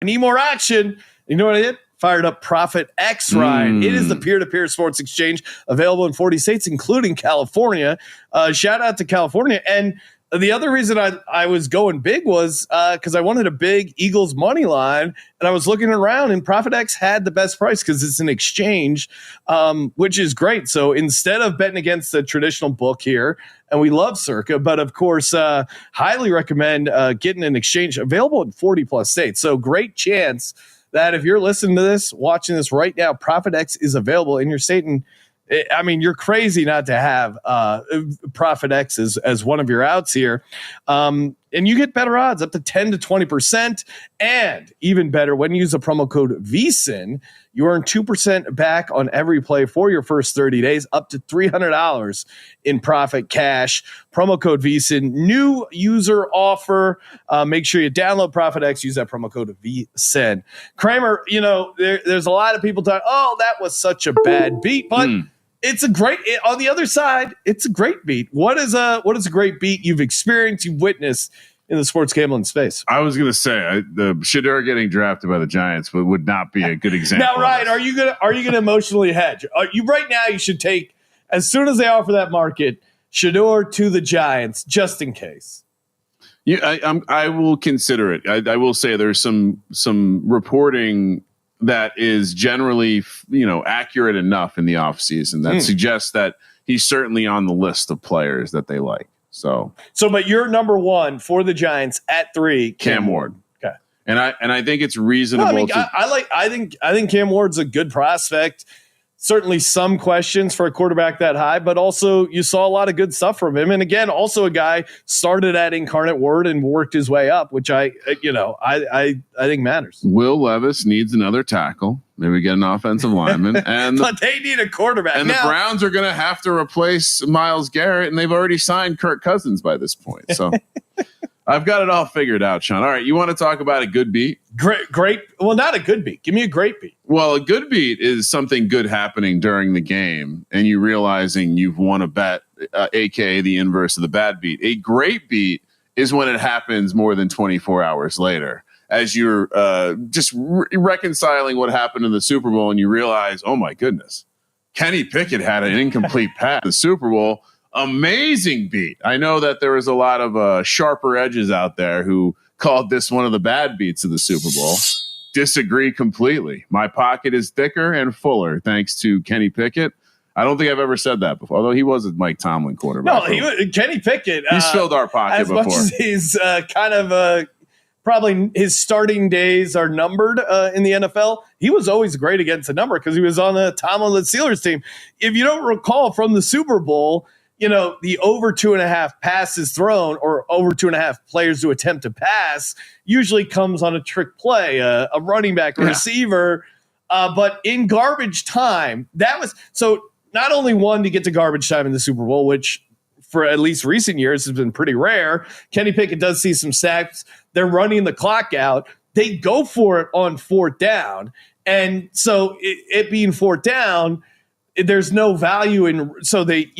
need more action. You know what I did? Fired up Profit X, Ryan. It is the peer-to-peer sports exchange available in 40 states, including California. Shout out to California. And the other reason I was going big was because I wanted a big Eagles money line, and I was looking around, and Profit X had the best price because it's an exchange, which is great. So instead of betting against the traditional book here, and we love Circa, but of course, highly recommend getting an exchange available in 40 plus states. So great chance that if you're listening to this, watching this right now, Profit X is available in your state. And I mean, you're crazy not to have Profit X as one of your outs here. And you get better odds, up to 10 to 20%. And even better, when you use the promo code VSIN, you earn 2% back on every play for your first 30 days, up to $300 in profit cash. Promo code VSIN, new user offer. Make sure you download Profit X, use that promo code VSIN. Kramer, there's a lot of people talking, oh, that was such a bad beat, but it's a great, on the other side, it's a great beat. What is a great beat you've experienced, you've witnessed in the sports gambling space? I was going to say the Shedeur getting drafted by the Giants would not be a good example. Now, Ryan, are you gonna emotionally hedge? Right now, you should take, as soon as they offer that market, Shedeur to the Giants, just in case. Yeah, I will consider it. I will say there's some reporting that is generally, accurate enough in the offseason that suggests that he's certainly on the list of players that they like. So, but you're number one for the Giants at 3, Cam Ward. Okay, and I think it's reasonable. No, I think Cam Ward's a good prospect. Certainly some questions for a quarterback that high, but also you saw a lot of good stuff from him. And again, also a guy started at Incarnate Word and worked his way up, which I think matters. Will Levis needs another tackle. Maybe get an offensive lineman, but they need a quarterback. And now, the Browns are going to have to replace Myles Garrett, and they've already signed Kirk Cousins by this point. So I've got it all figured out, Sean. All right, you want to talk about a good beat? Great. Well, not a good beat. Give me a great beat. Well, a good beat is something good happening during the game, and you realizing you've won a bet, aka the inverse of the bad beat. A great beat is when it happens more than 24 hours later, as you're just reconciling what happened in the Super Bowl, and you realize, oh my goodness, Kenny Pickett had an incomplete pass in the Super Bowl. Amazing beat. I know that there was a lot of sharper edges out there who called this one of the bad beats of the Super Bowl. Disagree completely. My pocket is thicker and fuller thanks to Kenny Pickett. I don't think I've ever said that before, although he was a Mike Tomlin quarterback. No, Kenny Pickett. He's filled our pocket before. As much as he's kind of probably his starting days are numbered in the NFL, he was always great against a number because he was on the Tomlin Steelers team. If you don't recall from the Super Bowl, the over 2.5 passes thrown or over 2.5 players to attempt to pass usually comes on a trick play, a running back, a receiver. But in garbage time, that was so not only one to get to garbage time in the Super Bowl, which for at least recent years has been pretty rare. Kenny Pickett does see some sacks. They're running the clock out. They go for it on 4th down. And so it being 4th down, there's no value in, so they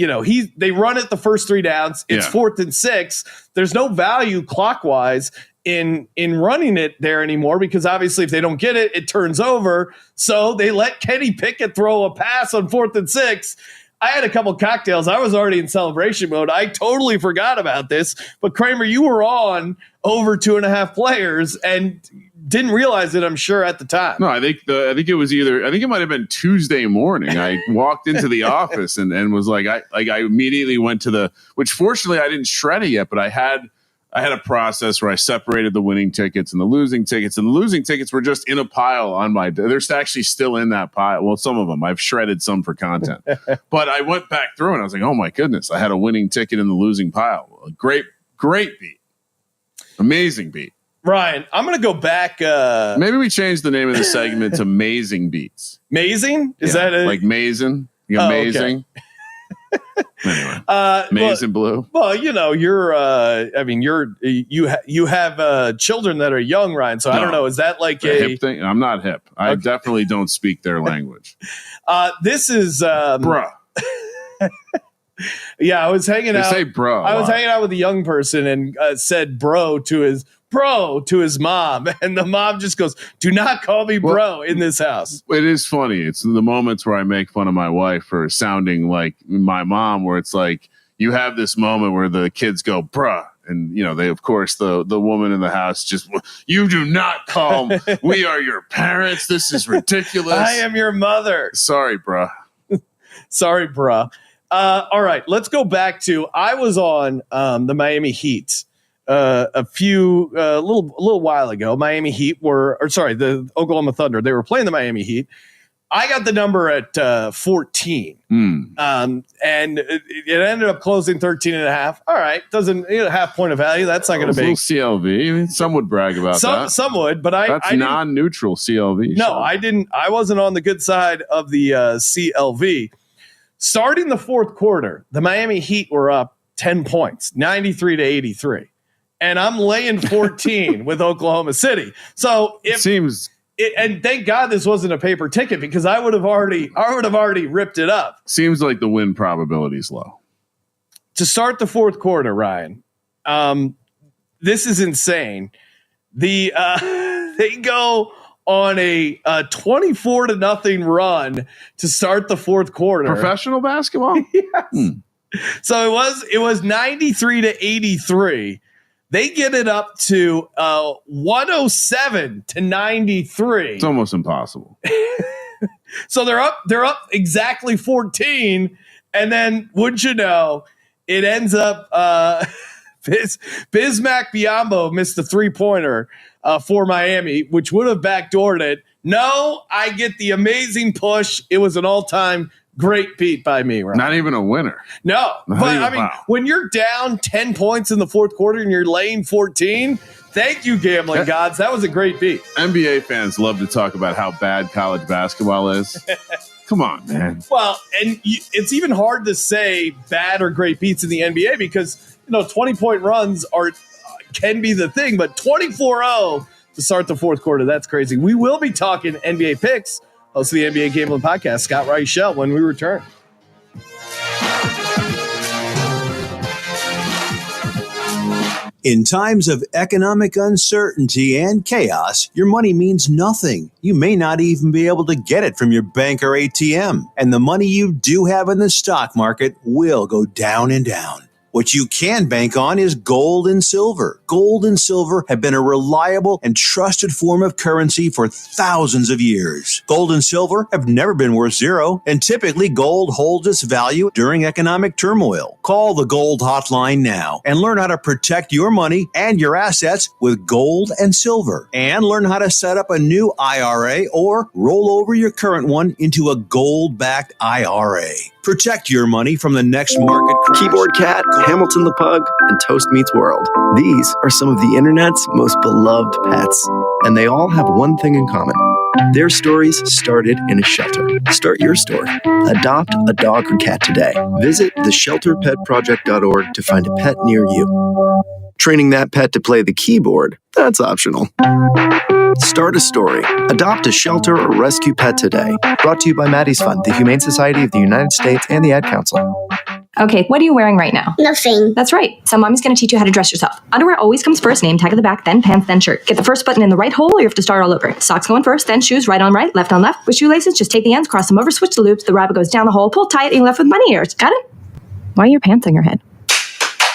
run it the first 3 downs. It's 4th and 6. There's no value clockwise in running it there anymore because obviously if they don't get it, it turns over. So they let Kenny Pickett throw a pass on 4th and 6. I had a couple cocktails. I was already in celebration mode. I totally forgot about this. But Kramer, you were on over 2.5 players and didn't realize it, I'm sure, at the time. No, I think it might have been Tuesday morning. I walked into the office and was like, I immediately went to which fortunately I didn't shred it yet, but I had a process where I separated the winning tickets and the losing tickets, and the losing tickets were just in a pile on they're actually still in that pile. Well, some of them I've shredded some for content, but I went back through and I was like, oh my goodness, I had a winning ticket in the losing pile. A great beat. Amazing beat. Ryan, I'm going to go back. Maybe we change the name of the segment to Mazing Beats. Mazing? Is that like Mazing? Amazing. Okay. Anyway, maize and blue. Well, you're. You have children that are young, Ryan. So no, I don't know. Is that like a hip thing? I'm not hip. I definitely don't speak their language. This is bruh. Yeah, I was hanging out. Say bro. I was hanging out with a young person and said bro to his bro to his mom, and the mom just goes, do not call me bro in this house. It is funny. It's the moments where I make fun of my wife for sounding like my mom, where it's like you have this moment where the kids go, bruh. And, they, of course, the woman in the house just, you do not call, we are your parents. This is ridiculous. I am your mother. Sorry, bruh. Sorry, bruh. All right, let's go back to, I was on the Miami Heat a little while ago. Miami Heat the Oklahoma Thunder. They were playing the Miami Heat. I got the number at 14. And it ended up closing 13.5. All right. Doesn't half point of value. That's not going to be CLV. Some would brag about that. Some would, but that's non-neutral CLV. No, I didn't. I wasn't on the good side of the CLV. Starting the fourth quarter, the Miami Heat were up 10 points, 93-83. And I'm laying 14 with Oklahoma City. So it seems. And thank God this wasn't a paper ticket, because I would have already ripped it up. Seems like the win probability is low. To start the fourth quarter, Ryan, this is insane. They go on a 24-0 run to start the fourth quarter. Professional basketball? Yes. So it was 93-83. They get it up to 107-93. It's almost impossible. So they're up exactly 14, and then wouldn't you know, it ends up Bismack Biyombo missed the 3-pointer for Miami, which would have backdoored it. No, I get the amazing push. It was an all-time great beat by me, right? Not even a winner. No, when you're down 10 points in the fourth quarter and you're laying 14, thank you, gambling gods. That was a great beat. NBA fans love to talk about how bad college basketball is. Come on, man. Well, and it's even hard to say bad or great beats in the NBA because 20-point runs can be the thing, but 24-0 to start the fourth quarter, that's crazy. We will be talking NBA picks. Host of the NBA Gambling Podcast, Scott Reichel, when we return. In times of economic uncertainty and chaos, your money means nothing. You may not even be able to get it from your bank or ATM. And the money you do have in the stock market will go down and down. What you can bank on is gold and silver. Gold and silver have been a reliable and trusted form of currency for thousands of years. Gold and silver have never been worth zero, and typically gold holds its value during economic turmoil. Call the Gold Hotline now and learn how to protect your money and your assets with gold and silver. And learn how to set up a new IRA or roll over your current one into a gold-backed IRA. Protect your money from the next market crash. Keyboard Cat, Hamilton the Pug, and Toast Meets World. These are some of the internet's most beloved pets, and they all have one thing in common. Their stories started in a shelter. Start your story. Adopt a dog or cat today. Visit theshelterpetproject.org to find a pet near you. Training that pet to play the keyboard, that's optional. Start a story. Adopt a shelter or rescue pet today. Brought to you by Maddie's Fund, the Humane Society of the United States, and the Ad Council. Okay, what are you wearing right now? Nothing. That's right. So mommy's going to teach you how to dress yourself. Underwear always comes first, name tag at the back, then pants, then shirt. Get the first button in the right hole or you have to start all over. Socks going first, then shoes, right on right, left on left. With shoelaces, just take the ends, cross them over, switch the loops. The rabbit goes down the hole, pull tight, and you're left with bunny ears. Got it? Why are your pants on your head?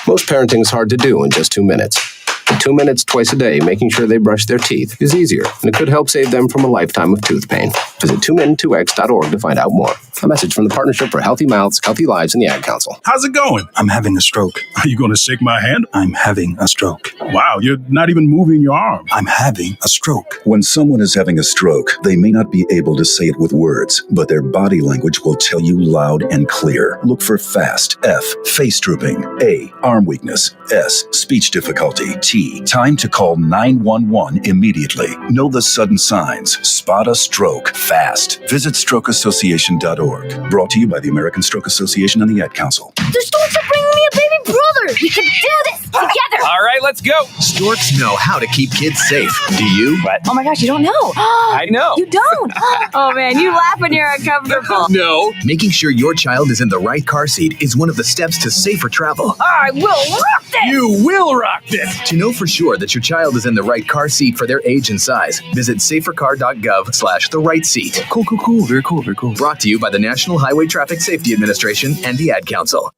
Most parenting is hard to do in just 2 minutes. But 2 minutes twice a day making sure they brush their teeth is easier, and it could help save them from a lifetime of tooth pain. Visit 2min2x.org to find out more. A message from the Partnership for Healthy Mouths, Healthy Lives, and the Ad Council. How's it going? I'm having a stroke. Are you going to shake my hand? I'm having a stroke. Wow, you're not even moving your arm. I'm having a stroke. When someone is having a stroke, they may not be able to say it with words, but their body language will tell you loud and clear. Look for FAST. F, face drooping. A, arm weakness. S, speech difficulty. T, time to call 911 immediately. Know the sudden signs. Spot a stroke fast. Visit strokeassociation.org. Brought to you by the American Stroke Association and the Ad Council. The storks are bringing me a baby brother. We can do this together. All right, let's go. Storks know how to keep kids safe. Do you? What? Oh my gosh, you don't know. I know. You don't. Oh man, you laugh when you're uncomfortable. No. Making sure your child is in the right car seat is one of the steps to safer travel. I will rock this. You will rock this. To know for sure that your child is in the right car seat for their age and size, visit safercar.gov/the right seat. Cool. Very cool. Brought to you by the National Highway Traffic Safety Administration and the Ad Council.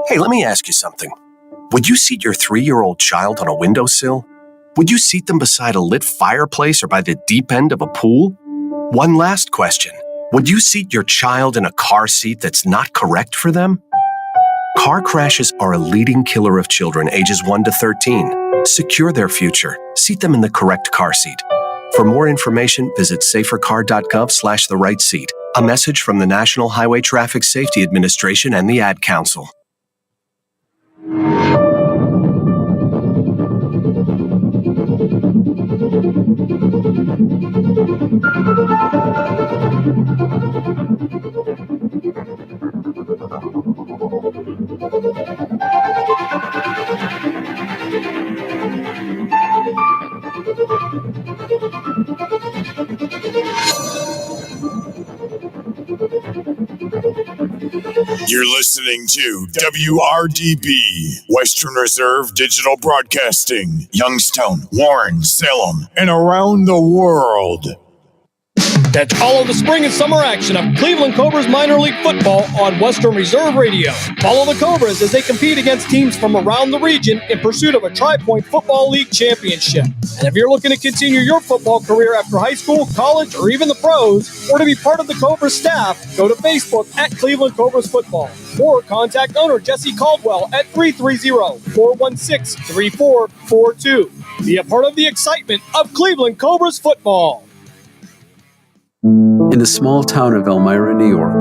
Hey, let me ask you something. Would you seat your 3-year-old child on a windowsill? Would you seat them beside a lit fireplace or by the deep end of a pool? One last question. Would you seat your child in a car seat that's not correct for them? Car crashes are a leading killer of children ages 1 to 13. Secure their future. Seat them in the correct car seat. For more information, visit safercar.gov/the right seat. A message from the National Highway Traffic Safety Administration and the Ad Council. You're listening to WRDB, Western Reserve Digital Broadcasting, Youngstown, Warren, Salem, and around the world. Catch all of the spring and summer action of Cleveland Cobras minor league football on Western Reserve Radio. Follow the Cobras as they compete against teams from around the region in pursuit of a Tri-Point Football League championship. And if you're looking to continue your football career after high school, college, or even the pros, or to be part of the Cobras staff, go to Facebook at Cleveland Cobras Football or contact owner Jesse Caldwell at 330-416-3442. Be a part of the excitement of Cleveland Cobras football. In the small town of Elmira, New York,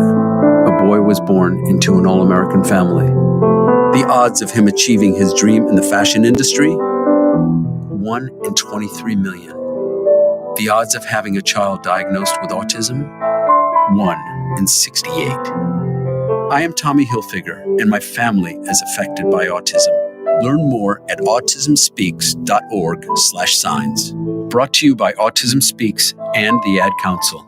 a boy was born into an all-American family. The odds of him achieving his dream in the fashion industry? 1 in 23 million. The odds of having a child diagnosed with autism? 1 in 68. I am Tommy Hilfiger, and my family is affected by autism. Learn more at autismspeaks.org/signs. Brought to you by Autism Speaks and the Ad Council.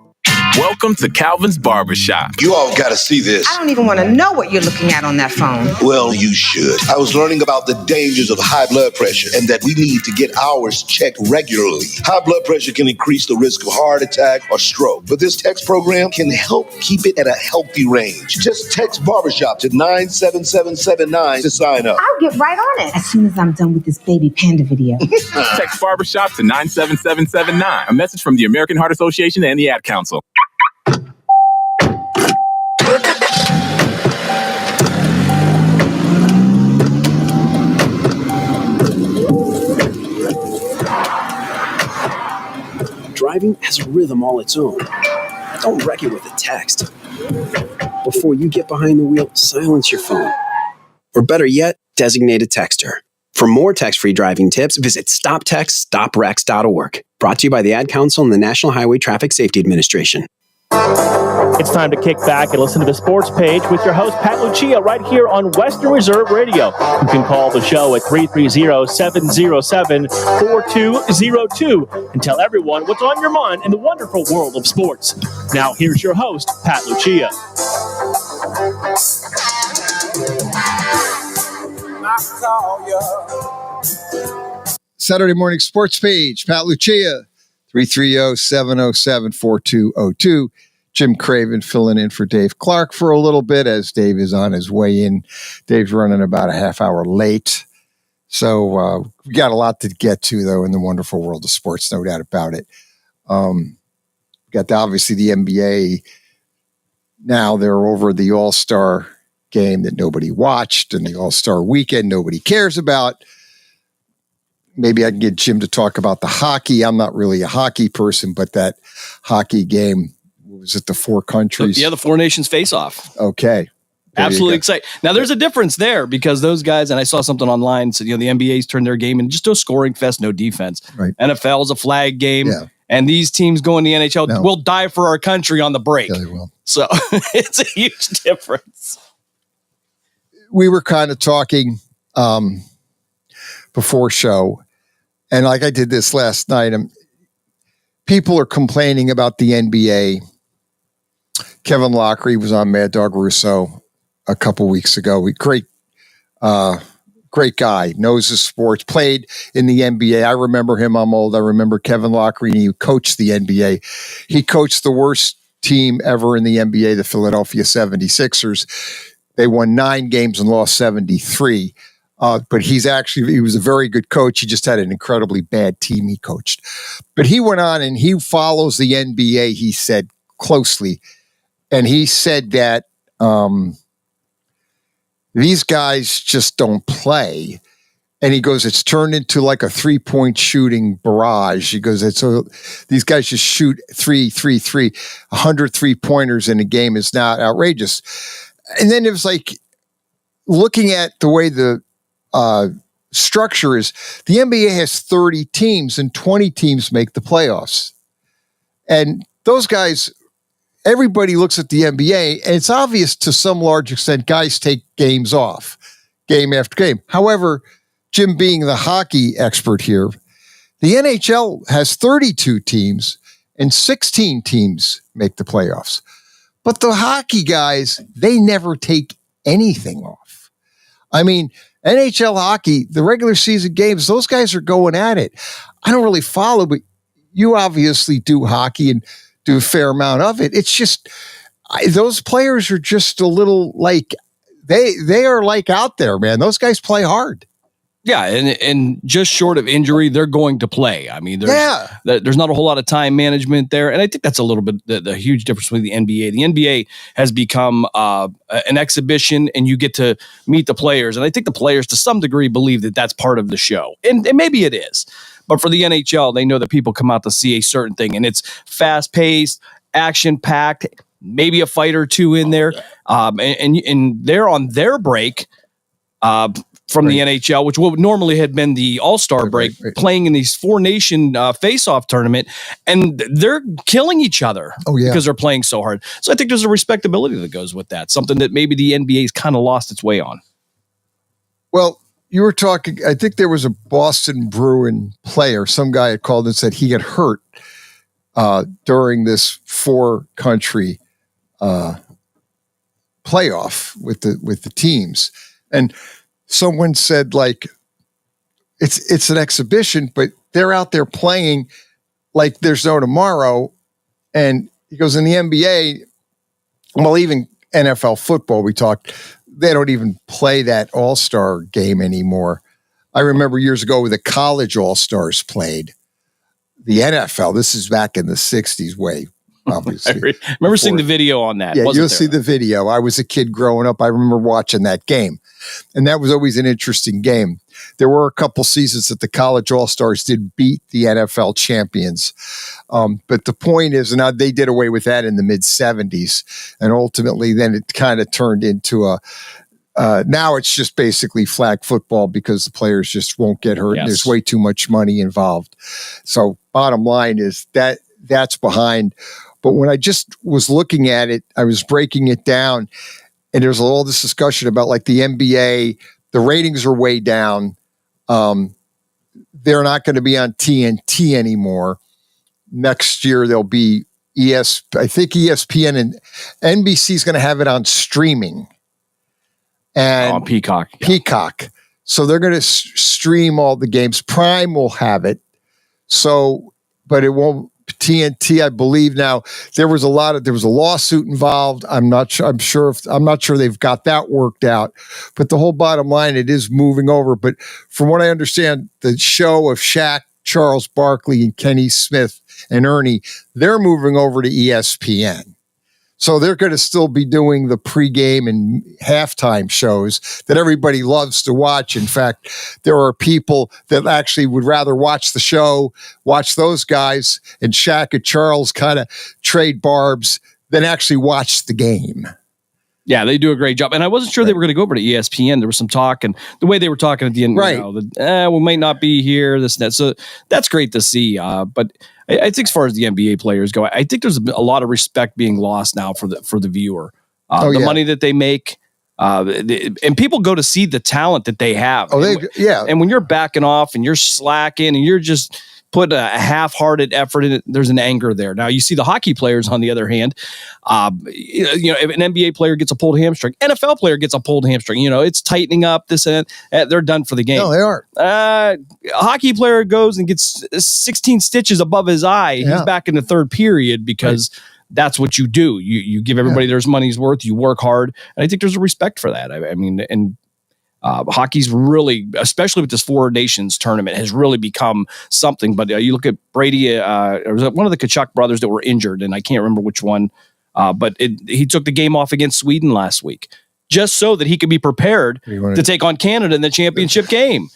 Welcome to Calvin's Barbershop. You all got to see this. I don't even want to know what you're looking at on that phone. Well, you should. I was learning about the dangers of high blood pressure and that we need to get ours checked regularly. High blood pressure can increase the risk of heart attack or stroke, but this text program can help keep it at a healthy range. Just text Barbershop to 97779 to sign up. I'll get right on it as soon as I'm done with this baby panda video. Text Barbershop to 97779. A message from the American Heart Association and the Ad Council. Driving has a rhythm all its own. Don't wreck it with a text. Before you get behind the wheel, silence your phone. Or better yet, designate a texter. For more text-free driving tips, visit stoptextstoprex.org. Brought to you by the Ad Council and the National Highway Traffic Safety Administration. It's time to kick back and listen to the sports page with your host, Pat Lucia, right here on Western Reserve Radio. You can call the show at 330-707-4202 and tell everyone what's on your mind in the wonderful world of sports. Now, here's your host, Pat Lucia. Saturday morning sports page, Pat Lucia, 330-707-4202. Jim Craven filling in for Dave Clark for a little bit as Dave is on his way in. Dave's running about a half hour late. So we got a lot to get to, though, in the wonderful world of sports, no doubt about it. We got obviously the NBA. Now they're over the All-Star game that nobody watched and the All-Star weekend nobody cares about. Maybe I can get Jim to talk about the hockey. I'm not really a hockey person, but that hockey game, was it the four countries? Yeah, the Four Nations face-off. Okay. Absolutely exciting. Now, there's a difference there because those guys, and I saw something online, said, the NBA's turned their game into just a scoring fest, no defense. Right. NFL is a flag game. Yeah. And these teams going to the NHL will die for our country on the break. Yeah, they will. So it's a huge difference. We were kind of talking before show, and like I did this last night, people are complaining about the NBA. Kevin Lockery was on Mad Dog Russo a couple weeks ago. Great guy, knows his sports, played in the NBA. I remember him. I'm old. I remember Kevin Lockery, and he coached the NBA. He coached the worst team ever in the NBA, the Philadelphia 76ers. They won 9 games and lost 73. But he was a very good coach. He just had an incredibly bad team he coached. But he went on and he follows the NBA, he said, closely. And he said that these guys just don't play. And he goes, it's turned into like a 3-point shooting barrage. He goes, these guys just shoot 100 3-pointers in a game is not outrageous. And then it was like looking at the way the structure is, the NBA has 30 teams and 20 teams make the playoffs. And those guys, everybody looks at the NBA, and it's obvious to some large extent guys take games off, game after game. However, Jim being the hockey expert here, the NHL has 32 teams and 16 teams make the playoffs. But the hockey guys, they never take anything off. I mean, NHL hockey, the regular season games, those guys are going at it. I don't really follow, but you obviously do hockey and do a fair amount of it. It's just, those players are just a little like, they are like out there, man. Those guys play hard. Yeah, and just short of injury, they're going to play. I mean, there's not a whole lot of time management there, and I think that's a little bit the huge difference with the NBA. The NBA has become an exhibition, and you get to meet the players, and I think the players, to some degree, believe that that's part of the show, and maybe it is. But for the NHL, they know that people come out to see a certain thing, and it's fast-paced, action-packed, maybe a fight or two in there, and they're on their break. From the NHL, which would normally had been the All-Star break, playing in these 4-nation face-off tournament, and they're killing each other because they're playing so hard. So I think there's a respectability that goes with that, something that maybe the NBA's kind of lost its way on. Well, you were talking, I think there was a Boston Bruin player, some guy had called and said he got hurt during this 4-country playoff with the teams. And someone said, like, it's an exhibition, but they're out there playing like there's no tomorrow. And he goes, in the NBA, well, even NFL football, we talked, they don't even play that all-star game anymore. I remember years ago when the college all-stars played. The NFL, this is back in the 60s way, obviously. I remember seeing the video on that. Yeah, you'll see the video. I was a kid growing up. I remember watching that game. And that was always an interesting game. There were a couple seasons that the college all-stars did beat the NFL champions. But the point is, now they did away with that in the mid-70s. And ultimately, then it kind of turned into now it's just basically flag football because the players just won't get hurt. Yes. There's way too much money involved. So bottom line is that's behind. But when I just was looking at it, I was breaking it down, and there's all this discussion about like the NBA, the ratings are way down. They're not going to be on TNT anymore. Next year, they'll be I think ESPN and NBC is going to have it on streaming. And on Peacock. Yeah. Peacock. So they're going to stream all the games. Prime will have it. So, but it won't. TNT, I believe now there was a lawsuit involved. I'm not sure they've got that worked out, but the whole bottom line, it is moving over. But from what I understand, the show of Shaq, Charles Barkley, and Kenny Smith and Ernie, they're moving over to ESPN. So they're going to still be doing the pregame and halftime shows that everybody loves to watch. In fact, there are people that actually would rather watch the show, watch those guys, and Shaq and Charles kind of trade barbs than actually watch the game. Yeah, they do a great job. And I wasn't sure they were going to go over to ESPN. There was some talk, and the way they were talking at the end, right? We might not be here, this and that. So that's great to see. But I think as far as the NBA players go, I think there's a lot of respect being lost now for the viewer. The money that they make, And people go to see the talent that they have. Yeah. And when you're backing off and you're slacking and you're just put a half-hearted effort in it, there's an anger there. Now you see the hockey players on the other hand, if an NBA player gets a pulled hamstring, NFL player gets a pulled hamstring, it's tightening up this and that, they're done for the game. No, they aren't. A hockey player goes and gets 16 stitches above his eye. Yeah. He's back in the third period because that's what you do. You give everybody their money's worth. You work hard. And I think there's a respect for that. I mean, hockey's really, especially with this Four Nations tournament, has really become something. But you look at Brady, or was it one of the Kachuk brothers that were injured, and I can't remember which one, but he took the game off against Sweden last week just so that he could be prepared to take on Canada in the championship game.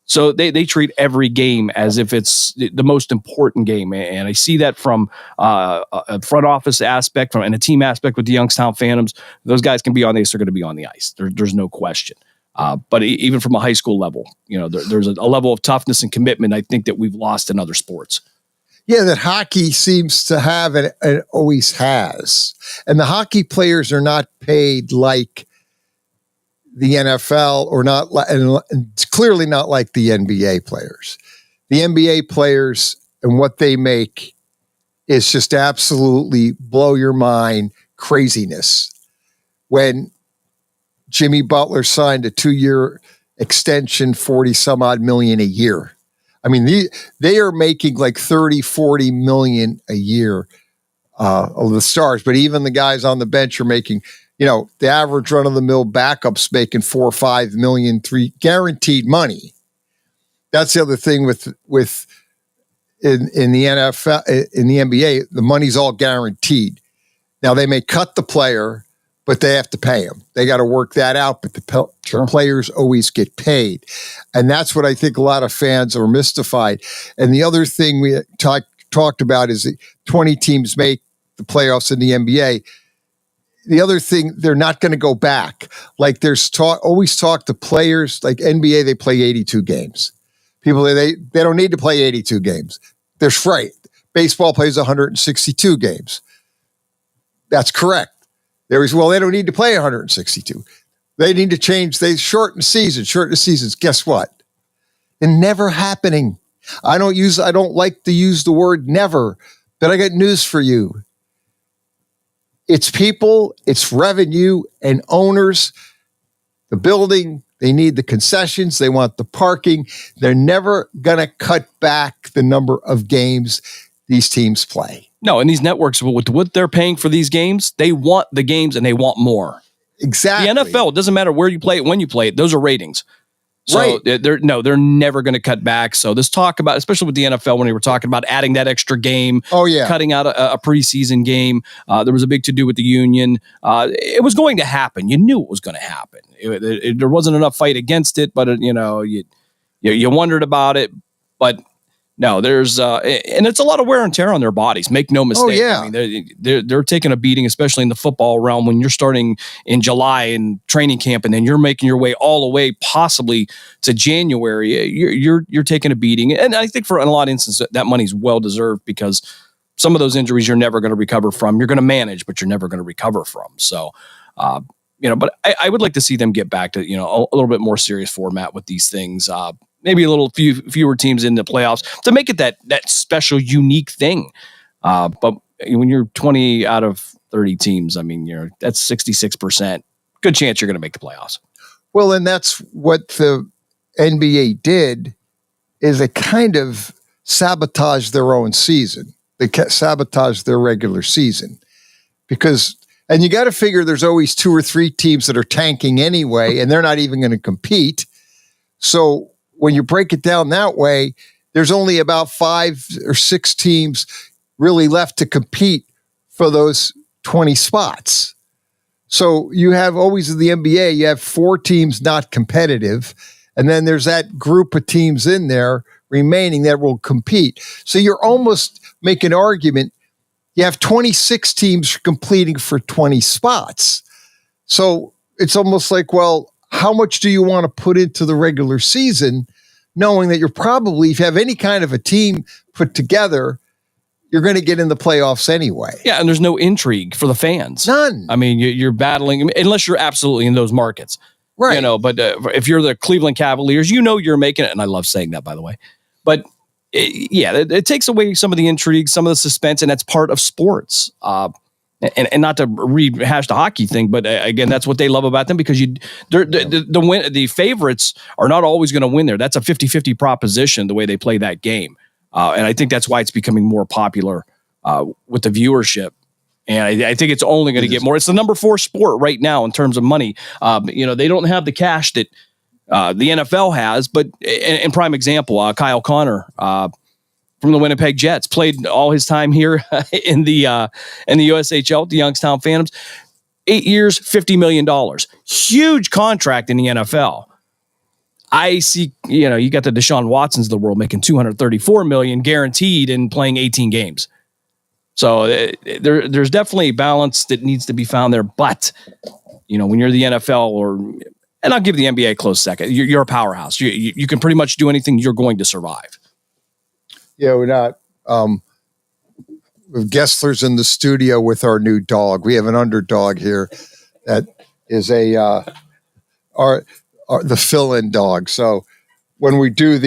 So they treat every game as if it's the most important game. And I see that from a front office aspect and a team aspect with the Youngstown Phantoms. Those guys can be on the ice, they're going to be on the ice. There's no question. But even from a high school level, there's a level of toughness and commitment I think that we've lost in other sports. Yeah, that hockey seems to have and always has. And the hockey players are not paid like the NFL or not, and it's clearly not like the NBA players. The NBA players and what they make is just absolutely blow your mind craziness. When Jimmy Butler signed a 2-year extension, 40 some odd million a year. I mean, they are making like 30, 40 million a year of the stars, but even the guys on the bench are making, the average run of the mill backup's making 4 or 5 million, guaranteed money. That's the other thing with in the NFL, in the NBA, the money's all guaranteed. Now they may cut the player, but they have to pay him. They got to work that out, but the players always get paid. And that's what I think a lot of fans are mystified. And the other thing we talked about is that 20 teams make the playoffs in the NBA. The other thing, they're not going to go back. Like there's always talk to players, like NBA, they play 82 games. People, they don't need to play 82 games. They're right. Baseball plays 162 games. That's correct. They don't need to play 162. They need to change. They shorten seasons. Guess what? And never happening. I don't like to use the word never, but I got news for you. It's people, it's revenue and owners. The building, they need the concessions. They want the parking. They're never going to cut back the number of games these teams play. No, and these networks, with what they're paying for these games, they want the games and they want more. Exactly. The NFL, it doesn't matter where you play it, when you play it, those are ratings. So right. They're never going to cut back. So this talk about, especially with the NFL, when we were talking about adding that extra game, cutting out a preseason game, there was a big to-do with the union. It was going to happen. You knew it was going to happen. There wasn't enough fight against it, but you wondered about it. But no, there's and it's a lot of wear and tear on their bodies. Make no mistake. Oh, yeah. I mean, they're taking a beating, especially in the football realm when you're starting in July in training camp, and then you're making your way all the way possibly to January. You're taking a beating, and I think for in a lot of instances that money's well deserved because some of those injuries you're never going to recover from. You're going to manage, but you're never going to recover from. So, but I would like to see them get back to a little bit more serious format with these things. Maybe a little fewer teams in the playoffs to make it that special, unique thing. But when you're 20 out of 30 teams, I mean, that's 66%. Good chance you're going to make the playoffs. Well, and that's what the NBA did is they kind of sabotaged their own season. They sabotaged their regular season and you got to figure there's always 2 or 3 teams that are tanking anyway, and they're not even going to compete. So when you break it down that way, there's only about 5 or 6 teams really left to compete for those 20 spots. So you have always in the NBA, you have 4 teams not competitive, and then there's that group of teams in there remaining that will compete. So you're almost making an argument. You have 26 teams competing for 20 spots. So it's almost like, well, how much do you want to put into the regular season, knowing that you're probably, if you have any kind of a team put together, you're going to get in the playoffs anyway. Yeah, and there's no intrigue for the fans. None. I mean, you're battling, unless you're absolutely in those markets. Right. But if you're the Cleveland Cavaliers, you're making it. And I love saying that, by the way. But it takes away some of the intrigue, some of the suspense, and that's part of sports. And not to rehash the hockey thing, but again, that's what they love about them, because the favorites are not always going to win there. That's a 50-50 proposition, the way they play that game. And I think that's why it's becoming more popular with the viewership. And I think it's only going to get more. It's the number 4 sport right now in terms of money. They don't have the cash that the NFL has, but in prime example, Kyle Connor from the Winnipeg Jets played all his time here in the USHL, the Youngstown Phantoms. 8 years, $50 million. Huge contract in the NFL. I see, you got the Deshaun Watsons of the world making $234 million guaranteed and playing 18 games. So there's definitely a balance that needs to be found there. But, when you're the NFL and I'll give the NBA a close second, you're a powerhouse. You can pretty much do anything. You're going to survive. Yeah, we're not. Gessler's in the studio with our new dog. We have an underdog here that is the fill-in dog. So when we do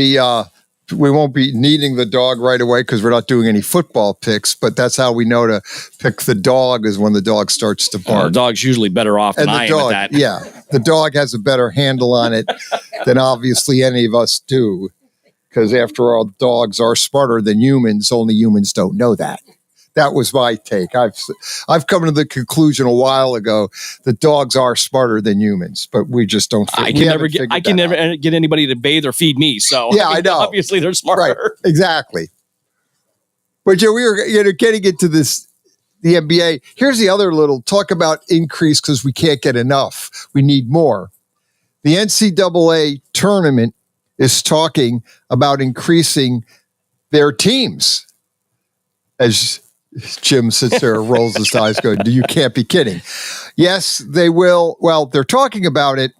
we won't be needing the dog right away because we're not doing any football picks, but that's how we know to pick the dog, is when the dog starts to bark. The dog's usually better off than I am at that. Yeah, the dog has a better handle on it than obviously any of us do, because after all, dogs are smarter than humans. Only humans don't know that. That was my take. I've come to the conclusion a while ago that dogs are smarter than humans, but we just don't. I can never get anybody to bathe or feed me. So yeah, I know. Obviously, they're smarter. Right, exactly. But we were getting into the NBA. Here's the other little talk about increase, because we can't get enough. We need more. The NCAA tournament is talking about increasing their teams. As Jim sits there and rolls his eyes going, you can't be kidding. Yes, they will. Well, they're talking about it.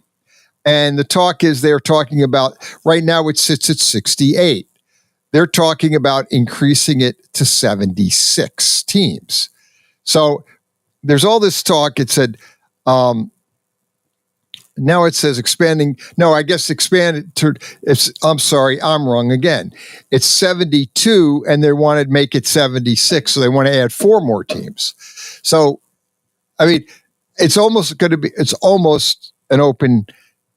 And the talk is they're talking about, right now it sits at 68. They're talking about increasing it to 76 teams. So there's all this talk. It said, now it says expanding. No, I guess expanded to, I'm sorry, I'm wrong again. It's 72 and they want to make it 76. So they want to add 4 more teams. So, I mean, it's almost an open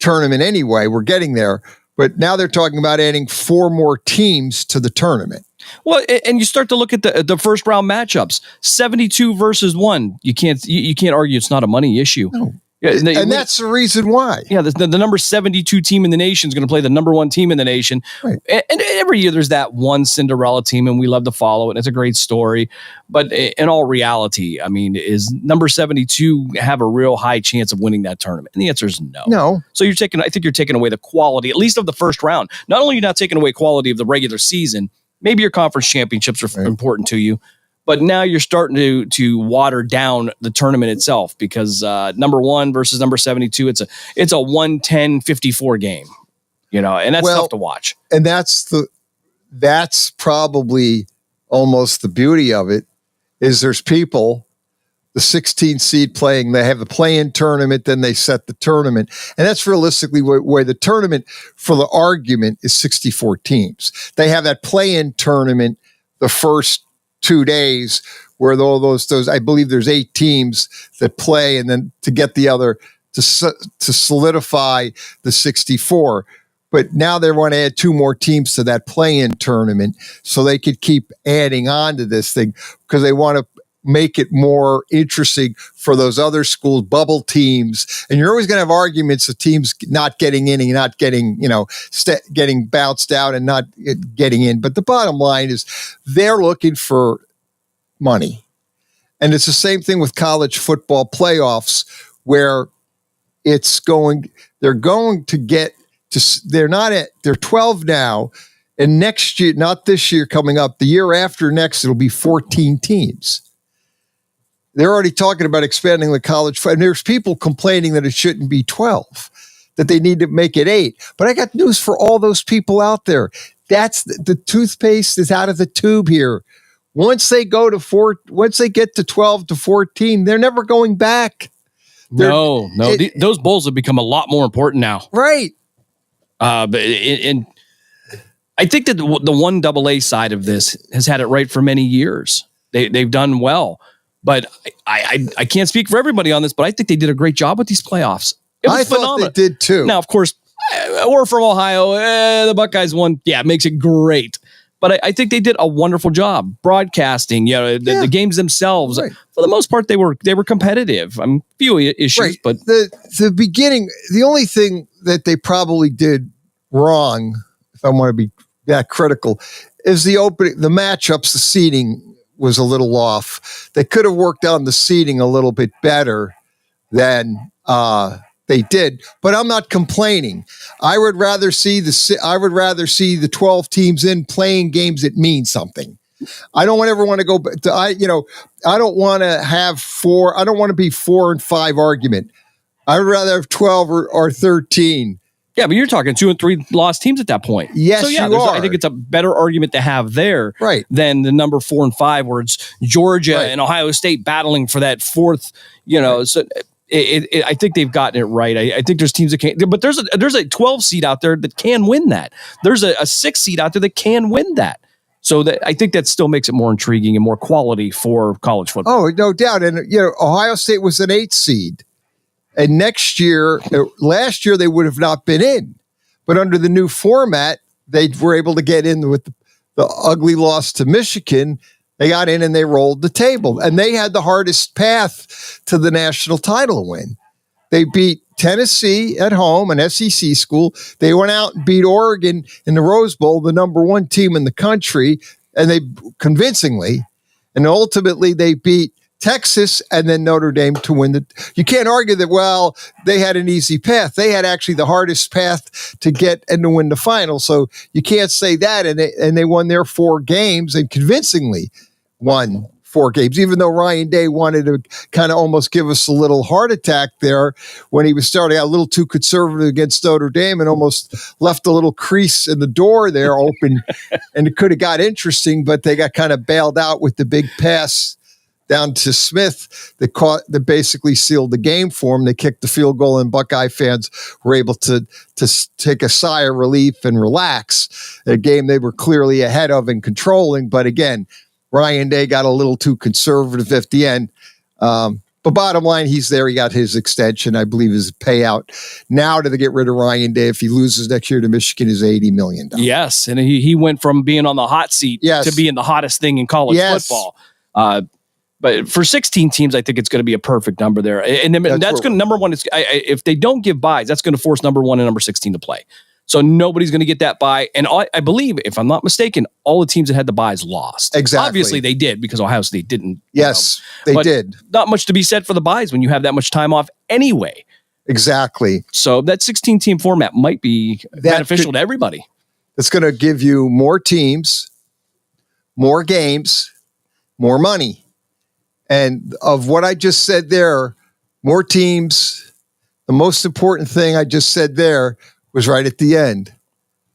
tournament anyway. We're getting there, but now they're talking about adding 4 more teams to the tournament. Well, and you start to look at the first round matchups, 72 versus 1. You can't argue it's not a money issue. No. Yeah, and that's the reason why. Yeah, the number 72 team in the nation is going to play the number 1 team in the nation. Right. And every year there's that one Cinderella team, and we love to follow it. And it's a great story. But in all reality, I mean, is number 72 have a real high chance of winning that tournament? And the answer is no. No. So I think you're taking away the quality, at least of the first round. Not only are you not taking away quality of the regular season, maybe your conference championships are important to you, but now you're starting to water down the tournament itself, because number 1 versus number 72, it's a 110-54 game, and that's tough to watch. And that's probably almost the beauty of it, is there's people, the 16 seed playing, they have the play-in tournament, then they set the tournament. And that's realistically where the tournament, for the argument, is 64 teams. They have that play-in tournament the first 2 days, where all those I believe there's 8 teams that play, and then to get the other to solidify the 64. But now they want to add 2 more teams to that play-in tournament, so they could keep adding on to this thing, because they want to make it more interesting for those other schools, bubble teams. And you're always going to have arguments of teams not getting in and not getting, getting bounced out and not getting in. But the bottom line is they're looking for money. And it's the same thing with college football playoffs, where they're going to get to, they're 12 now. And next year, not this year coming up, the year after next, it'll be 14 teams. They're already talking about expanding the college. And there's people complaining that it shouldn't be 12, that they need to make it 8. But I got news for all those people out there. That's the toothpaste is out of the tube here. once they get to 12 to 14, they're never going back. Those bowls have become a lot more important now. Right. But I think that the 1AA side of this has had it right for many years. They've done well, but I can't speak for everybody on this, but I think they did a great job with these playoffs. It was phenomenal. Thought they did too. Now, of course, we're from Ohio. The Buckeyes won. Yeah, it makes it great. But I think they did a wonderful job broadcasting. The games themselves, for the most part, they were competitive. Few issues, but the beginning, the only thing that they probably did wrong, if I want to be that critical, is the matchups. The seeding was a little off. They could have worked on the seeding a little bit better than they did, but I'm not complaining. I would rather see the 12 teams in playing games that mean something. I don't ever want to go to, I don't want to have four. I don't want to be 4 and 5 argument. I would rather have 12 or 13. Yeah, but you're talking 2 and 3 lost teams at that point. Yes, you are. I think it's a better argument to have there than the number 4 and 5, where it's Georgia and Ohio State battling for that fourth. So I think they've gotten it right. I think there's teams that can't, but there's a 12 seed out there that can win that. There's a 6 seed out there that can win that. So I think that still makes it more intriguing and more quality for college football. Oh, no doubt. And Ohio State was an 8 seed. And last year, they would have not been in. But under the new format, they were able to get in with the ugly loss to Michigan. They got in and they rolled the table. And they had the hardest path to the national title win. They beat Tennessee at home, an SEC school. They went out and beat Oregon in the Rose Bowl, the number 1 team in the country, and they convincingly. And ultimately, they beat Texas and then Notre Dame to win you can't argue that, they had an easy path. They had actually the hardest path to get and to win the final. So you can't say that. And they won their 4 games and convincingly won 4 games, even though Ryan Day wanted to kind of almost give us a little heart attack there when he was starting out a little too conservative against Notre Dame and almost left a little crease in the door there open. And it could have got interesting, but they got kind of bailed out with the big pass down to Smith that basically sealed the game for him. They kicked the field goal, and Buckeye fans were able to take a sigh of relief and relax. A game they were clearly ahead of and controlling. But again, Ryan Day got a little too conservative at the end. But bottom line, he's there. He got his extension. I believe his payout now to get rid of Ryan Day, if he loses next year to Michigan, is $80 million. Yes, and he went from being on the hot seat to being the hottest thing in college football. But for 16 teams, I think it's going to be a perfect number there. And that's going to, number one, if they don't give buys, that's going to force number 1 and number 16 to play. So nobody's going to get that bye. And I believe, if I'm not mistaken, all the teams that had the buys lost. Exactly. Obviously they did, because Ohio State didn't. Yes, they did. Not much to be said for the buys when you have that much time off anyway. Exactly. So that 16-team format might be beneficial to everybody. It's going to give you more teams, more games, more money. And of what I just said there, more teams, the most important thing I just said there was right at the end.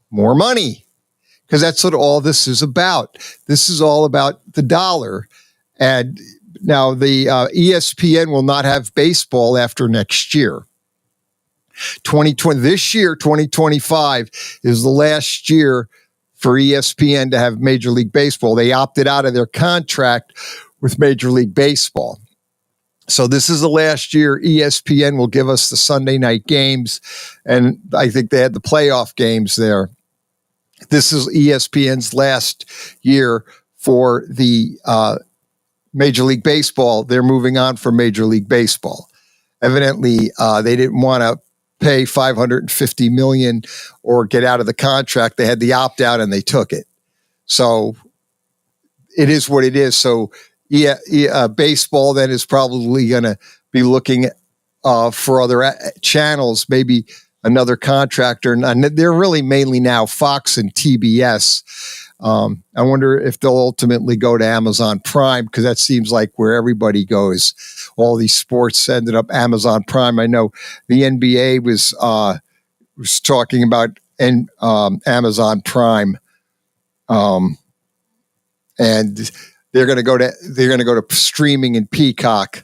More money. Because that's what all this is about. This is all about the dollar. And now the ESPN will not have baseball after next year. 2020, this year, 2025, is the last year for ESPN to have Major League Baseball. They opted out of their contract with Major League Baseball. So this is the last year ESPN will give us the Sunday night games, and I think they had the playoff games there. This is ESPN's last year for the Major League Baseball. They're moving on from Major League Baseball. Evidently, they didn't want to pay $550 million or get out of the contract. They had the opt-out and they took it. So it is what it is. So baseball then is probably going to be looking for other channels, maybe another contractor. And they're really mainly now Fox and TBS. I wonder if they'll ultimately go to Amazon Prime, because that seems like where everybody goes. All these sports ended up Amazon Prime. I know the NBA was talking about Amazon Prime. And they're going to go to streaming and Peacock,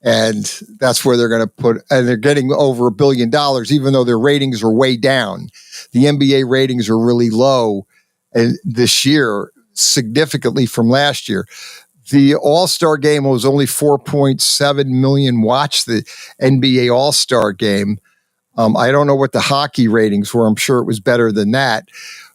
and that's where they're going to put. And they're getting over $1 billion, even though their ratings are way down. The NBA ratings are really low, and this year significantly from last year. The All-Star game was only 4.7 million watched the NBA All-Star game. I don't know what the hockey ratings were. I'm sure it was better than that.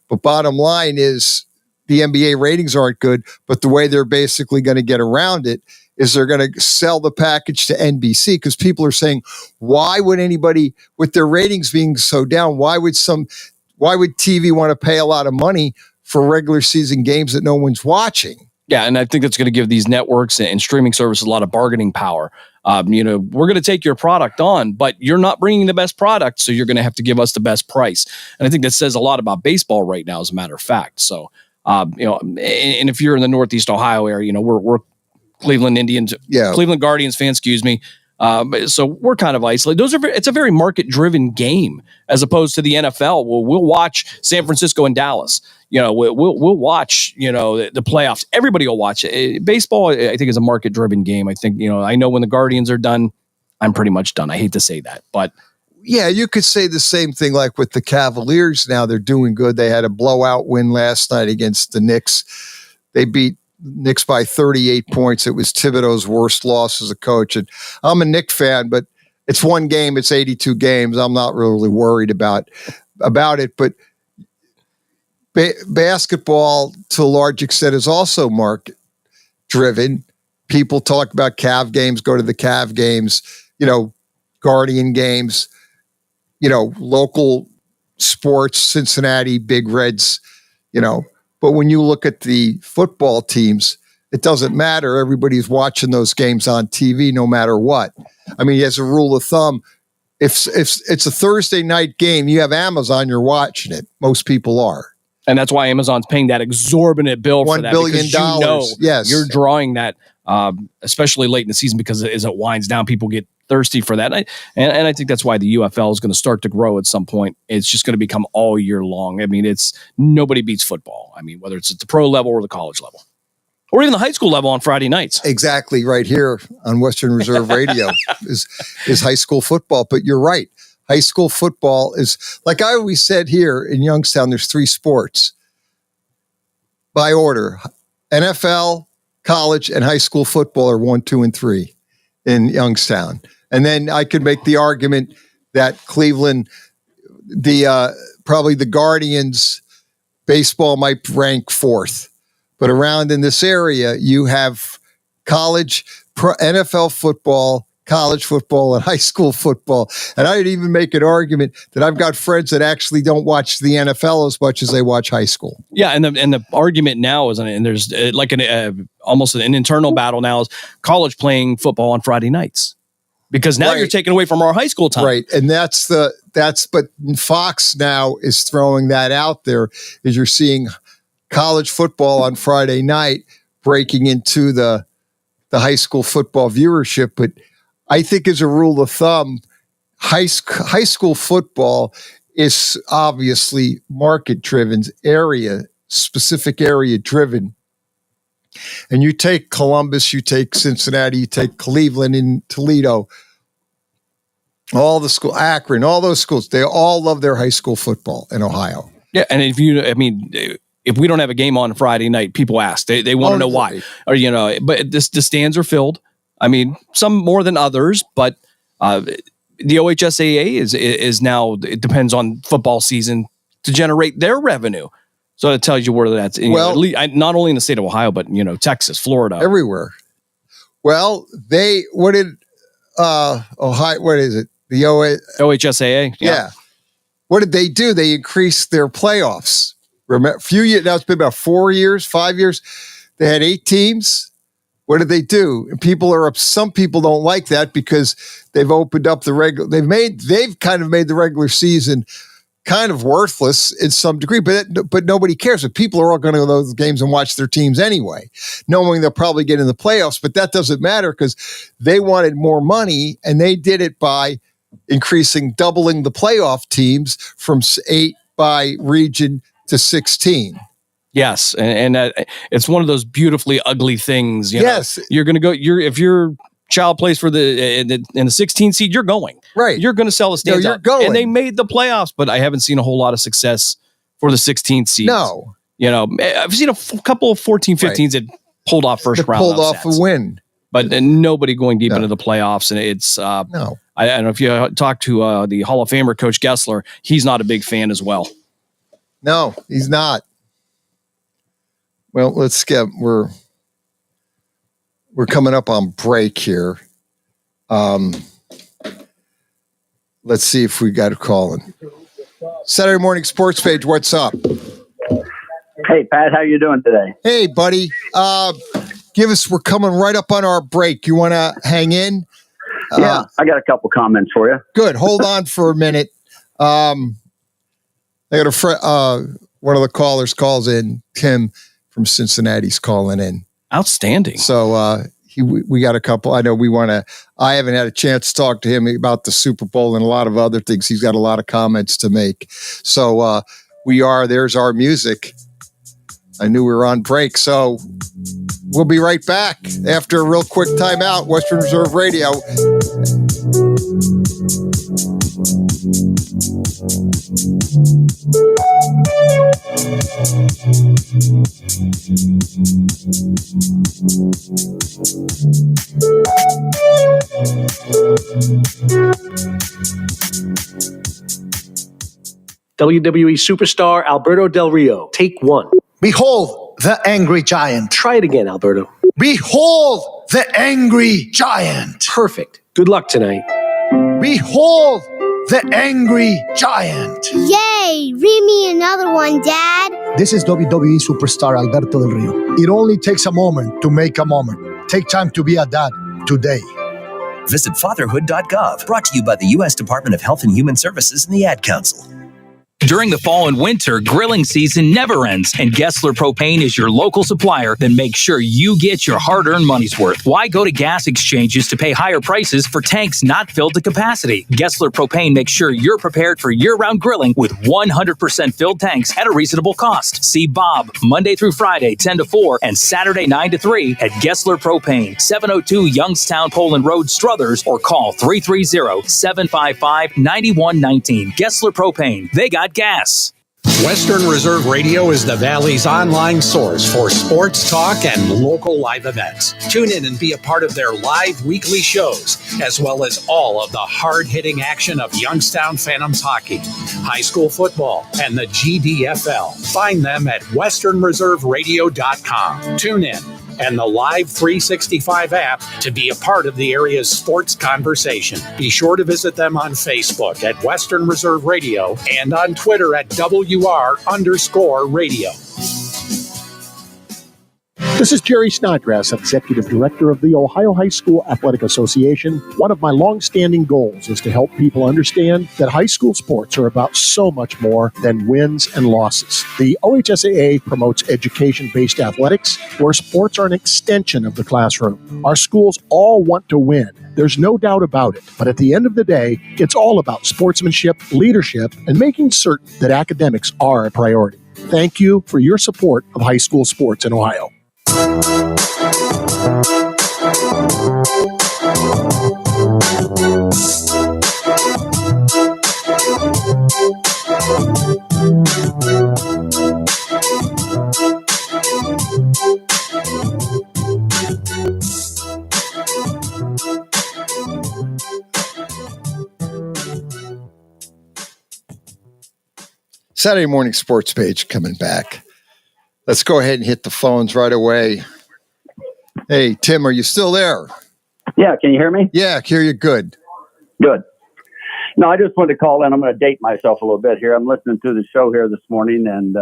But bottom line is the NBA ratings aren't good, but the way they're basically going to get around it is they're going to sell the package to NBC, because people are saying, why would anybody, with their ratings being so down, why would TV want to pay a lot of money for regular season games that no one's watching? Yeah, and I think that's going to give these networks and streaming services a lot of bargaining power. We're going to take your product on, but you're not bringing the best product, so you're going to have to give us the best price. And I think that says a lot about baseball right now, as a matter of fact. So, and if you're in the Northeast Ohio area, we're Cleveland Guardians fans, excuse me. So we're kind of isolated. It's a very market-driven game, as opposed to the NFL. We'll watch San Francisco and Dallas. We'll watch, the playoffs. Everybody will watch it. Baseball, I think, is a market-driven game. I think, I know when the Guardians are done, I'm pretty much done. I hate to say that, but yeah, you could say the same thing like with the Cavaliers. Now they're doing good. They had a blowout win last night against the Knicks. They beat Knicks by 38 points. It was Thibodeau's worst loss as a coach. And I'm a Knicks fan, but it's one game. It's 82 games. I'm not really worried about it. But basketball, to a large extent, is also market driven. People talk about Cav games, go to the Cav games, Guardian games, local sports, Cincinnati, Big Reds, But when you look at the football teams, it doesn't matter. Everybody's watching those games on TV no matter what. I mean, as a rule of thumb, if it's a Thursday night game, you have Amazon, you're watching it. Most people are. And that's why Amazon's paying that exorbitant bill for that. $1 billion. Yes. You're drawing that, especially late in the season, because as it winds down, people get thirsty for that. And I think that's why the UFL is going to start to grow at some point. It's just going to become all year long. I mean, nobody beats football. I mean, whether it's at the pro level or the college level, or even the high school level on Friday nights. Exactly, right here on Western Reserve Radio is high school football. But you're right. High school football is, like I always said here in Youngstown, there's 3 sports by order. NFL, college, and high school football are 1, 2, and 3 in Youngstown. And then I could make the argument that Cleveland, probably the Guardians, baseball might rank 4th. But around in this area, you have college, NFL football, college football, and high school football. And I'd even make an argument that I've got friends that actually don't watch the NFL as much as they watch high school. Yeah, and the argument now is, and there's like almost an internal battle now, is college playing football on Friday nights, because now you're taking away from our high school time. Right, and but Fox now is throwing that out there, as you're seeing college football on Friday night breaking into the high school football viewership. But I think, as a rule of thumb, high school football is obviously market-driven, specific area-driven. And you take Columbus, you take Cincinnati, you take Cleveland and Toledo, all the school, Akron, all those schools, they all love their high school football in Ohio. Yeah, and if we don't have a game on Friday night, people ask. They want to know why. Or, but the stands are filled. I mean, some more than others, but the OHSAA is now, it depends on football season to generate their revenue. So it tells you where that's not only in the state of Ohio, but Texas, Florida, everywhere. Well, Ohio, what is it? The OHSAA. Yeah. What did they do? They increased their playoffs. Remember, now it's been about 5 years. They had 8 teams. What did they do? People are up. Some people don't like that because they've opened up they've kind of made the regular season kind of worthless in some degree, but nobody cares. But people are all going to go to those games and watch their teams anyway, knowing they'll probably get in the playoffs. But that doesn't matter because they wanted more money, and they did it by doubling the playoff teams from 8 by region to 16. Yes, and it's one of those beautifully ugly things. Yes. You're going to go. If your child plays for in the 16th seed, you're going. Right. You're going to sell the stands out. Going. And they made the playoffs, but I haven't seen a whole lot of success for the 16th seeds. No. I've seen a couple of 14, 15s that pulled off first round. Pulled off a win. But nobody going deep into the playoffs. And it's no. I don't know if you talk to the Hall of Famer, Coach Gessler, he's not a big fan as well. No, he's not. Well, let's skip. We're coming up on break here. Let's see if we got a call in. Saturday Morning Sports Page, what's up? Hey, Pat, how you doing today? Hey, buddy. We're coming right up on our break. You want to hang in? Yeah, I got a couple comments for you. Good. Hold on for a minute. I got a friend. One of the callers calls in. Tim from Cincinnati's calling in. Outstanding. So we got a couple. I know I haven't had a chance to talk to him about the Super Bowl and a lot of other things. He's got a lot of comments to make. So there's our music. I knew we were on break. So we'll be right back after a real quick timeout. Western Reserve Radio. WWE superstar Alberto Del Rio, take one. Behold the angry giant. Try it again, Alberto. Behold the angry giant. Perfect. Good luck tonight. Behold the angry giant. Yay! Read me another one, Dad. This is WWE superstar Alberto Del Rio. It only takes a moment to make a moment. Take time to be a dad today. Visit fatherhood.gov. Brought to you by the U.S. Department of Health and Human Services and the Ad Council. During the fall and winter, grilling season never ends, and Gessler Propane is your local supplier that makes sure you get your hard-earned money's worth. Why go to gas exchanges to pay higher prices for tanks not filled to capacity? Gessler Propane makes sure you're prepared for year-round grilling with 100% filled tanks at a reasonable cost. See Bob Monday through Friday, 10 to 4, and Saturday, 9 to 3 at Gessler Propane, 702 Youngstown Poland Road, Struthers, or call 330-755-9119. Gessler Propane. They got gas. Western Reserve Radio is the Valley's online source for sports talk and local live events. Tune in and be a part of their live weekly shows, as well as all of the hard-hitting action of Youngstown Phantoms hockey, high school football, and the GDFL. Find them at westernreserveradio.com. Tune in and the Live 365 app to be a part of the area's sports conversation. Be sure to visit them on Facebook at Western Reserve Radio and on Twitter at WR_radio. This is Jerry Snodgrass, Executive Director of the Ohio High School Athletic Association. One of my long-standing goals is to help people understand that high school sports are about so much more than wins and losses. The OHSAA promotes education-based athletics, where sports are an extension of the classroom. Our schools all want to win. There's no doubt about it. But at the end of the day, it's all about sportsmanship, leadership, and making certain that academics are a priority. Thank you for your support of high school sports in Ohio. Saturday Morning Sports Page coming back. Let's go ahead and hit the phones right away. Hey, Tim, are you still there? Yeah, can you hear me? Yeah, I hear you good. Good. No, I just wanted to call in. I'm going to date myself a little bit here. I'm listening to the show here this morning, and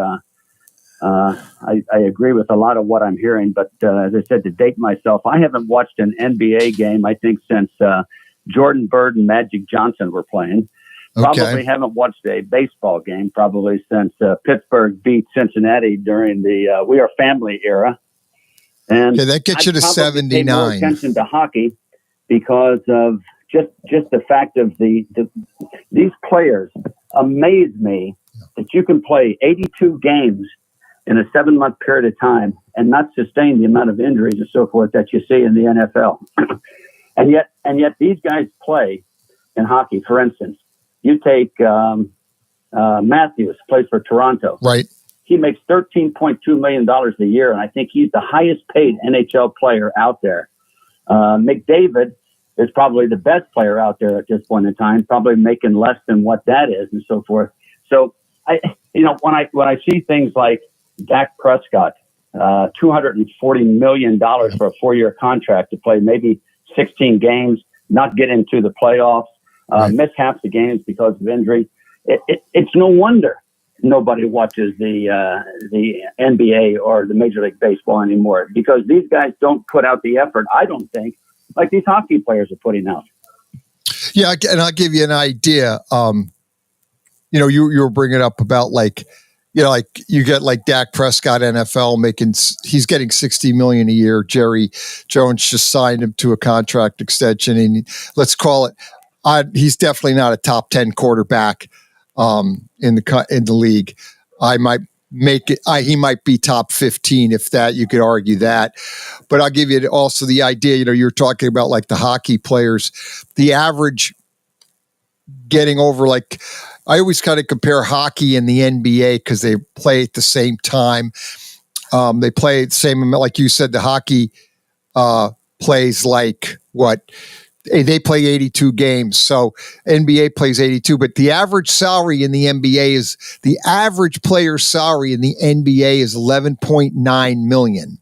I agree with a lot of what I'm hearing. But as I said, to date myself, I haven't watched an NBA game, I think, since Jordan Bird and Magic Johnson were playing. Probably haven't watched a baseball game probably since Pittsburgh beat Cincinnati during the We Are Family era. And that gets you to 79. Pay more attention to hockey because of just the fact of these players amaze me that you can play 82 games in a 7-month period of time and not sustain the amount of injuries and so forth that you see in the NFL. and yet these guys play in hockey. For instance, you take Matthews, plays for Toronto. Right. He makes $13.2 million a year, and I think he's the highest paid NHL player out there. McDavid is probably the best player out there at this point in time, probably making less than what that is and so forth. So when I see things like Dak Prescott, $240 million for a 4-year contract to play maybe 16 games, not get into the playoffs, miss half the games because of injury. It's no wonder nobody watches the NBA or the Major League Baseball anymore, because these guys don't put out the effort, I don't think, like these hockey players are putting out. Yeah, and I'll give you an idea. You were bringing up about like you get like Dak Prescott, NFL he's getting $60 million a year. Jerry Jones just signed him to a contract extension, and let's call it, he's definitely not a top 10 quarterback in the league. I might make it. He might be top 15, if that. You could argue that, but I'll give you also the idea. You're talking about like the hockey players, the average getting over like. I always kind of compare hockey and the NBA because they play at the same time. They play the same, like you said, the hockey plays like what? They play 82 games. So NBA plays 82, but the average salary in the NBA is, the average player's salary in the NBA is $11.9 million.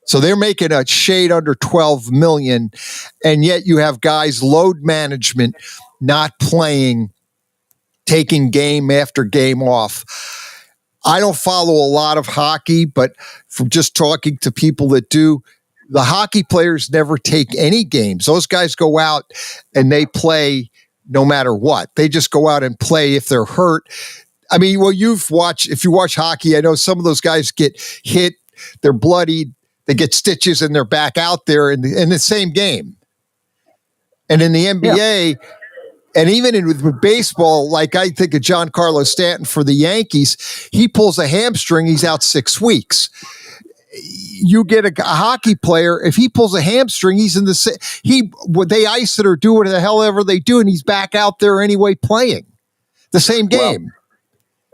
So they're making a shade under $12 million, and yet you have guys load management, not playing, taking game after game off. I don't follow a lot of hockey, but from just talking to people that do, the hockey players never take any games. Those guys go out and they play no matter what. They just go out and play if they're hurt. I mean, well, if you watch hockey, I know some of those guys get hit, they're bloodied, they get stitches, and they're back out there in the same game. And in the NBA, and even with baseball, like I think of Giancarlo Stanton for the Yankees, he pulls a hamstring, he's out 6 weeks. You get a hockey player, if he pulls a hamstring, he's in they ice it or do whatever the hell ever they do, and he's back out there anyway playing the same game.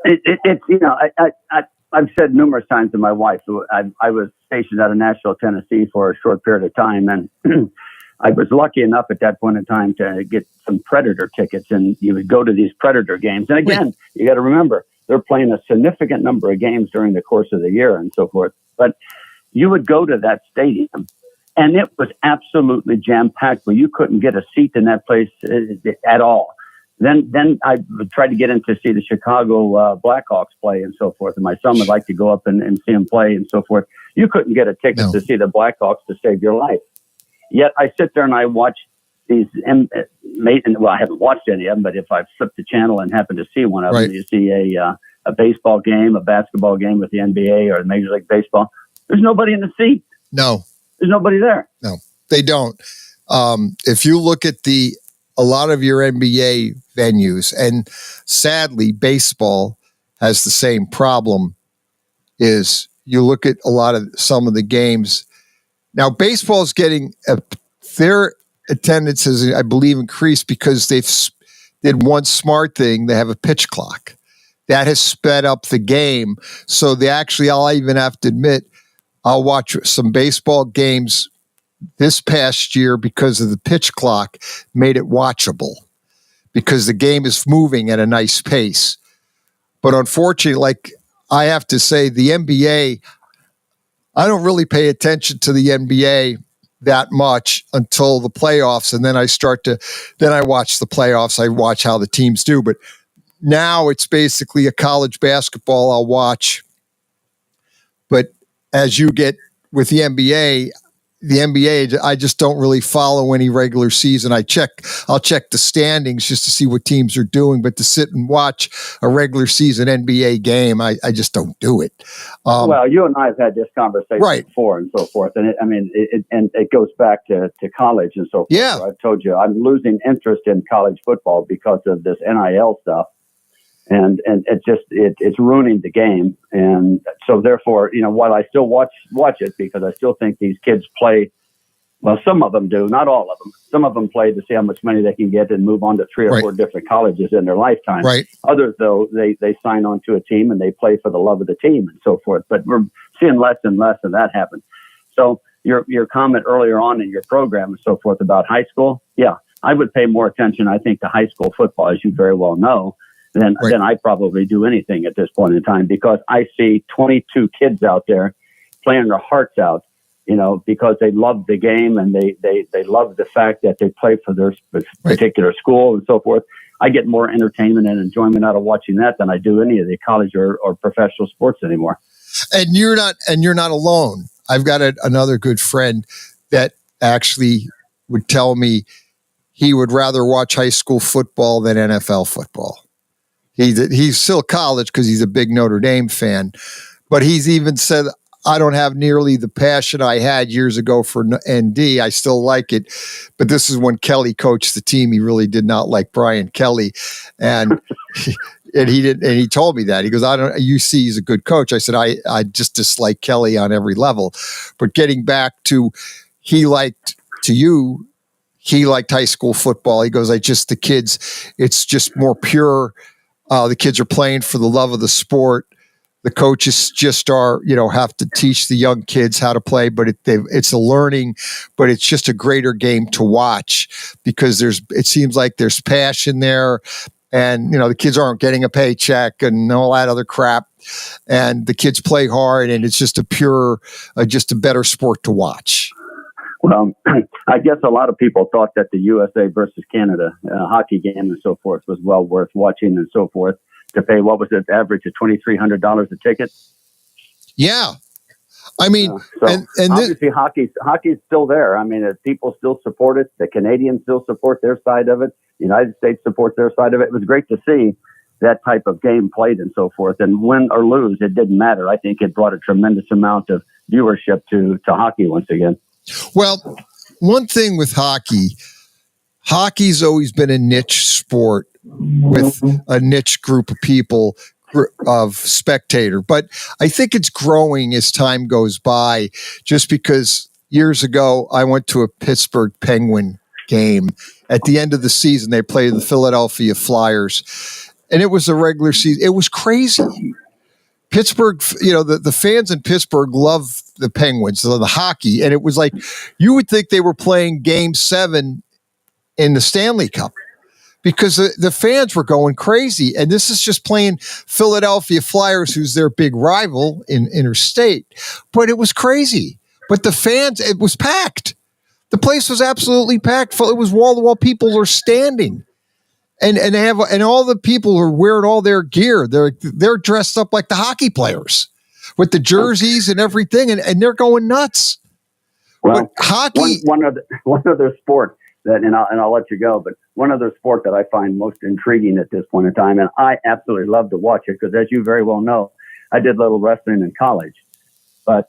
Well, I've said numerous times to my wife, I was stationed out of Nashville, Tennessee for a short period of time, and I was lucky enough at that point in time to get some Predator tickets, and you would go to these Predator games. And again, you got to remember, they're playing a significant number of games during the course of the year and so forth. But you would go to that stadium, and it was absolutely jam-packed, where you couldn't get a seat in that place at all. Then I would try to get in to see the Chicago Blackhawks play and so forth, and my son would like to go up and see him play and so forth. You couldn't get a ticket to see the Blackhawks to save your life. Yet I sit there and I watch these, well, I haven't watched any of them, but if I've flipped the channel and happen to see one of them, you see a baseball game, a basketball game with the NBA or Major League Baseball, there's nobody in the seat. No. There's nobody there. No, they don't. If you look at a lot of your NBA venues, and sadly, baseball has the same problem, is you look at some of the games. Now, baseball is getting their attendance has, I believe, increased because they've did one smart thing. They have a pitch clock that has sped up the game. So I'll even have to admit, I'll watch some baseball games this past year because of the pitch clock made it watchable, because the game is moving at a nice pace. But unfortunately, like I have to say, the NBA, I don't really pay attention to the NBA that much until the playoffs. And then I watch the playoffs. I watch how the teams do. But now it's basically a college basketball I'll watch. But as you get with the NBA, I just don't really follow any regular season. I'll check the standings just to see what teams are doing, but to sit and watch a regular season NBA game, I just don't do it. Well, you and I have had this conversation before and so forth. And it goes back to college and so forth. Yeah. So I've told you, I'm losing interest in college football because of this NIL stuff. and it's ruining the game. And so therefore, while I still watch it, because I still think these kids play. Well, some of them do, not all of them. Some of them play to see how much money they can get and move on to 3 or 4 different colleges in their lifetime. Right. Others, though, they sign on to a team and they play for the love of the team and so forth. But we're seeing less and less of that happen. So your comment earlier on in your program and so forth about high school, yeah, I would pay more attention, I think, to high school football, as you very well know, than I probably do anything at this point in time, because I see 22 kids out there playing their hearts out, because they love the game and they love the fact that they play for their particular school and so forth. I get more entertainment and enjoyment out of watching that than I do any of the college or professional sports anymore. And you're not alone. I've got another good friend that actually would tell me he would rather watch high school football than NFL football. He's still college because he's a big Notre Dame fan, but he's even said, I don't have nearly the passion I had years ago for ND. I still like it, but this is when Kelly coached the team. He really did not like Brian Kelly, and he told me that. He goes, he's a good coach. I said, I just dislike Kelly on every level. But getting back to, he liked high school football. He goes, the kids, it's just more pure. The kids are playing for the love of the sport. The coaches just have to teach the young kids how to play, but it's a learning, but it's just a greater game to watch because it seems like there's passion there, and the kids aren't getting a paycheck and all that other crap, and the kids play hard, and it's just just a better sport to watch. Well, I guess a lot of people thought that the USA versus Canada hockey game and so forth was well worth watching and so forth. To pay, what was it, average of $2,300 a ticket? Yeah. I mean, and obviously hockey's still there. I mean, people still support it. The Canadians still support their side of it. The United States supports their side of it. It was great to see that type of game played and so forth. And win or lose, it didn't matter. I think it brought a tremendous amount of viewership to hockey once again. Well, one thing with hockey's always been a niche sport with a niche group of people, of spectator. But I think it's growing as time goes by, just because years ago I went to a Pittsburgh Penguin game. At the end of the season, they played the Philadelphia Flyers, and it was a regular season. It was crazy. Pittsburgh, the fans in Pittsburgh love the Penguins, the hockey, and it was like you would think they were playing Game 7 in the Stanley Cup, because the fans were going crazy. And this is just playing Philadelphia Flyers, who's their big rival in interstate. But it was crazy. But the fans, it was packed. The place was absolutely packed. It was wall-to-wall. People are standing. And all the people are wearing all their gear. They're dressed up like the hockey players with the jerseys and everything, and they're going nuts. Well, but hockey, one other sport that, and I'll let you go, but one other sport that I find most intriguing at this point in time, and I absolutely love to watch it, because as you very well know, I did little wrestling in college. But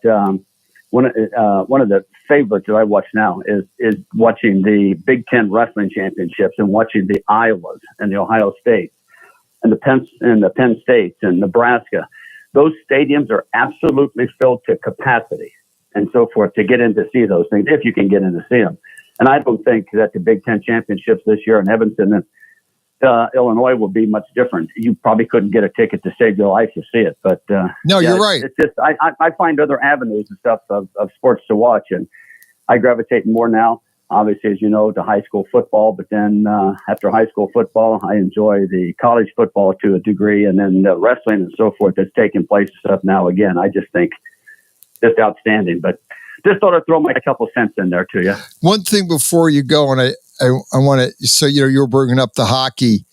one of the favorites that I watch now is watching the Big Ten Wrestling Championships and watching the Iowas and the Ohio States and the Penn States and Nebraska. Those stadiums are absolutely filled to capacity and so forth to get in to see those things, if you can get in to see them. And I don't think that the Big Ten Championships this year in Evanston and Illinois will be much different. You probably couldn't get a ticket to save your life to see it. But no, you're right. It's just I find other avenues and stuff of sports to watch, and I gravitate more now, obviously, as you know, to high school football. But then after high school football, I enjoy the college football to a degree, and then the wrestling and so forth that's taking place up now again. I just think just outstanding. But just thought I'd throw my couple cents in there to you. One thing before you go, and I want to, so you're bringing up the hockey.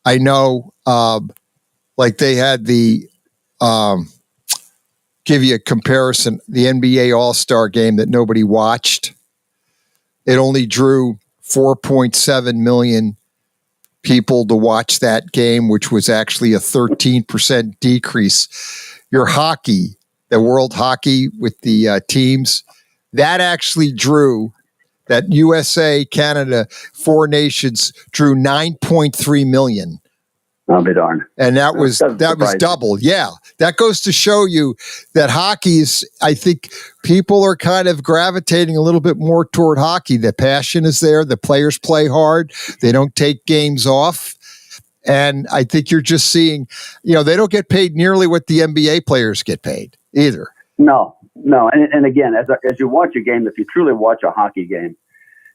I know, like they had the give you a comparison, the NBA All-Star game that nobody watched. It only drew 4.7 million people to watch that game, which was actually a 13% decrease. Your hockey, the World Hockey with the teams, that actually drew, that USA, Canada, 4 nations drew 9.3 million I'll be darned. And that was double. Yeah. That goes to show you that hockey is, I think people are kind of gravitating a little bit more toward hockey. The passion is there. The players play hard. They don't take games off. And I think you're just seeing, they don't get paid nearly what the NBA players get paid either. No. And again, as you watch a game, if you truly watch a hockey game,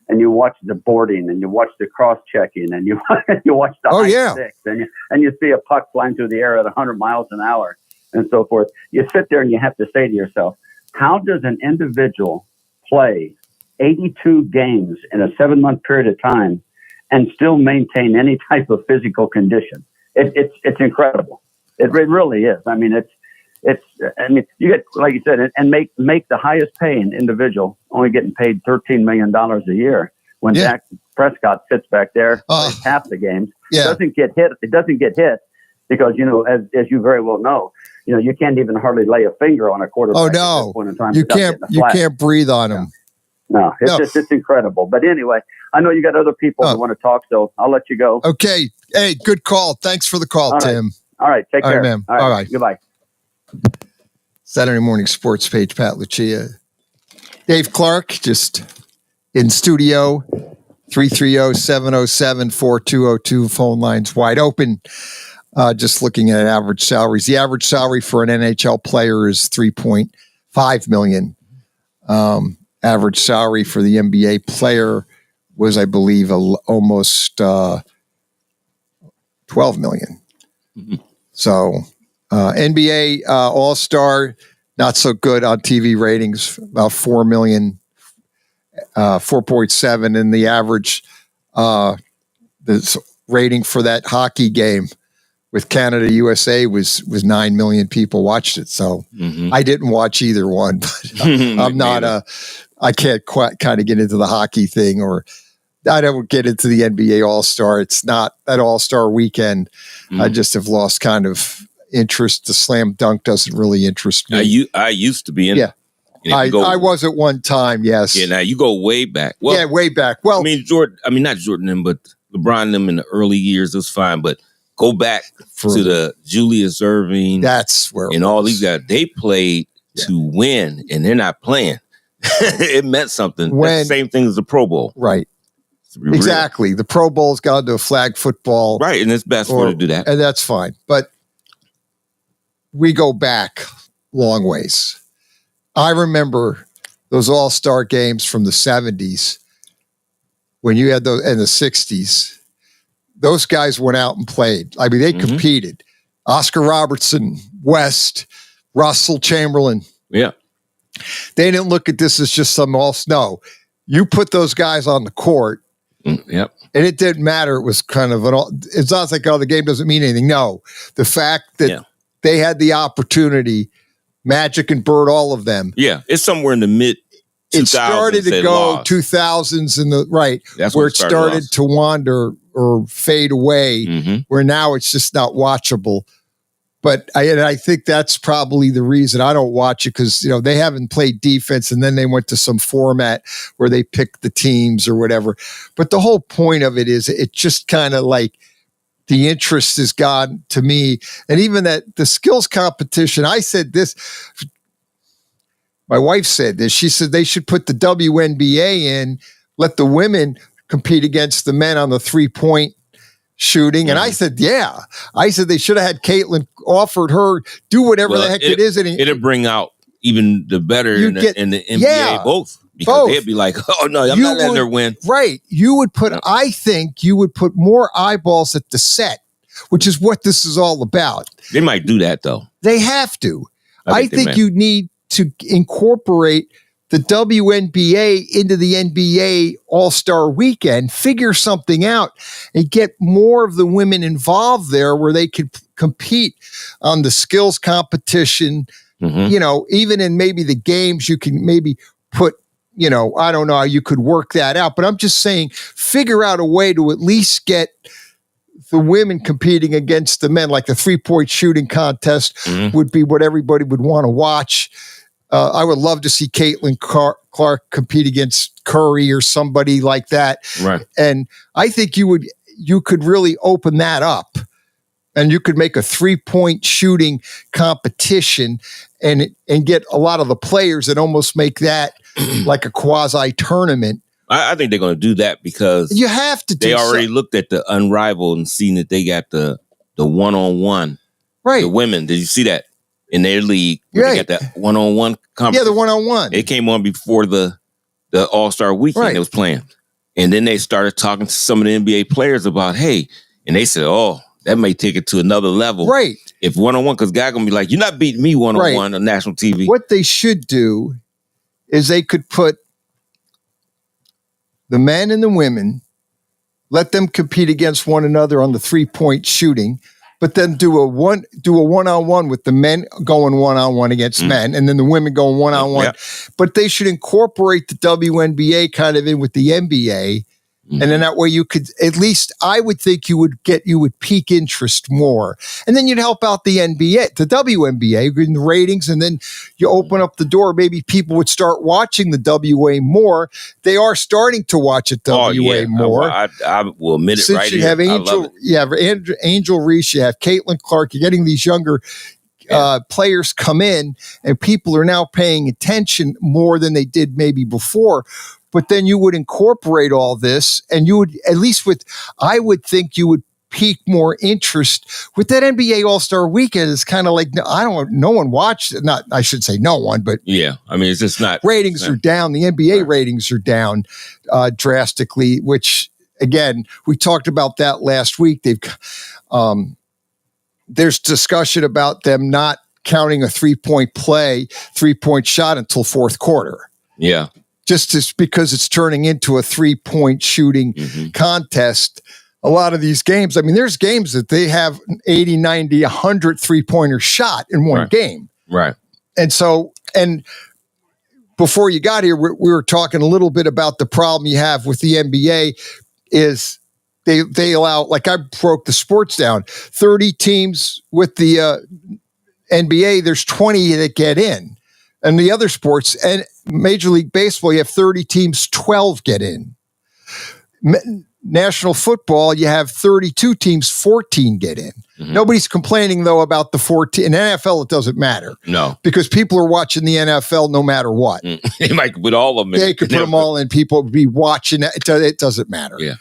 and you watch the boarding, and you watch the cross-checking, and you watch the high sticks, and you see a puck flying through the air at 100 miles an hour, and so forth. You sit there and you have to say to yourself, how does an individual play 82 games in a 7-month period of time and still maintain any type of physical condition? It's incredible. It really is. I mean, you get, like you said, and make the highest paying individual only getting paid $13 million a year when Dak Prescott sits back there half the games. It doesn't get hit. It doesn't get hit because, as you very well know, you can't even hardly lay a finger on a quarterback. Oh no, at this point in time, you can't breathe on him. No, it's incredible. But anyway, I know you got other people who want to talk, so I'll let you go. Okay. Hey, good call. Thanks for the call, All Tim. All right. Take care. Man. All right. Goodbye. Saturday morning sports page, Pat Lucia. Dave Clark, just in studio, 330-707-4202. Phone lines wide open. Just looking at average salaries. The average salary for an NHL player is $3.5 million. Average salary for the NBA player was, I believe, almost $12 million. Mm-hmm. So NBA All-Star, not so good on TV ratings, about 4 million, 4.7, and the average the rating for that hockey game with Canada USA was 9 million people watched it. So I didn't watch either one, but I'm not I can't quite kind of get into the hockey thing, or I don't get into the NBA All-Star. It's not that All-Star weekend. I just have lost kind of interest. The slam dunk doesn't really interest me. I used to be in. Yeah. I was at one time. Yes. Yeah. Now you go way back. Well, way back. Well, not Jordan, but LeBron them in the early years was fine, but go back to the Julius Erving. That's where and all these guys, they played to win, and they're not playing. It meant something. That's the same thing as the Pro Bowl. Right. Exactly. The Pro Bowl's gone to a flag football. Right, and it's best for to do that. And that's fine. But we go back long ways. I remember those all-star games from the 70s when you had those, and the 60s. Those guys went out and played. I mean, they competed. Oscar Robertson, West, Russell Chamberlain. Yeah. They didn't look at this as just some no. You put those guys on the court. Yep. And it didn't matter. It was kind of it's not like, the game doesn't mean anything. No. The fact that they had the opportunity, Magic and Bird, all of them. Yeah. It's somewhere in the mid 2000s. It started to go 2000s in the That's where it started to wander or fade away, where now it's just not watchable. But I think that's probably the reason I don't watch it, because they haven't played defense, and then they went to some format where they pick the teams or whatever. But the whole point of it is, it just kind of like the interest is gone to me, and even that the skills competition. I said this. My wife said this. She said they should put the WNBA in, let the women compete against the men on the 3-point shooting. And I said, I said they should have had Caitlin, offered her, do whatever the heck it is. And it'll bring out even the better in the NBA, both. Because they'd be like, oh no, I'm not letting her win. Right. You would put, I think you would put more eyeballs at the set, which is what this is all about. They might do that though. They have to. I think you need to incorporate the WNBA into the NBA All-Star Weekend, figure something out, and get more of the women involved there where they could compete on the skills competition. Even in maybe the games, you can maybe put, I don't know how you could work that out, but I'm just saying, figure out a way to at least get the women competing against the men, like the 3-point shooting contest would be what everybody would want to watch. I would love to see Caitlin Clark compete against Curry or somebody like that. Right. And I think you could really open that up And you could make a 3-point shooting competition and get a lot of the players and almost make that like a quasi tournament. I think they're going to do that because you have to. They already looked at the Unrivaled and seen that they got the one-on-one. Right. The women. Did you see that in their league? Right. They got that one-on-one competition. Yeah, the one-on-one. It came on before the All-Star weekend it was playing. And then they started talking to some of the NBA players about, hey, and they said, oh, that may take it to another level. Right. If one-on-one, because guy going to be like, you're not beating me one-on-one on national TV. What they should do is they could put the men and the women, let them compete against one another on the 3-point shooting, but then do a one-on-one with the men going one-on-one against men, and then the women going one-on-one. Yeah. But they should incorporate the WNBA kind of in with the NBA. And then that way you could, at least I would think you would pique interest more. And then you'd help out the NBA, the WNBA in the ratings, and then you open up the door. Maybe people would start watching the WA more. They are starting to watch it WA more. I will admit it. Since right you here. have Angel Reese, you have Caitlin Clark, you're getting these younger players come in, and people are now paying attention more than they did maybe before. But then you would incorporate all this, and you would, at least I would think you would pique more interest with that NBA All-Star Weekend. It's kind of like, no one watched it. Not, I should say no one, but yeah, I mean, it's just not. Ratings are down. The NBA ratings are down drastically, which again, we talked about that last week. There's discussion about them not counting a 3-point shot until fourth quarter. Yeah. Just because it's turning into a 3-point shooting contest. A lot of these games, I mean, there's games that they have 80, 90, 100 3-pointer shot in one game. Right. And so, and before you got here, we were talking a little bit about the problem you have with the NBA is they allow, like I broke the sports down, 30 teams with the NBA, there's 20 that get in. And the other sports, and Major League Baseball, you have 30 teams, 12 get in. National Football, you have 32 teams, 14 get in. Nobody's complaining, though, about the 14. In NFL, it doesn't matter. No. Because people are watching the NFL no matter what. They might put all of them in. They could put them all in. People would be watching it. It doesn't matter. Yeah.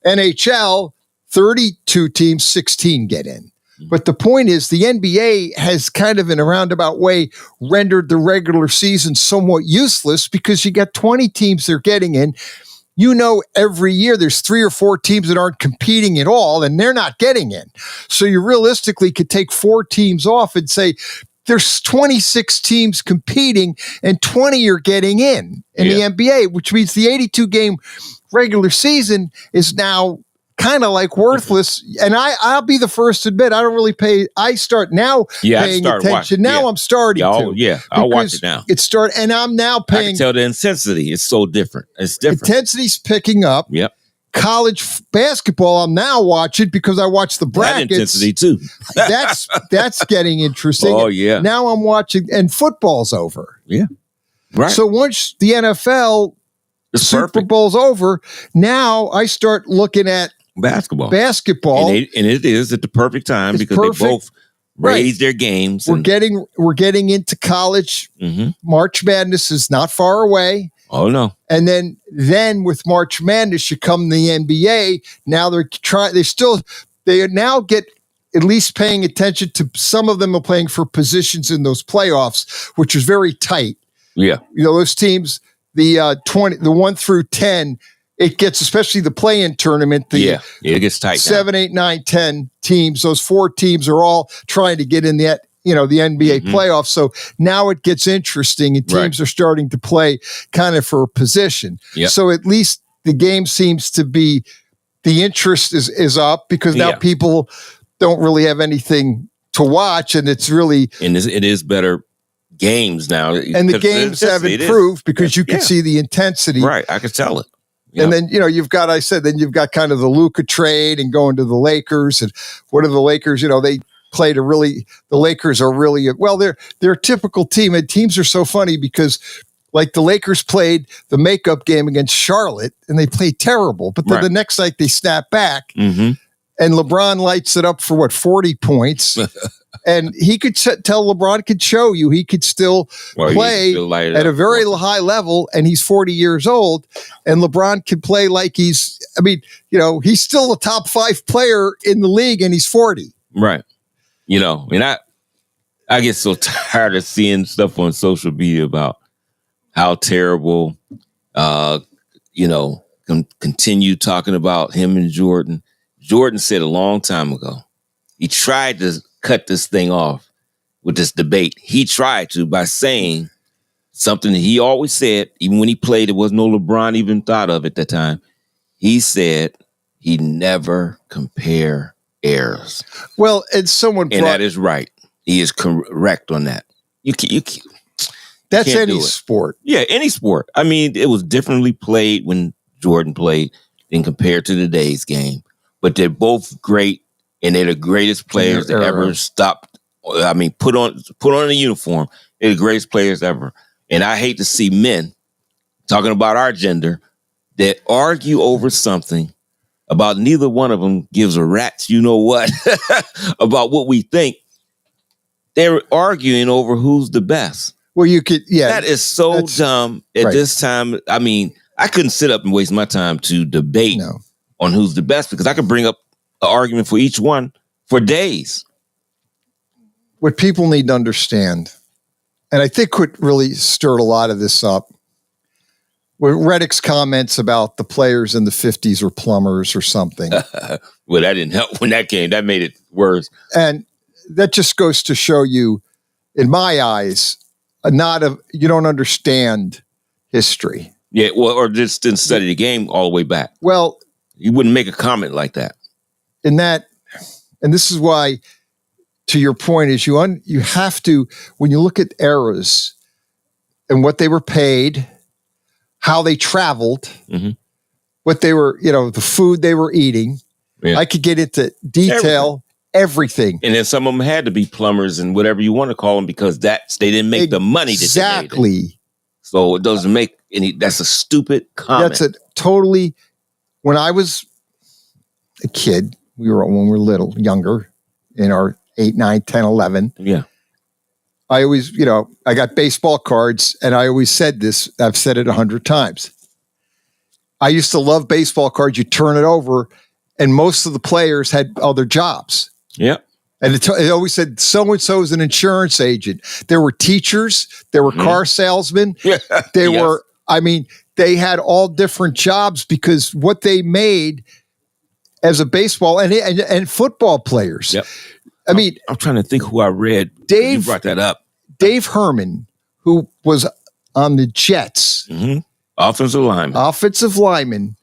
NHL, 32 teams, 16 get in. But the point is, the NBA has kind of in a roundabout way rendered the regular season somewhat useless because you got 20 teams they're getting in. You know, every year there's 3 or 4 teams that aren't competing at all, and they're not getting in. So you realistically could take 4 teams off and say there's 26 teams competing and 20 are getting in the NBA, which means the 82-game regular season is now kind of like worthless. And I'll be the first to admit, I don't really I start now paying attention. Watching. Now I'm starting to. Yeah, I'll watch it now. And I'm now paying. I can tell the intensity is so different. It's different. Intensity's picking up. Yep. College basketball, I'm now watching because I watch the brackets. That intensity too. that's getting interesting. Oh yeah. Now I'm watching, and football's over. Yeah. Right. So once the NFL Super Bowl's over, now I start looking at basketball, and it is at the perfect time because they both raise their games. We're getting into college. March Madness is not far away. Oh no! And then with March Madness, you come the NBA. Now they now get at least paying attention to some of them are playing for positions in those playoffs, which is very tight. Yeah, you know those teams, the 1 through 10. It gets, especially the play-in tournament. It gets tight. 7, 8, 9, 10 teams. Those 4 teams are all trying to get in the NBA playoffs. So now it gets interesting, and teams are starting to play kind of for a position. Yep. So at least the game seems to be, the interest is up because now people don't really have anything to watch, and it's really it is better games now, and the games have improved because you can see the intensity. Right, I can tell it. Yep. And then, you've got kind of the Luca trade and going to the Lakers. And what are the Lakers? They played the Lakers are really, they're a typical team. And teams are so funny because like the Lakers played the makeup game against Charlotte and they played terrible. But then the next night they snap back. and LeBron lights it up for 40 points. And he could tell LeBron could show you he could still play at a very high level, and he's 40 years old, and LeBron could play like he's still a top 5 player in the league, and he's 40. Right. I get so tired of seeing stuff on social media about how terrible, continue talking about him and Jordan. Jordan said a long time ago, he tried to cut this thing off with this debate. He tried to by saying something that he always said, even when he played, it was no LeBron even thought of at that time. He said he never compare errors. Well, and that is right. He is correct on that. That's any sport. Yeah, any sport. I mean, it was differently played when Jordan played than compared to today's game. But they're both great, and they're the greatest players that ever stopped. I mean, put on a uniform. They're the greatest players ever. And I hate to see men talking about our gender that argue over something about neither one of them gives a rat's you know what about what we think. They're arguing over who's the best. Well, you could, yeah. That is so dumb at this time. I mean, I couldn't sit up and waste my time to debate on who's the best because I could bring up an argument for each one for days. What people need to understand, and I think what really stirred a lot of this up, were Reddick's comments about the players in the 50s or plumbers or something. Well, that didn't help when that came. That made it worse. And that just goes to show you, in my eyes, you don't understand history. Yeah, well, or just didn't study the game all the way back. Well, you wouldn't make a comment like that. And this is why, to your point, is you have to, when you look at eras and what they were paid, how they traveled, what they were, the food they were eating. Yeah. I could get into detail. Everything. And then some of them had to be plumbers and whatever you want to call them because they didn't make the money that they made. Exactly. So it doesn't make any, that's a stupid comment. When I was a kid, when we were little, younger, in our 8, 9, 10, 11. Yeah. I always, I got baseball cards and I always said this, I've said it 100 times. I used to love baseball cards. You turn it over and most of the players had other jobs. Yeah. And it always said, so-and-so is an insurance agent. There were teachers. There were car salesmen. They had all different jobs because what they made as a baseball and football players. Yep. I'm trying to think who I read. You brought that up. Dave Herman, who was on the Jets. Offensive lineman.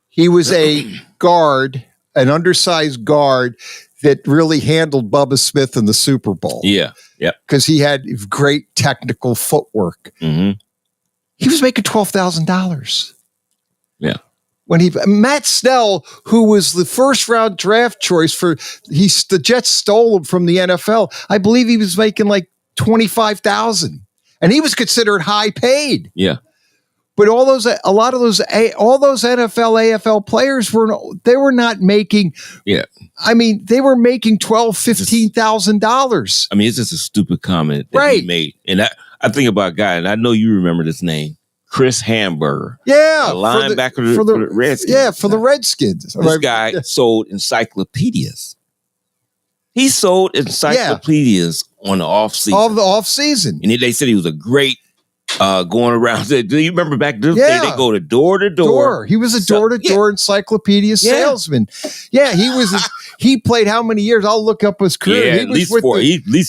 He was a guard, an undersized guard that really handled Bubba Smith in the Super Bowl. Yeah. Yeah. Because he had great technical footwork. He was making $12,000. Yeah. Matt Snell, who was the first round draft choice the Jets stole him from the NFL. I believe he was making like $25,000, and he was considered high paid. Yeah. But all those NFL, AFL players were not making. Yeah. They were making $12,000, $15,000. It's just a stupid comment that he made. And I think about a guy, and I know you remember this name, Chris Hamburger. Yeah. A linebacker for the Redskins. Yeah, for the Redskins. This guy sold encyclopedias. He sold encyclopedias on the off season. Of the off season. And they said he was a great going around. Do you remember back then? They go to door to door. He was a door to door encyclopedia salesman. Yeah, he played how many years? I'll look up his career. Yeah, at least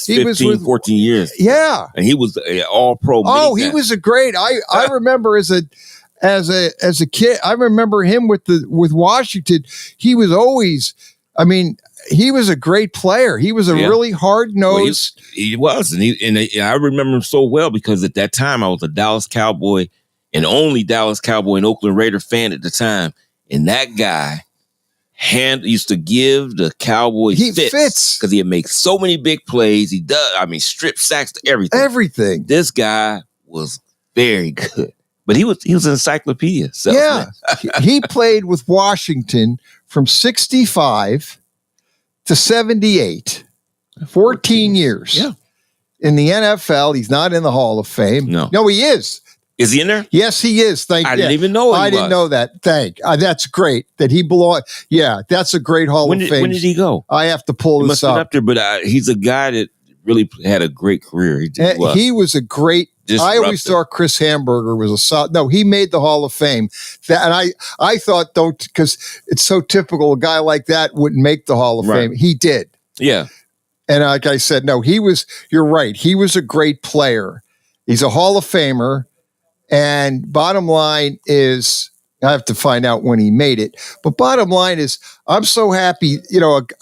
15, 14 years. Yeah. And he was all pro. Oh, he was a great. I remember as a kid, I remember him with Washington. He was always, he was a great player. He was a really hard-nosed. Well, he was. And I remember him so well because at that time I was a Dallas Cowboy and only Dallas Cowboy and Oakland Raider fan at the time. And that guy used to give the Cowboys fits because he'd make so many big plays. He does. Strip sacks to everything. Everything. This guy was very good. But he was an encyclopedia. Yeah. He played with Washington from 65 to 78. 14 years. Yeah. In the NFL, he's not in the Hall of Fame. No, he is. Is he in there? Yes, he is. I didn't even know I didn't know that. That's great that he belongs. Yeah, that's a great Hall of Fame. When did he go? I have to pull He this must have been up. up there, but he's a guy that really had a great career. He was a great. I always Disruptive. thought Chris Hamburger was a solid. No, he made the Hall of Fame. I thought because it's so typical, a guy like that wouldn't make the Hall of Right. Fame. He did. Yeah. And like I said, no, you're right. He was a great player. He's a Hall of Famer. And bottom line is, I have to find out when he made it. But bottom line is, I'm so happy,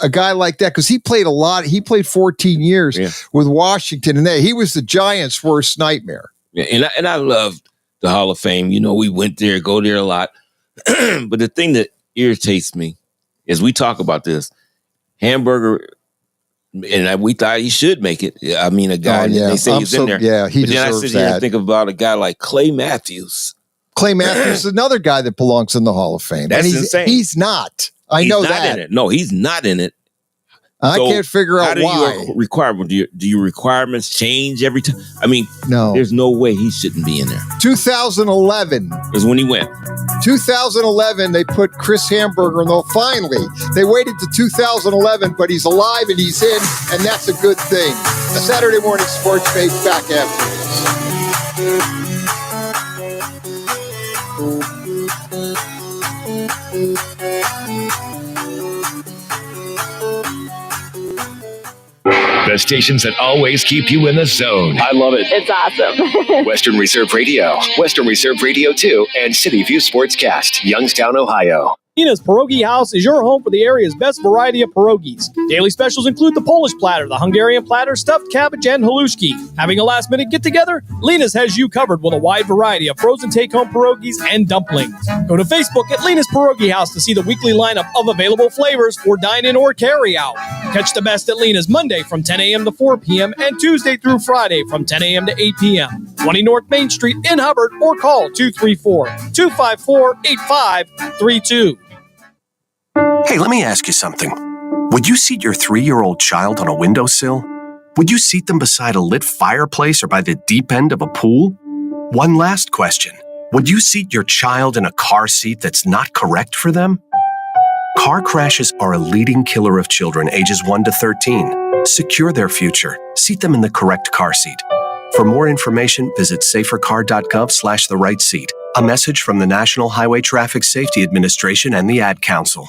a guy like that, because he played a lot. He played 14 years with Washington, and he was the Giants' worst nightmare. Yeah, and I love the Hall of Fame. We went there, go there a lot. But the thing that irritates me is we talk about this. Hamburger, and we thought he should make it. I mean, a guy, they say he's in there. Yeah, he but then I deserves sit here that. and think about a guy like Clay Matthews. Clay Matthews is another guy that belongs in the Hall of Fame. That's and insane. He's not. He's know not that. in it. No, he's not in it. I can't figure out why. Do your requirements change every time? I mean, no. There's no way he shouldn't be in there. 2011 is when he went. 2011, they put Chris Hamburger in. Finally, they waited to 2011, but he's alive and he's in, and that's a good thing. A Saturday morning sports page back after this. The stations that always keep you in the zone. I love it. It's awesome. Western Reserve Radio, Western Reserve Radio 2, and City View Sportscast, Youngstown, Ohio. Nina's Pierogi House is your home for the area's best variety of pierogies. Daily specials include the Polish platter, the Hungarian platter, stuffed cabbage, and halushki. Having a last-minute get-together? Lena's has you covered with a wide variety of frozen take-home pierogies and dumplings. Go to Facebook at Lena's Pierogi House to see the weekly lineup of available flavors for dine-in or carry-out. Catch the best at Lena's Monday from 10 a.m. to 4 p.m. and Tuesday through Friday from 10 a.m. to 8 p.m. 20 North Main Street in Hubbard, or call 234-254-8532. Hey, let me ask you something. Would you seat your 3-year-old child on a windowsill? Would you seat them beside a lit fireplace or by the deep end of a pool? One last question. Would you seat your child in a car seat that's not correct for them? Car crashes are a leading killer of children ages 1 to 13. Secure their future. Seat them in the correct car seat. For more information, visit safercar.gov/the right seat. A message from the National Highway Traffic Safety Administration and the Ad Council.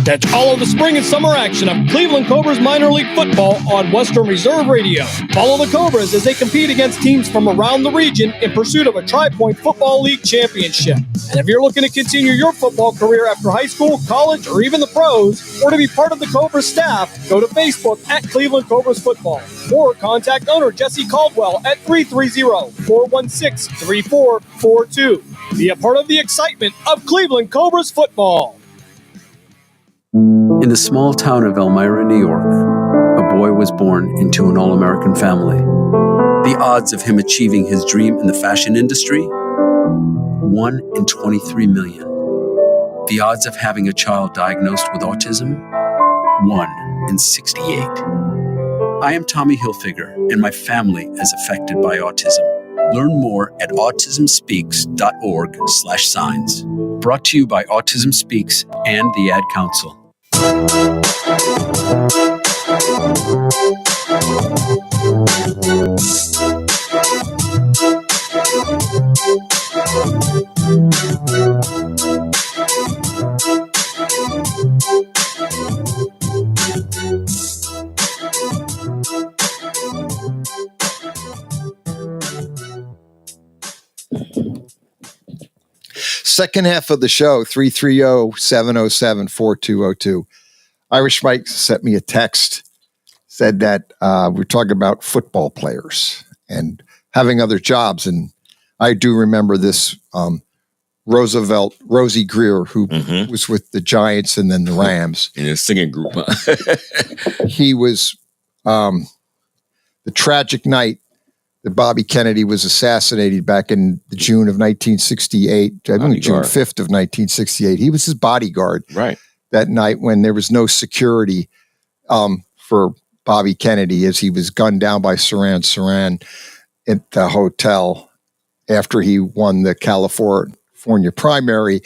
Catch all of the spring and summer action of Cleveland Cobras minor league football on Western Reserve Radio. Follow the Cobras as they compete against teams from around the region in pursuit of a Tri-Point Football League championship. And if you're looking to continue your football career after high school, college, or even the pros, or to be part of the Cobras staff, go to Facebook at Cleveland Cobras Football, or contact owner Jesse Caldwell at 330-416-3442. Be a part of the excitement of Cleveland Cobras football. In the small town of Elmira, New York, a boy was born into an all-American family. The odds of him achieving his dream in the fashion industry? 1 in 23 million. The odds of having a child diagnosed with autism? 1 in 68. I am Tommy Hilfiger, and my family is affected by autism. Learn more at autismspeaks.org/signs. Brought to you by Autism Speaks and the Ad Council. Second half of the show, 330-707-4202. Irish Mike sent me a text, said that we're talking about football players and having other jobs. And I do remember this Rosie Greer, who was with the Giants and then the Rams. In a singing group. He was the tragic night that Bobby Kennedy was assassinated back in June of 1968. I think June 5th of 1968. He was his bodyguard right that night when there was no security for Bobby Kennedy as he was gunned down by Saran at the hotel after he won the California primary.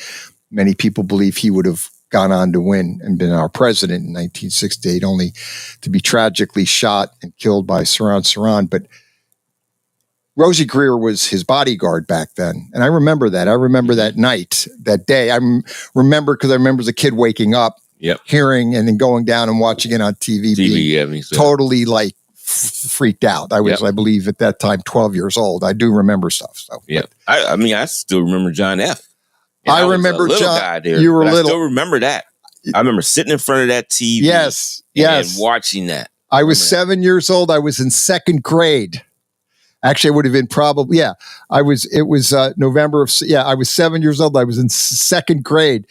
Many people believe he would have gone on to win and been our president in 1968, only to be tragically shot and killed by Saran. But Rosie Greer was his bodyguard back then. And I remember that. I remember that night, that day. I remember because I remember as a kid waking up, hearing and then going down and watching it on TV being totally like freaked out. I was, I believe at that time, 12 years old. I do remember stuff. So, I still remember John F. I remember John. Guy there, you were little. I still remember that. I remember sitting in front of that TV. Yes. And watching that. I was 7 years old. I was in second grade. Actually, it would have been probably, it was November of, I was 7 years old. I was in second grade.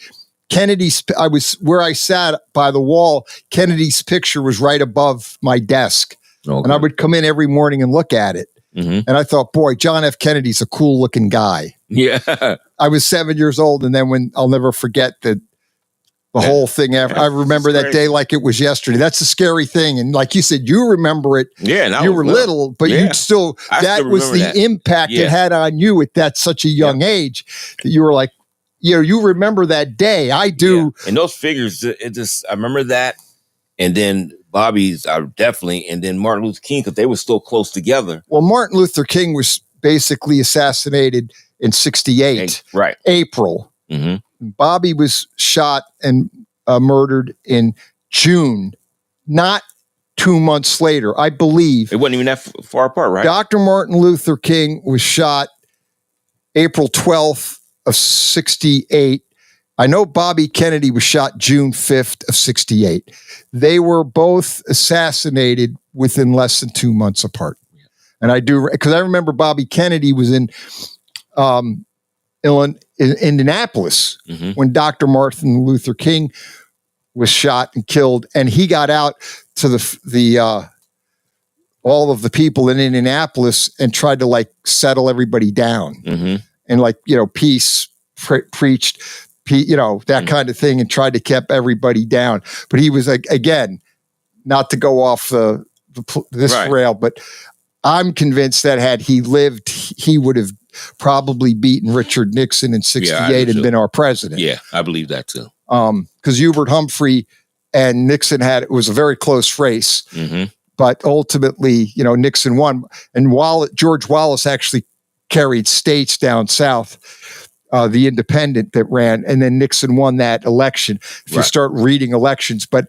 I was where I sat by the wall. Kennedy's picture was right above my desk. Okay. And I would come in every morning and look at it. Mm-hmm. And I thought, boy, John F. Kennedy's a cool looking guy. Yeah. I was 7 years old. And then I'll never forget the whole thing. I remember that day like it was yesterday. That's a scary thing. And like you said, you remember it. Yeah. You were little, but you still, that was the impact it had on you at such a young age that you were like, you remember that day. I do. Yeah. And those figures, I remember that. And then Bobby's definitely, and then Martin Luther King, because they were still close together. Well, Martin Luther King was basically assassinated in 68, April. Mm-hmm. Bobby was shot and murdered in June, not 2 months later, I believe. It wasn't even that far apart, right? Dr. Martin Luther King was shot April 12th of 68. I know Bobby Kennedy was shot June 5th of 68. They were both assassinated within less than 2 months apart. And I do, because I remember Bobby Kennedy was in Indianapolis when Dr. Martin Luther King was shot and killed, and he got out to the all of the people in Indianapolis and tried to settle everybody down and peace preached, that kind of thing, and tried to keep everybody down. But he was again, not to go off this rail, but I'm convinced that had he lived, he would have probably beaten Richard Nixon in 68 and been our president. Yeah, I believe that too. Because Hubert Humphrey and Nixon it was a very close race. Mm-hmm. But ultimately, Nixon won. And George Wallace actually carried states down south, the independent that ran, and then Nixon won that election. If you start reading elections, but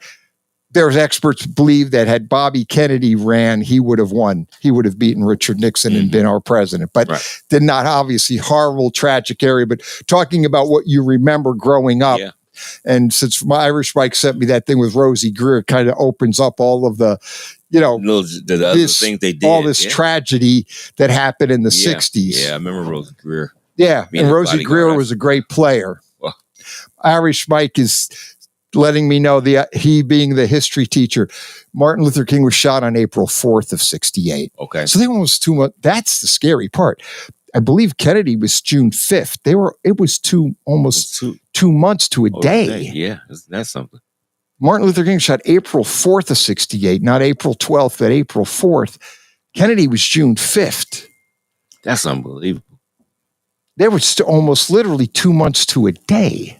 there's experts believe that had Bobby Kennedy ran, he would have won. He would have beaten Richard Nixon and been our president, but did not. Obviously, horrible, tragic area. But talking about what you remember growing up, and since my Irish Mike sent me that thing with Rosie Greer, it kind of opens up all of the, the other things they did, all this tragedy that happened in the 60s. Yeah, I remember Rosie Greer. Yeah, and Rosie Greer was a great player. Well, Irish Mike is letting me know he being the history teacher, Martin Luther King was shot on April 4th of 68. Okay. So they were almost 2 months. That's the scary part. I believe Kennedy was June 5th. It was almost 2 months to a day. Yeah, that's something. Martin Luther King shot April 4th of 68, not April 12th, but April 4th. Kennedy was June 5th. That's unbelievable. They were almost literally 2 months to a day.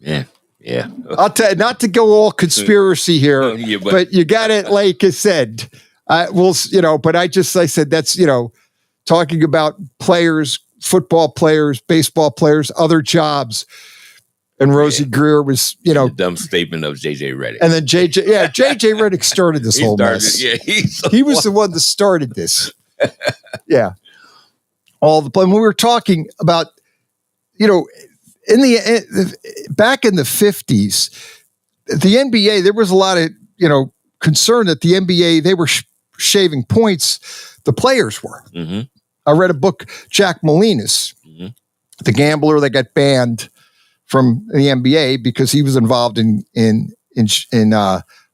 Yeah. I'll tell you, not to go all conspiracy here, but you got it. Like I said, but I said, that's, talking about players, football players, baseball players, other jobs. And Rosie Greer was, the dumb statement of J.J. Redick. And then J.J. Redick started this whole mess. Yeah, he was the one that started this. Yeah. When we were talking about, back in the 50s, the NBA, there was a lot of, concern that the NBA, they were shaving points. The players were. Mm-hmm. I read a book, Jack Molinas, the gambler that got banned from the NBA because he was involved in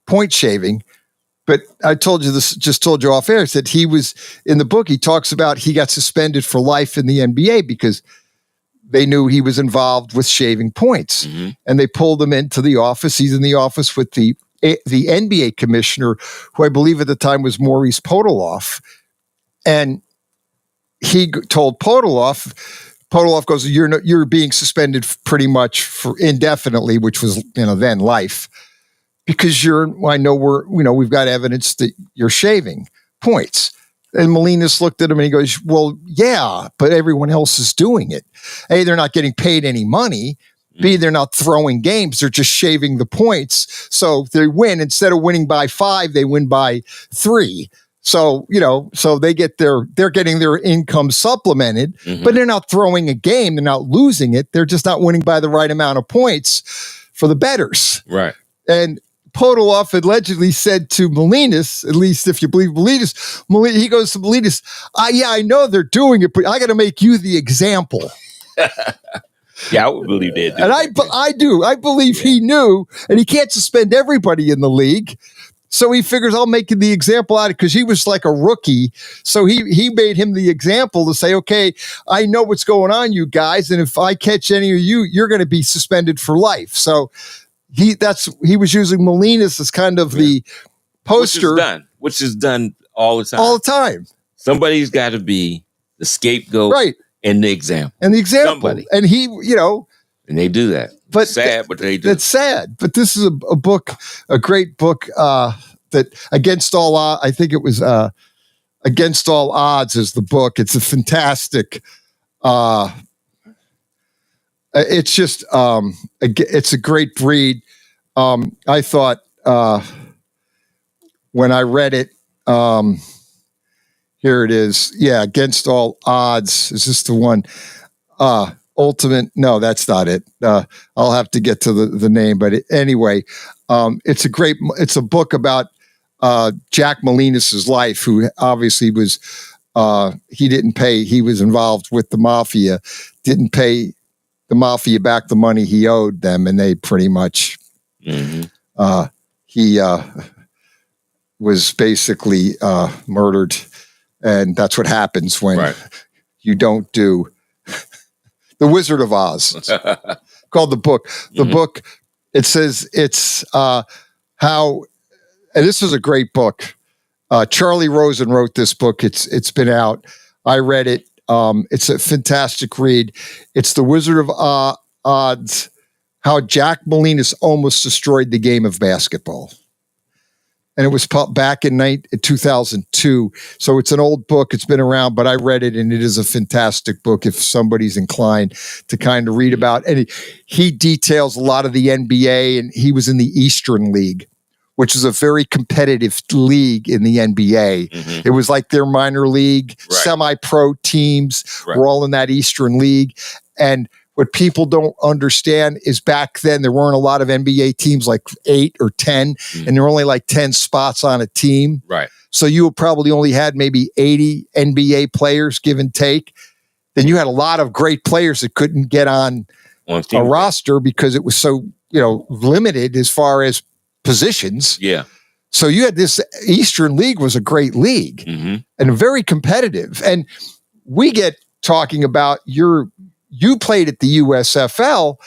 point shaving. But I told you off air, I said he was in the book. He talks about he got suspended for life in the NBA because they knew he was involved with shaving points, and they pulled him into the office. He's in the office with the NBA commissioner, who I believe at the time was Maurice Podoloff, and he told Podoloff goes, "You're being suspended pretty much for indefinitely," which was then life, because we've got evidence that you're shaving points. And Molinas looked at him and he goes, "Well, yeah, but everyone else is doing it. A, they're not getting paid any money. B, they're not throwing games. They're just shaving the points. So they win. Instead of winning by 5, they win by 3. So, so they're getting their income supplemented, but they're not throwing a game. They're not losing it. They're just not winning by the right amount of points for the bettors." Right. And Podoloff allegedly said to Molinas, at least if you believe Molinas, he goes to Molinas, I know they're doing it, but I got to make you the example. Yeah, I would believe that. And I do. I believe he knew, and he can't suspend everybody in the league. So he figures I'll make the example out of it, because he was like a rookie. So he made him the example to say, okay, I know what's going on, you guys. And if I catch any of you, you're going to be suspended for life. So he was using Molinas as kind of the poster. Which is done all the time. All the time. Somebody's got to be the scapegoat. Right. And the example. Somebody. And he, and they do that. But sad, but they do. It's sad. But this is a book, a great book that Against All Odds, I think it was Against All Odds is the book. It's a fantastic, it's just, it's a great read. I thought when I read it, here it is. Yeah, Against All Odds. Is this the one? Ultimate. No, that's not it. I'll have to get to the name. But anyway, it's a book about Jack Molinas' life, who obviously was, he didn't pay. He was involved with the mafia, didn't pay the mafia back the money he owed them. And they pretty much, he was basically murdered. And that's what happens when you don't do The Wizard of Oz. It's called the book. The book, it says it's how, and this is a great book. Charlie Rosen wrote this book. It's been out. I read it. It's a fantastic read. It's The Wizard of Oz, how Jack Molinas almost destroyed the game of basketball. And it was back in 2002. So it's an old book. It's been around, but I read it, and it is a fantastic book if somebody's inclined to kind of read about. And he details a lot of the NBA, and he was in the Eastern League, which is a very competitive league in the NBA. It was like their minor league, semi-pro teams were all in that Eastern League. And what people don't understand is back then there weren't a lot of NBA teams, like 8 or 10, and there were only like 10 spots on a team. Right. So you probably only had maybe 80 NBA players, give and take. Then you had a lot of great players that couldn't get on a roster because it was so, limited as far as positions. Yeah. So you had this Eastern League was a great league and very competitive. And we get talking about you played at the USFL,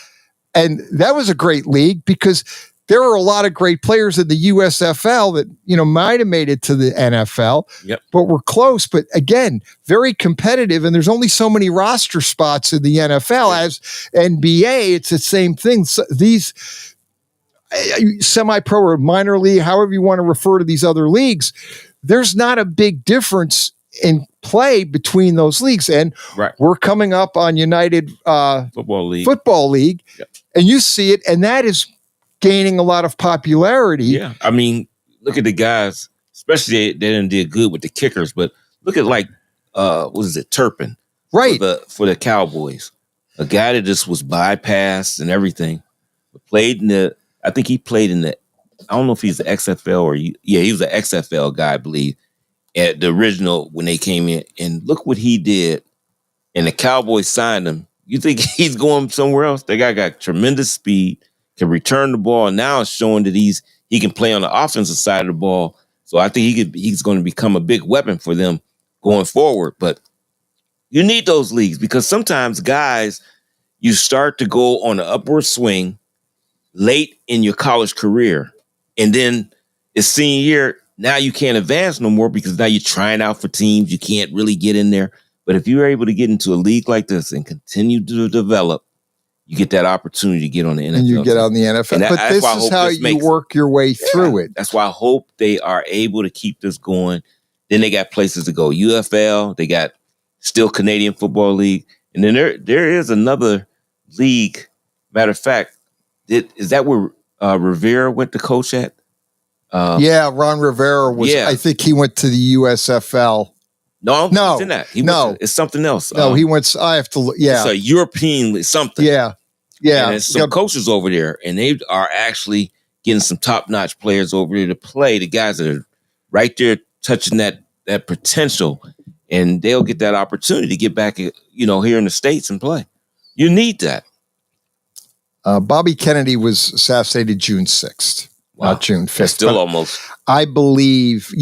and that was a great league because there were a lot of great players in the USFL that, might have made it to the NFL, but were close. But again, very competitive, and there's only so many roster spots in the NFL. As NBA, it's the same thing. So these semi-pro or minor league, however you want to refer to these other leagues, there's not a big difference in play between those leagues. And we're coming up on United Football League, and you see it, and that is gaining a lot of popularity. Yeah. I mean, look at the guys, especially they didn't do good with the kickers, but look at Turpin. Right. For the Cowboys. A guy that just was bypassed and everything. I think he played in I don't know if he's the XFL or he was an XFL guy, I believe. At the original when they came in, and look what he did, and the Cowboys signed him. You think he's going somewhere else? The guy got tremendous speed, can return the ball, and now it's showing that he can play on the offensive side of the ball. So I think he's going to become a big weapon for them going forward. But you need those leagues because sometimes guys you start to go on an upward swing late in your college career. And then it's senior year, now you can't advance no more because now you're trying out for teams. You can't really get in there. But if you're able to get into a league like this and continue to develop, you get that opportunity to get on the NFL. And you get on the NFL. But this is how you work your way through it. That's why I hope they are able to keep this going. Then they got places to go. UFL, they got still Canadian Football League. And then there is another league. Matter of fact, is that where Rivera went to coach at? Ron Rivera was. I think he went to the USFL. No, he's in that. It's something else. No, he went. I have to look. Yeah, it's a European something. Yeah. And there's some coaches over there, and they are actually getting some top-notch players over there to play. The guys that are right there touching that potential, and they'll get that opportunity to get back, here in the States and play. You need that. Bobby Kennedy was assassinated June 6th, not June 5th. That's still almost. I believe,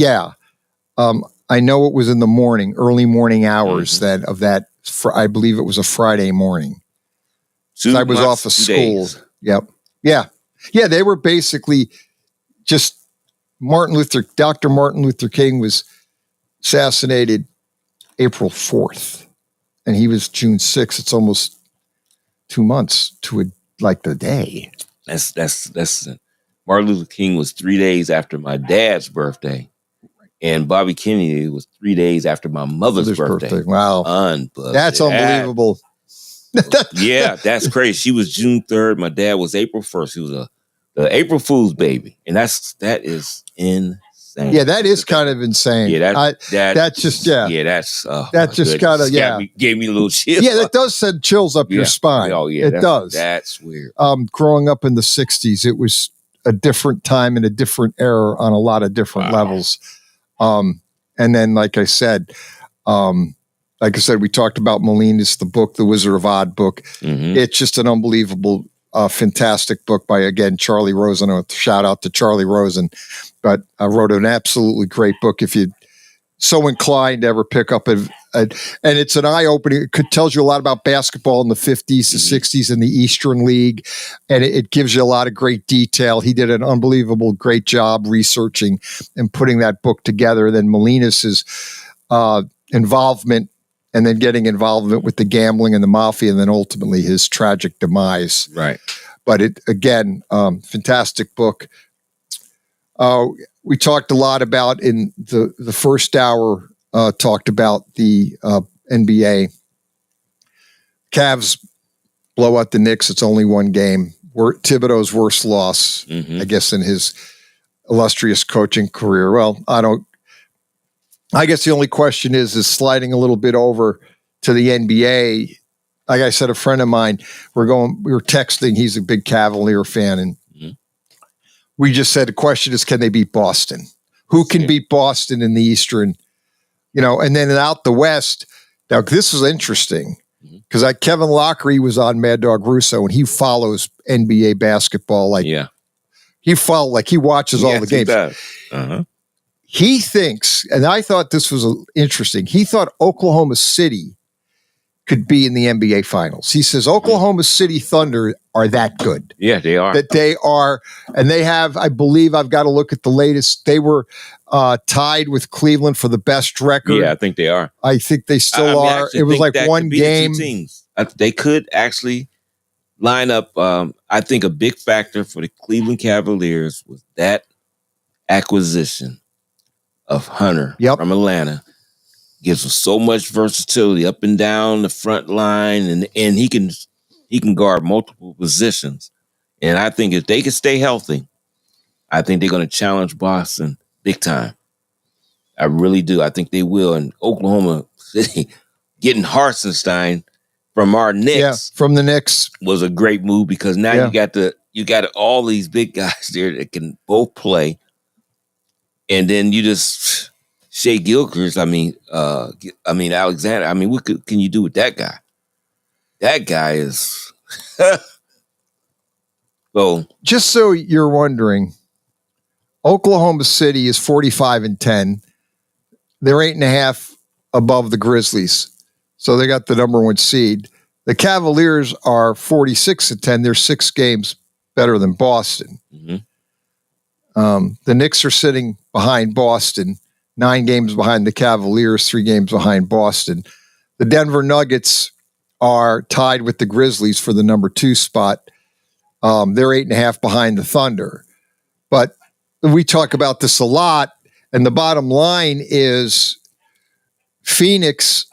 I know it was in the morning, early morning hours I believe it was a Friday morning. I was off of school. Days. Yep. Yeah. Yeah, they were basically just Dr. Martin Luther King was assassinated April 4th, and he was June 6th. It's almost 2 months to the day. That's Martin Luther King was 3 days after my dad's birthday, and Bobby Kennedy was 3 days after my mother's birthday. Wow. That's unbelievable. Yeah, that's crazy. She was June 3rd. My dad was April 1st. He was the April Fool's baby. And that is insane. Yeah, that is kind of insane. Yeah, that's just Yeah, that's that just kind of gave me a little chill. Yeah, that does send chills up your spine. Oh yeah, it does. That's weird. Growing up in the 60s, it was a different time and a different era on a lot of different levels. And then like I said, we talked about Molinas, the book, the Wizard of Oz book. Mm-hmm. It's just an unbelievable, fantastic book by, again, Charlie Rosen. A shout out to Charlie Rosen. But I wrote an absolutely great book if you're so inclined to ever pick up and it's an eye-opening. It tells you a lot about basketball in the 50s, the 60s in the Eastern League, and it gives you a lot of great detail. He did an unbelievable, great job researching and putting that book together. Then Molinas' involvement, and then getting involvement with the gambling and the mafia, and then ultimately his tragic demise. Right. But fantastic book. We talked a lot about in the first hour, talked about the NBA. Cavs blow out the Knicks. It's only one game. Thibodeau's worst loss, I guess, in his illustrious coaching career. Well, I guess the only question is sliding a little bit over to the NBA. Like I said, a friend of mine, we were texting. He's a big Cavalier fan. And we just said, the question is, can they beat Boston? Who can beat Boston in the Eastern, and then out the West. Now, this is interesting because Kevin Lockery was on Mad Dog Russo and he follows NBA basketball. He watches all the games. He thinks, and I thought this was interesting, he thought Oklahoma City could be in the NBA Finals. He says Oklahoma City Thunder are that good. Yeah, they are. That they are, and they have, I believe, I've got to look at the latest, they were tied with Cleveland for the best record. Yeah, I think they are. I think they still are. It was like one game. They could actually line up. I think a big factor for the Cleveland Cavaliers was that acquisition of Hunter from Atlanta. Gives them so much versatility up and down the front line, and he can guard multiple positions. And I think if they can stay healthy, I think they're going to challenge Boston big time. I really do. I think they will. And Oklahoma City getting Hartenstein from our Knicks, from the Knicks, was a great move because now you got all these big guys there that can both play, and then you just Shea Gilchrist. Alexander. What can you do with that guy? That guy is. So just so you're wondering, Oklahoma City is 45-10. They're 8.5 above the Grizzlies. So they got the number one seed. The Cavaliers are 46-10. They're 6 games better than Boston. The Knicks are sitting behind Boston, 9 games behind the Cavaliers, 3 games behind Boston. The Denver Nuggets are tied with the Grizzlies for the number 2 spot. They're 8.5 behind the Thunder. But we talk about this a lot, and the bottom line is Phoenix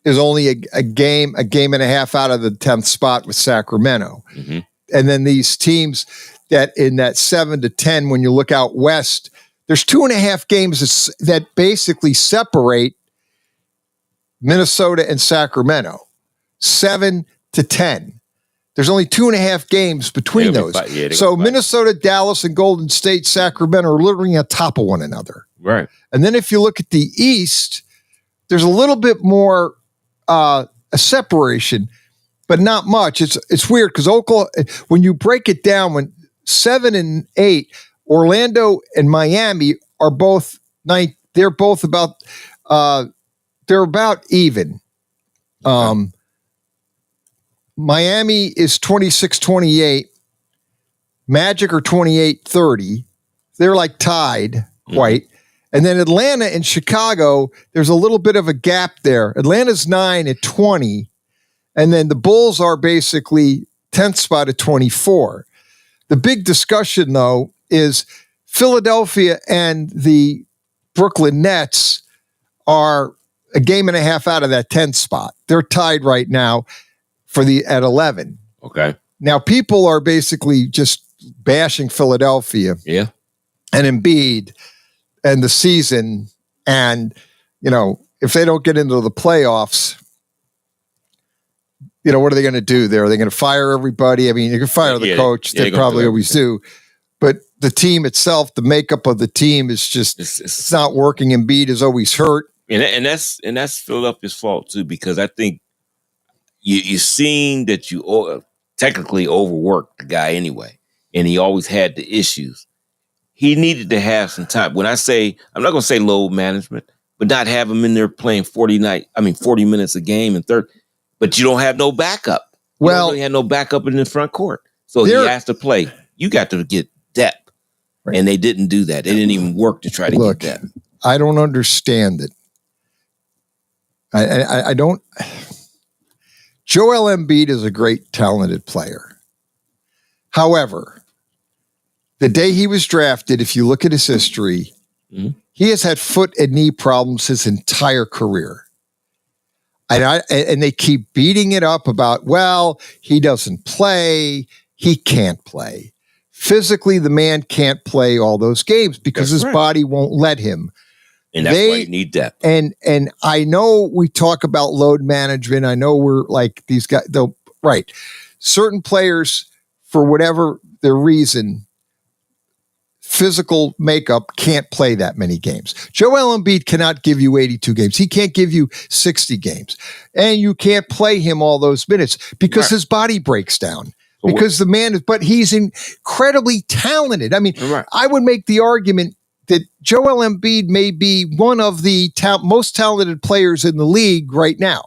is only a game and a half out of the 10th spot with Sacramento. And then these teams that in that 7-10, when you look out west, there's 2.5 games that basically separate Minnesota and Sacramento. 7-10. There's only 2.5 games between those. So Minnesota, Dallas, and Golden State, Sacramento are literally on top of one another. Right. And then if you look at the East, there's a little bit more a separation, but not much. It's weird because Oklahoma, when you break it down, when 7 and 8, Orlando and Miami are both they're both about they're about even. Miami is 26-28. Magic are 28-30. They're like tied quite. And then Atlanta and Chicago, there's a little bit of a gap there. Atlanta's 9-20. And then the Bulls are basically 10th spot at 24. The big discussion, though, is Philadelphia and the Brooklyn Nets are a game and a half out of that 10th spot. They're tied right now at 11. Okay. Now, people are basically just bashing Philadelphia. Yeah. And Embiid and the season. And, if they don't get into the playoffs, what are they going to do there? Are they going to fire everybody? I mean, you can fire the coach. They probably always do. But the team itself, the makeup of the team is just, it's not working. Embiid is always hurt. And that's Philadelphia's fault, too, because I think you've seen that you technically overworked the guy anyway, and he always had the issues. He needed to have some time. When I say, I'm not going to say load management, but not have him in there playing 40 minutes a game and but you don't have no backup. You don't really have no backup in the front court. So he has to play. You got to get depth. Right. And they didn't do that. They didn't even work to try to get depth. I don't understand it. I don't. Joel Embiid is a great, talented player. However, the day he was drafted, if you look at his history, he has had foot and knee problems his entire career. And they keep beating it up about, he doesn't play. He can't play. Physically, the man can't play all those games because his body won't let him. And that's why you need depth. And I know we talk about load management. I know we're like these guys, though, right. Certain players, for whatever their reason, physical makeup, can't play that many games. Joel Embiid cannot give you 82 games. He can't give you 60 games. And you can't play him all those minutes because his body breaks down. Because the man but he's incredibly talented. I mean, I would make the argument that Joel Embiid may be one of the most talented players in the league right now.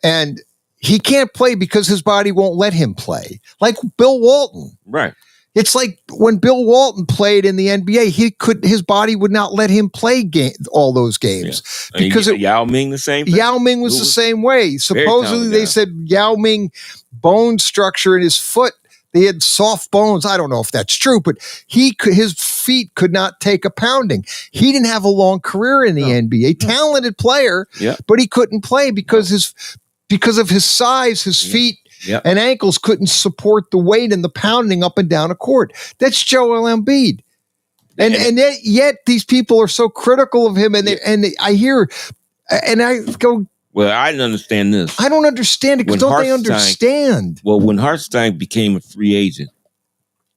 And he can't play because his body won't let him play. Like Bill Walton. Right. It's like when Bill Walton played in the NBA, his body would not let him play all those games. Yeah. Because Yao Ming the same thing? Yao Ming was the same way. Supposedly they said Yao Ming bone structure in his foot, they had soft bones. I don't know if that's true, but his feet could not take a pounding. He didn't have a long career in the NBA. Talented player, but he couldn't play because of his size, his feet and ankles couldn't support the weight and the pounding up and down a court. That's Joel Embiid. And yet these people are so critical of him. I hear, and I go, well, I didn't understand this. I don't understand it because don't they understand? Well, when Hartenstein became a free agent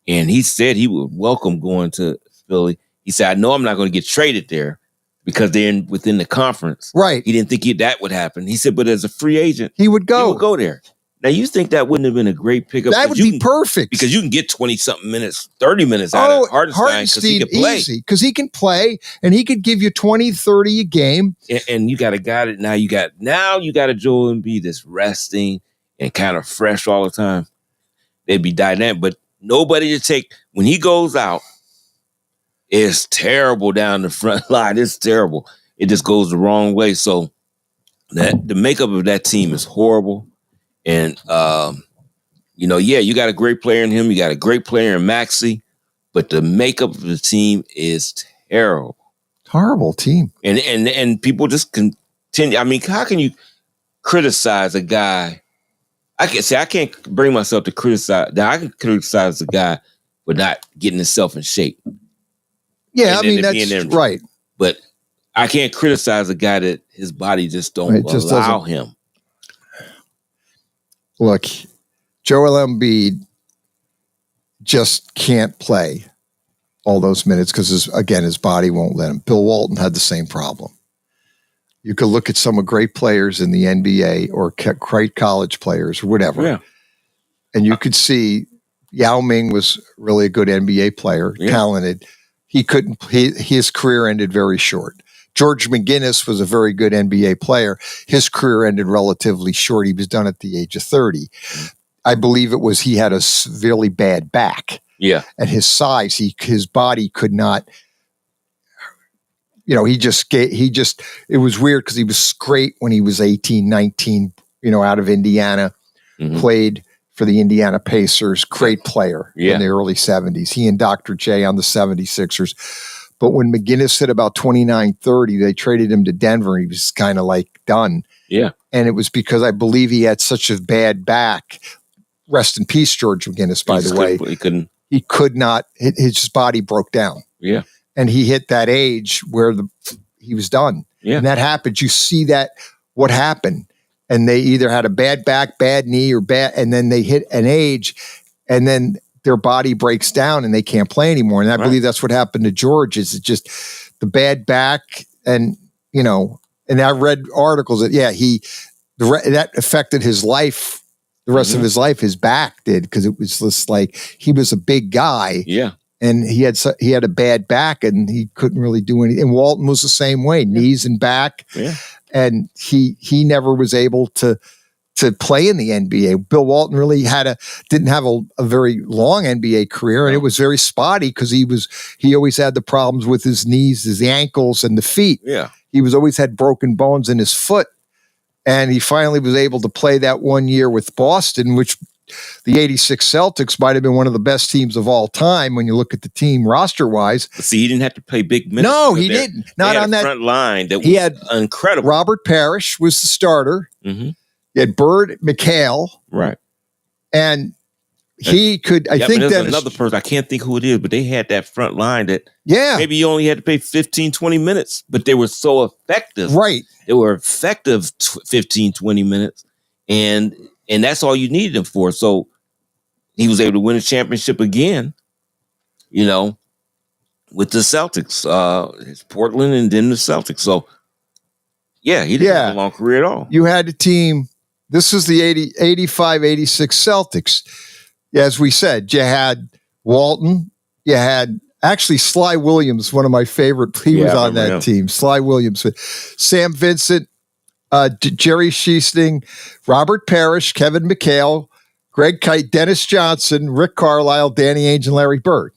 and he said he would welcome going to Philly, he said, I know I'm not going to get traded there because they're within the conference. Right. He didn't think that would happen. He said, but as a free agent, he would go. He would go there. Now, you think that wouldn't have been a great pickup? That would be perfect. Because you can get 20-something minutes, 30 minutes out of Hartenstein because he can play. Easy, because he can play, and he could give you 20, 30 a game. And you got a guy that now you got a Joel Embiid that's resting, and kind of fresh all the time, they'd be dynamic. But nobody to take when he goes out. It's terrible down the front line. It's terrible. It just goes the wrong way. So the makeup of that team is horrible. And you got a great player in him. You got a great player in Maxey, but the makeup of the team is terrible. Horrible team. And people just continue. I mean, how can you criticize a guy? I can't bring myself to criticize. Now I can criticize a guy for not getting himself in shape. Yeah, I mean, that's right. But I can't criticize a guy that his body just don't allow him. Look, Joel Embiid just can't play all those minutes because, his body won't let him. Bill Walton had the same problem. You could look at some of great players in the NBA or great college players or whatever, and you could see Yao Ming was really a good NBA player, talented. He couldn't. His career ended very short. George McGinnis was a very good NBA player. His career ended relatively short. He was done at the age of 30. I believe he had a severely bad back. Yeah. At his size, his body could not. It was weird because he was great when he was 18, 19. Out of Indiana, played for the Indiana Pacers, great player in the early 70s. He and Dr. J on the 76ers. But when McGinnis hit about 29, 30, they traded him to Denver. He was kind of like done. Yeah. And it was because I believe he had such a bad back. Rest in peace, George McGinnis, by the way. He could not, his body broke down. Yeah. And he hit that age where he was done. Yeah. And that happened. You see what happened. And they either had a bad back, bad knee, and then they hit an age, and then their body breaks down and they can't play anymore. And I believe that's what happened to George. Is it just the bad back? And I read articles that that affected his life, the rest of his life. His back did, because it was just like he was a big guy. Yeah. And he had a bad back and he couldn't really do anything. And Walton was the same way, knees and back. Yeah. And he never was able to play in the NBA. Bill Walton really didn't have a very long NBA career, and it was very spotty because he always had the problems with his knees, his ankles, and the feet. Yeah. He always had broken bones in his foot. And he finally was able to play that 1 year with Boston, which the 86 Celtics might have been one of the best teams of all time when you look at the team roster-wise. See, he didn't have to play big minutes. No, he didn't. Not on that front line. He had incredible. Robert Parrish was the starter. Mm-hmm. You had Bird McHale. Right. And he could, I think there's another person, I can't think who it is, but they had that front line that maybe you only had to play 15, 20 minutes, but they were so effective. Right. They were effective 15, 20 minutes. And that's all you needed him for. So he was able to win a championship again, with the Celtics, it's Portland and then the Celtics. So, he didn't have a long career at all. You had a team. This was the 85, 86 Celtics. As we said, you had Walton. You had actually Sly Williams, one of my favorite. He was on that team. Sly Williams. Sam Vincent, Jerry Sheesting, Robert Parrish, Kevin McHale, Greg Kite, Dennis Johnson, Rick Carlisle, Danny Ainge, and Larry Bird.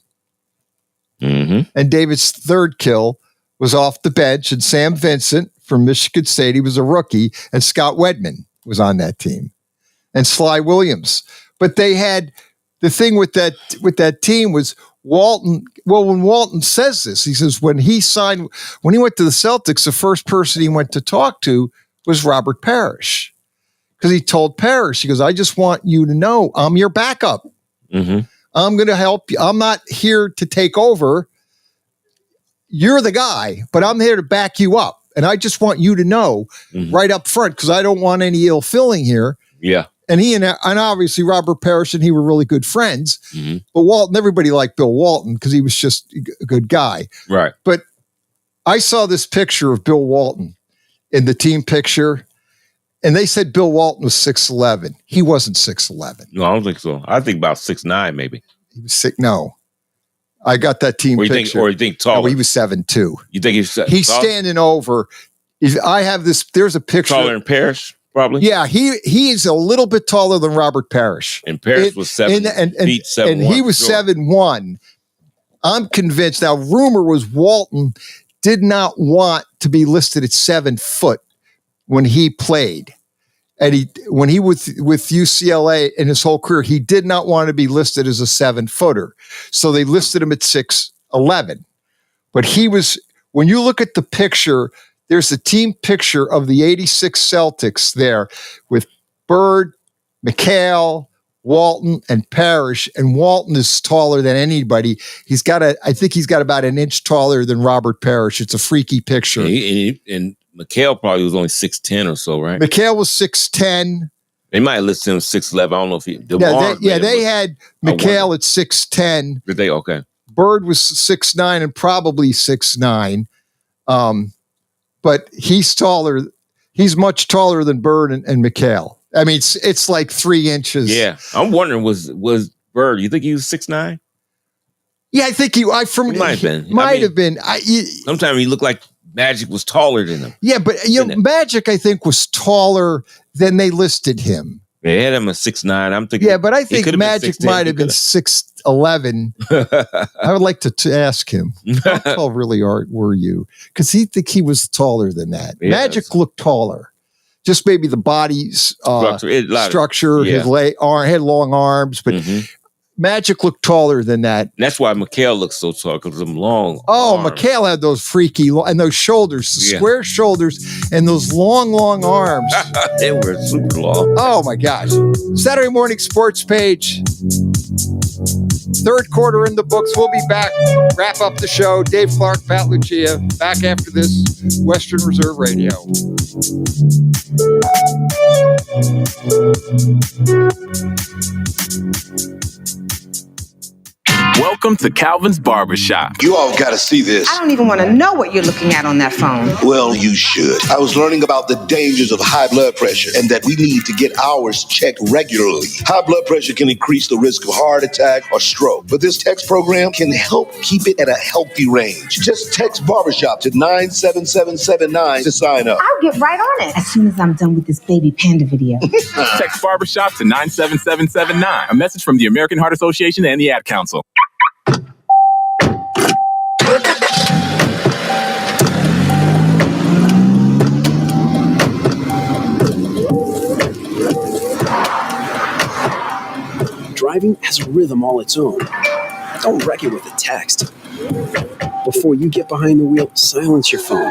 Mm-hmm. And David's third kill was off the bench, and Sam Vincent from Michigan State, he was a rookie, and Scott Wedman was on that team, and Sly Williams. But they had the thing with that team was Walton. Well, when Walton says this, he says when he went to the Celtics, the first person he went to talk to was Robert Parrish, because he told Parrish, he goes, "I just want you to know I'm your backup. Mm-hmm. I'm going to help you. I'm not here to take over. You're the guy, but I'm here to back you up. And I just want you to know right up front, because I don't want any ill feeling here." Yeah. And he and obviously Robert Parrish and he were really good friends. Mm-hmm. But Walton, everybody liked Bill Walton because he was just a good guy. Right. But I saw this picture of Bill Walton in the team picture, and they said Bill Walton was 6'11". He wasn't 6'11". No, I don't think so. I think about 6'9", maybe. He was sick. No. I got that team picture. Or you think taller? No, he was 7'2". You think he's standing over. There's a picture. Taller than Parrish? probably. Yeah, he is a little bit taller than Robert Parrish. And Parrish was 7 feet, 7'1". And he was 7'1". I'm convinced. Now, rumor was Walton did not want to be listed at 7 foot when he played. And when he was with UCLA in his whole career, he did not want to be listed as a 7-footer. So they listed him at 6'11". But he was, when you look at the picture, there's a team picture of the 86 Celtics there with Bird, McHale, Walton, and Parrish. And Walton is taller than anybody. I think he's got about an inch taller than Robert Parrish. It's a freaky picture. And McHale probably was only 6'10" or so, right? McHale was 6'10". They might have listed him 6'11". I don't know if he. They had McHale at 6'10". Did they? Okay. Bird was 6'9" and probably 6'9". But he's taller. He's much taller than Bird and McHale. I mean, it's like 3 inches. Yeah, I'm wondering was Bird? You think he was 6'9"? Yeah, I think he might have been. Might have been. Sometimes he looked like Magic was taller than him. Yeah, but Magic, I think, was taller than they listed him. They had him at 6'9". I'm thinking. Yeah, but I think Magic might have been 6'11". I would like to ask him, how tall really were you? Because he think he was taller than that. Yeah, Magic looked taller. Just maybe the body's structure, his had long arms, but Magic looked taller than that. And that's why McHale looks so tall, because of them long arms. McHale had those freaky, and those shoulders, square shoulders, and those long arms. They were super long. Oh, my gosh. Saturday morning sports page. Third quarter in the books. We'll be back. Wrap up the show. Dave Clark, Pat Lucia. Back after this. Western Reserve Radio. Welcome to Calvin's Barbershop. You all got to see this. I don't even want to know what you're looking at on that phone. Well, you should. I was learning about the dangers of high blood pressure and that we need to get ours checked regularly. High blood pressure can increase the risk of heart attack or stroke, but this text program can help keep it at a healthy range. Just text Barbershop to 97779 to sign up. I'll get right on it as soon as I'm done with this baby panda video. Text Barbershop to 97779. A message from the American Heart Association and the Ad Council. Driving has a rhythm all its own. Don't wreck it with a text. Before you get behind the wheel, silence your phone.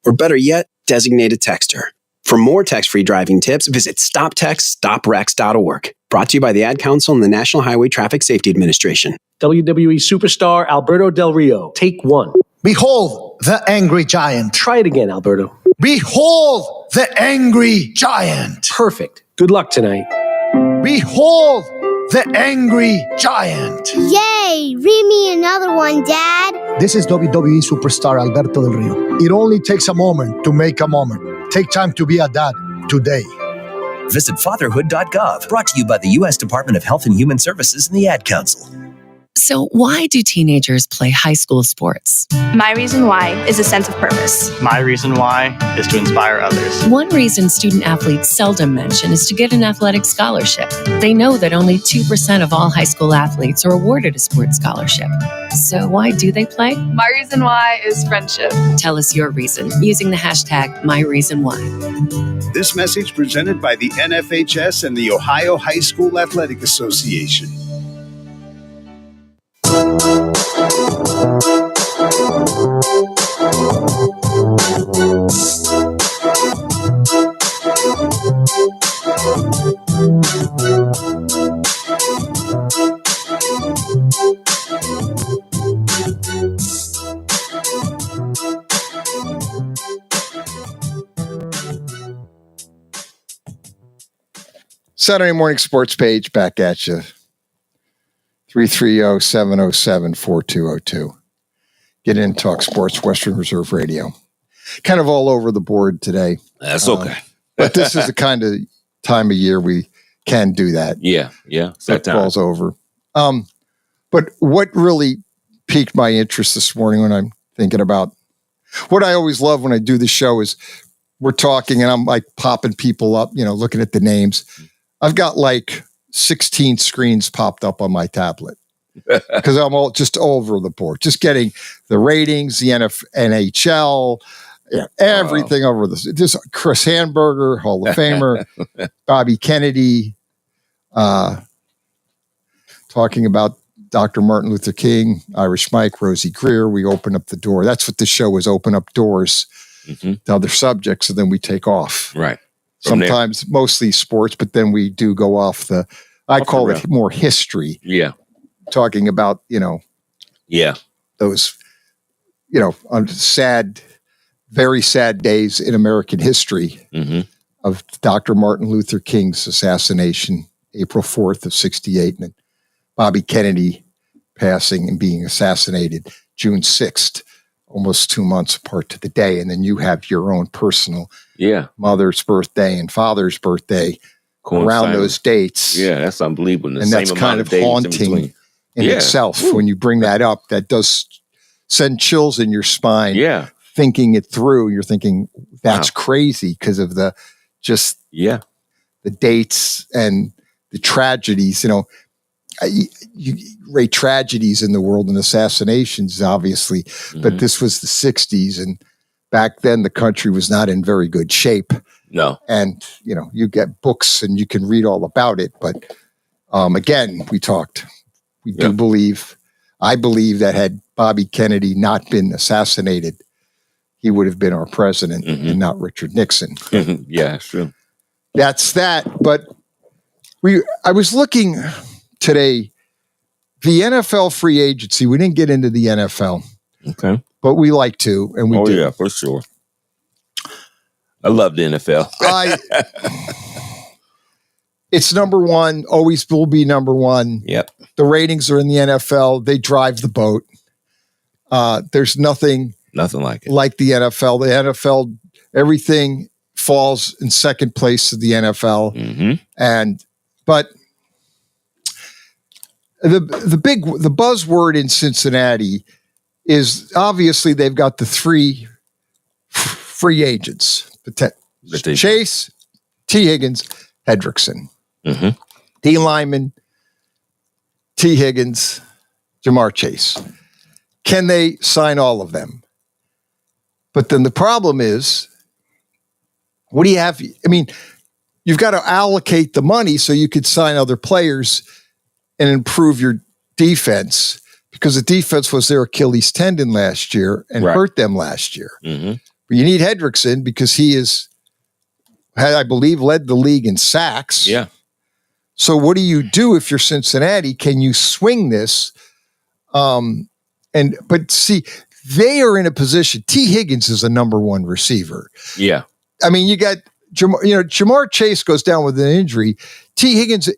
Or better yet, designate a texter. For more text-free driving tips, visit stoptextstoprex.org. Brought to you by the Ad Council and the National Highway Traffic Safety Administration. WWE superstar Alberto Del Rio. Take 1. Behold the angry giant. Try it again, Alberto. Behold the angry giant. Perfect. Good luck tonight. Behold the angry giant. Yay! Read me another one, Dad. This is WWE superstar Alberto Del Rio. It only takes a moment to make a moment. Take time to be a dad today. Visit fatherhood.gov. Brought to you by the U.S. Department of Health and Human Services and the Ad Council. So why do teenagers play high school sports? My reason why is a sense of purpose. My reason why is to inspire others. One reason student athletes seldom mention is to get an athletic scholarship. They know that only 2% of all high school athletes are awarded a sports scholarship. So why do they play? My reason why is friendship. Tell us your reason using the hashtag #MyReasonWhy. This message presented by the NFHS and the Ohio High School Athletic Association. Saturday morning sports page back at you. 330-707-4202. Get in, talk sports, Western Reserve Radio. Kind of all over the board today. That's okay. But this is the kind of time of year we can do that. Yeah. Football's over. But what really piqued my interest this morning when I'm thinking about what I always love when I do the show is we're talking, and I'm like popping people up, looking at the names. I've got like 16 screens popped up on my tablet because I'm all just over the board, just getting the ratings, the NHL, everything over this. Just Chris Hamburger, Hall of Famer, Bobby Kennedy, talking about Dr. Martin Luther King, Irish Mike, Rosie Greer. We open up the door. That's what the show is, open up doors to other subjects, and then we take off. Right. Sometimes mostly sports, but then we do go off I call it more history. Yeah. Talking about, those, very sad days in American history of Dr. Martin Luther King's assassination, April 4th of 1968, and Bobby Kennedy passing and being assassinated June 6th, almost 2 months apart to the day. And then you have your own personal mother's birthday and father's birthday around those dates. Yeah, that's unbelievable. And that's kind of haunting in itself. When you bring that up, that does send chills in your spine. Yeah. Thinking it through, you're thinking that's crazy because of the dates and the tragedies. You rate tragedies in the world and assassinations, obviously, but this was the 60s, and back then the country was not in very good shape. No. And, you get books and you can read all about it. But again, we do believe, I believe that had Bobby Kennedy not been assassinated, he would have been our president and not Richard Nixon. Yeah, true. That's that. But I was looking today, the NFL free agency. We didn't get into the NFL. Okay. But we like to, and we do. Yeah, for sure. I love the NFL. It's number one, always will be number one. Yep. The ratings are in the NFL. They drive the boat. There's nothing like it. Like the NFL. The NFL, everything falls in second place to the NFL. But the buzzword in Cincinnati is obviously they've got the three free agents: Chase, T. Higgins, Hendrickson, D. Lyman, T. Higgins, Jamar Chase. Can they sign all of them? But then the problem is, what do you have? I mean, you've got to allocate the money so you could sign other players and improve your defense, because the defense was their Achilles tendon last year and hurt them last year. But you need Hendrickson because he had, I believe, led the league in sacks. Yeah. So what do you do if you're Cincinnati? Can you swing this? But see, they are in a position. T. Higgins is a number one receiver. Yeah. I mean, you got Jamar Chase goes down with an injury. T. Higgins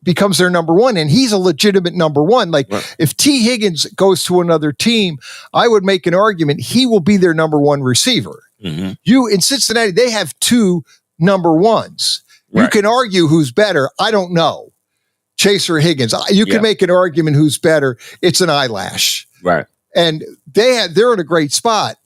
becomes their number one, and he's a legitimate number one. Like, if T. Higgins goes to another team, I would make an argument he will be their number one receiver. You in Cincinnati, they have two number ones. You can argue who's better. I don't know, Chase or Higgins. You can make an argument who's better. It's an eyelash. Right. And they're in a great spot.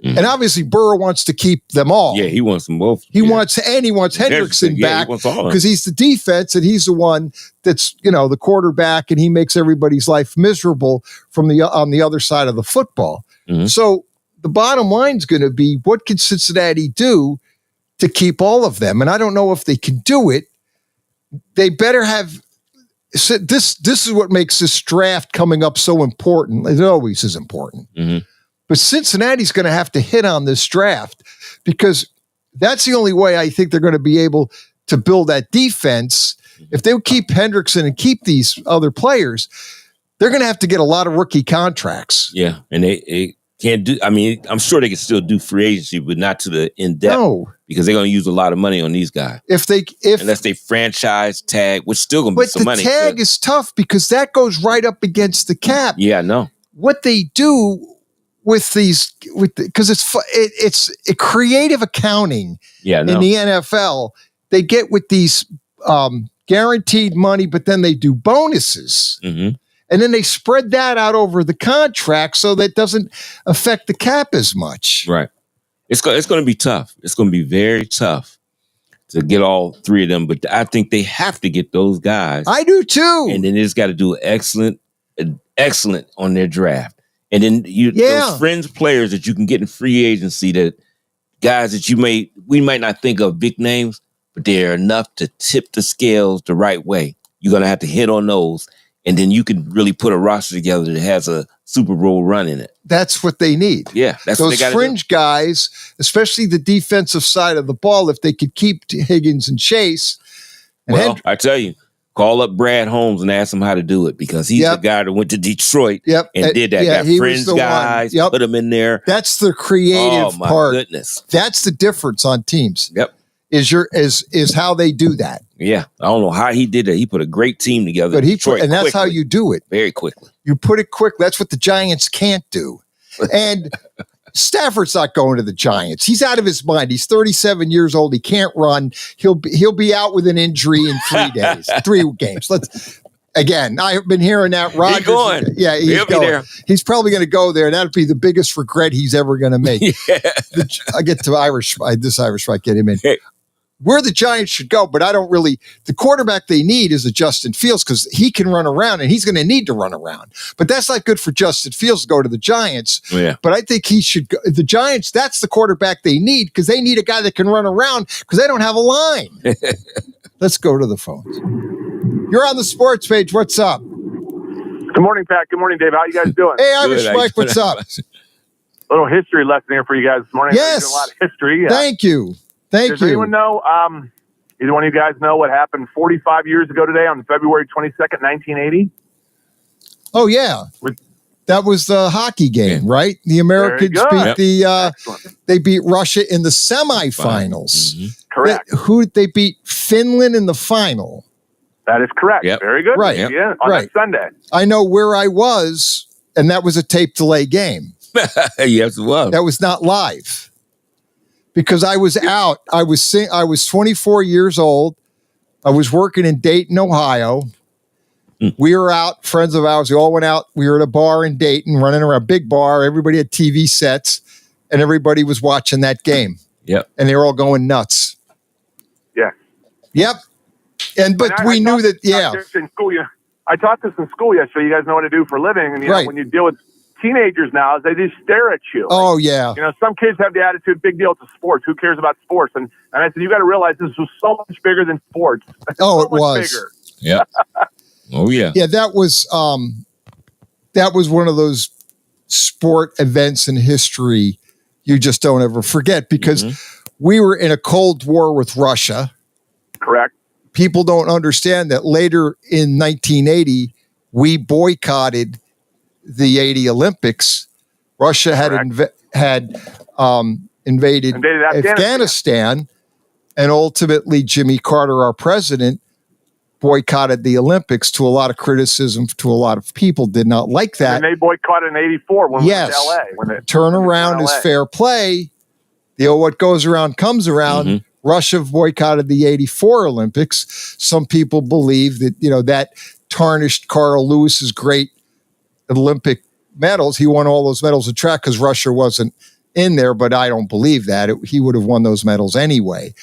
And obviously Burrow wants to keep them all. Yeah, he wants them both. He wants Hendrickson back because he's the defense and he's the one that's, the quarterback, and he makes everybody's life miserable on the other side of the football. So the bottom line is going to be, what can Cincinnati do to keep all of them? And I don't know if they can do it. They better have this is what makes this draft coming up so important. It always is important. But Cincinnati's going to have to hit on this draft, because that's the only way I think they're going to be able to build that defense. If they keep Hendrickson and keep these other players, they're going to have to get a lot of rookie contracts. Yeah, and they can't do. I mean, I'm sure they can still do free agency, but not to the in depth. No, because they're going to use a lot of money on these guys. Unless they franchise tag, which still going to be some money. But the tag is tough because that goes right up against the cap. Yeah, I know. What they do with these, because it's a creative accounting. Yeah, in the NFL, they get with these guaranteed money, but then they do bonuses. And then they spread that out over the contract so that doesn't affect the cap as much. Right. It's going to be tough. It's going to be very tough to get all three of them. But I think they have to get those guys. I do too. And then they just got to do excellent on their draft. And then those fringe players that you can get in free agency, that guys that we might not think of big names, but they're enough to tip the scales the right way. You're going to have to hit on those. And then you can really put a roster together that has a Super Bowl run in it. That's what they need. Yeah, that's those what they got fringe guys, especially the defensive side of the ball. If they could keep Higgins and Chase, I tell you, call up Brad Holmes and ask him how to do it, because he's the guy that went to Detroit and did that. Got fringe guys, put them in there. That's the creative part. Goodness, that's the difference on teams. Yep, is how they do that. Yeah, I don't know how he did it. He put a great team together. But that's how you do it. Very quickly. You put it quick. That's what the Giants can't do. And Stafford's not going to the Giants. He's out of his mind. He's 37 years old. He can't run. He'll be out with an injury in 3 days, 3 games. Again, I've been hearing that. Rodgers, he's going. Yeah, he's going. There. He's probably going to go there. That'd be the biggest regret he's ever going to make. I get to this Irish might get him in. Where the Giants should go, but I don't really. The quarterback they need is a Justin Fields, because he can run around, and he's going to need to run around. But that's not good for Justin Fields to go to the Giants. Yeah. But I think he should go. The Giants, that's the quarterback they need, because they need a guy that can run around, because they don't have a line. Let's go to the phones. You're on the sports page. What's up? Good morning, Pat. Good morning, Dave. How you guys doing? Hey, Irish Mike. What's up? Little history lesson here for you guys this morning. Yes. A lot of history. Thank you. Does anyone know, either one of you guys know what happened 45 years ago today on February 22nd, 1980? Oh, yeah. That was the hockey game, right? The Americans they beat Russia in the semifinals. Mm-hmm. Correct. Who did they beat? Finland in the final. That is correct. Yep. Very good. Right. Yeah, on that Sunday. I know where I was, and that was a tape delay game. Yes, it was. That was not live. Because I was out. I was 24 years old. I was working in Dayton, Ohio. We were out, friends of ours. We all went out. We were at a bar in Dayton, running around, a big bar. Everybody had TV sets, and everybody was watching that game. Yep. And they were all going nuts. Yeah. Yep. But we knew that. Yeah. I taught this in school yesterday. You guys know what to do for a living, and you know, when you deal with teenagers now, they just stare at you. Oh, yeah. You know, some kids have the attitude, big deal, it's sports. Who cares about sports? And I said, you got to realize this was so much bigger than sports. Oh, it was. Bigger. Yeah. Oh, yeah. Yeah, that was one of those sport events in history you just don't ever forget, because we were in a Cold War with Russia. Correct. People don't understand that later in 1980, we boycotted the 80 Olympics. Russia had invaded Afghanistan, and ultimately Jimmy Carter, our president, boycotted the Olympics, to a lot of criticism, to a lot of people did not like that. And they boycotted in 84 when we went to LA. Turnaround is fair play. What goes around comes around. Russia boycotted the 84 Olympics. Some people believe that, that tarnished Carl Lewis's great Olympic medals. He won all those medals in track because Russia wasn't in there, but I don't believe that. He would have won those medals anyway.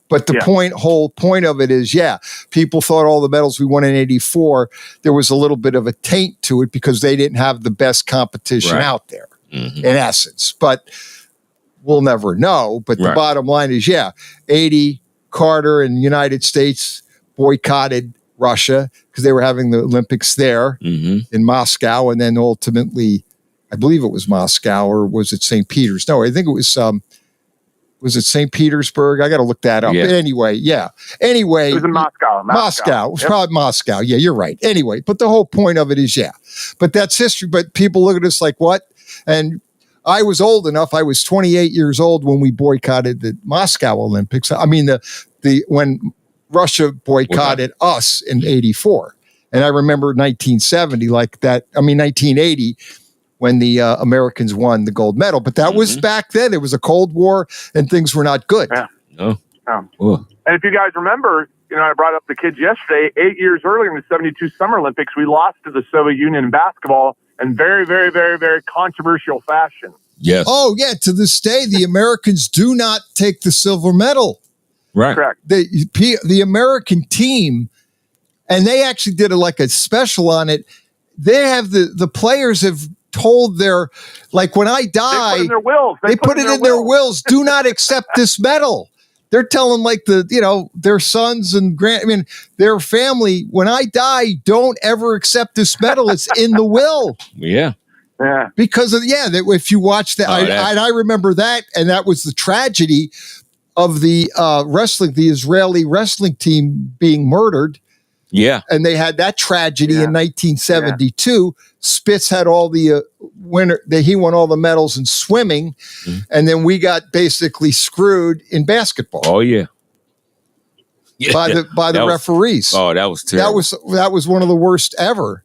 But the whole point of it is, people thought all the medals we won in 84, there was a little bit of a taint to it because they didn't have the best competition out there, in essence. But we'll never know. But the bottom line is, 80, Carter and the United States boycotted Russia because they were having the Olympics there in Moscow, and then ultimately, I believe it was Moscow, or was it St. Peter's? No, I think it was it St. Petersburg? I got to look that up. Yeah. But anyway, it was in Moscow. Moscow. It was probably Moscow. Yeah, you're right. Anyway, but the whole point of it is, but that's history. But people look at us like, what? And I was old enough. I was 28 years old when we boycotted the Moscow Olympics. I mean, when Russia boycotted us in 84. And I remember 1970 like that. 1980 when the Americans won the gold medal. But that was back then. It was a Cold War and things were not good. Yeah. No. And if you guys remember, I brought up the kids yesterday, 8 years earlier in the 72 Summer Olympics, we lost to the Soviet Union in basketball in very, very, very, very controversial fashion. Yes. Oh, yeah. To this day, the Americans do not take the silver medal. Right. Correct. The American team, and they actually did a special on it. They have the players have told their, like, when I die, they put it in their wills. They put it in their wills. Do not accept this medal. They're telling their sons and their family, when I die, don't ever accept this medal. It's in the will. Yeah. Yeah. Because if you watch that, I remember that, and that was the tragedy of the Israeli wrestling team being murdered. Yeah. And they had that tragedy in 1972. Yeah. Spitz had all the he won all the medals in swimming, and then we got basically screwed in basketball. Oh yeah. By the referees. Oh, that was terrible. That was one of the worst ever.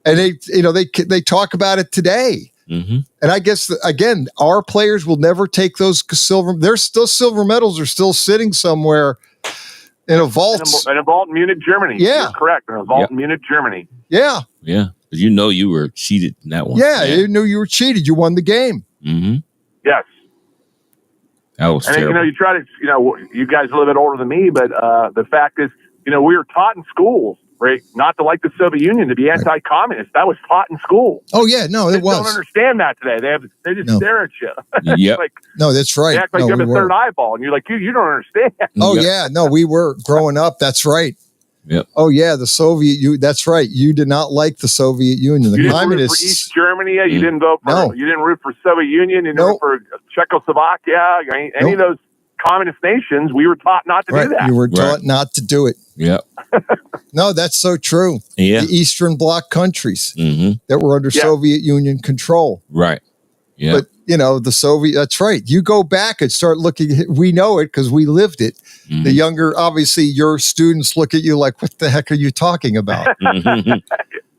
And they talk about it today. Mm-hmm. And I guess again, our players will never take those silver. There's still silver medals are still sitting somewhere in a vault. In a vault in Munich, Germany. Yeah. You're correct. In a vault in Munich, Germany. Yeah. Yeah. You know you were cheated in that one. Yeah, you knew you were cheated. You won the game. Mm-hmm. Yes. That was terrible. And, you try to, you guys are a little bit older than me, but the fact is, we were taught in schools, right, not to like the Soviet Union, to be anti-communist. That was taught in school. Oh, yeah. No, it was. They don't understand that today. They just stare at you. Yep. No, that's right. They act like you have a third eyeball, and you're like, you don't understand. Oh, yeah. No, we were growing up. That's right. Yep. Oh, yeah. The Soviet Union. That's right. You did not like the Soviet Union. The communists. Root for East Germany. You didn't vote for. You didn't root for Soviet Union. You didn't root for Czechoslovakia. Any of those communist nations. We were taught not to do that. You were taught not to do it. Yeah. No, that's so true. Yeah. The Eastern Bloc countries that were under Soviet Union control. Right. Yeah. But the Soviet. That's right. You go back and start looking. We know it because we lived it. The younger, obviously, your students look at you like, "What the heck are you talking about?"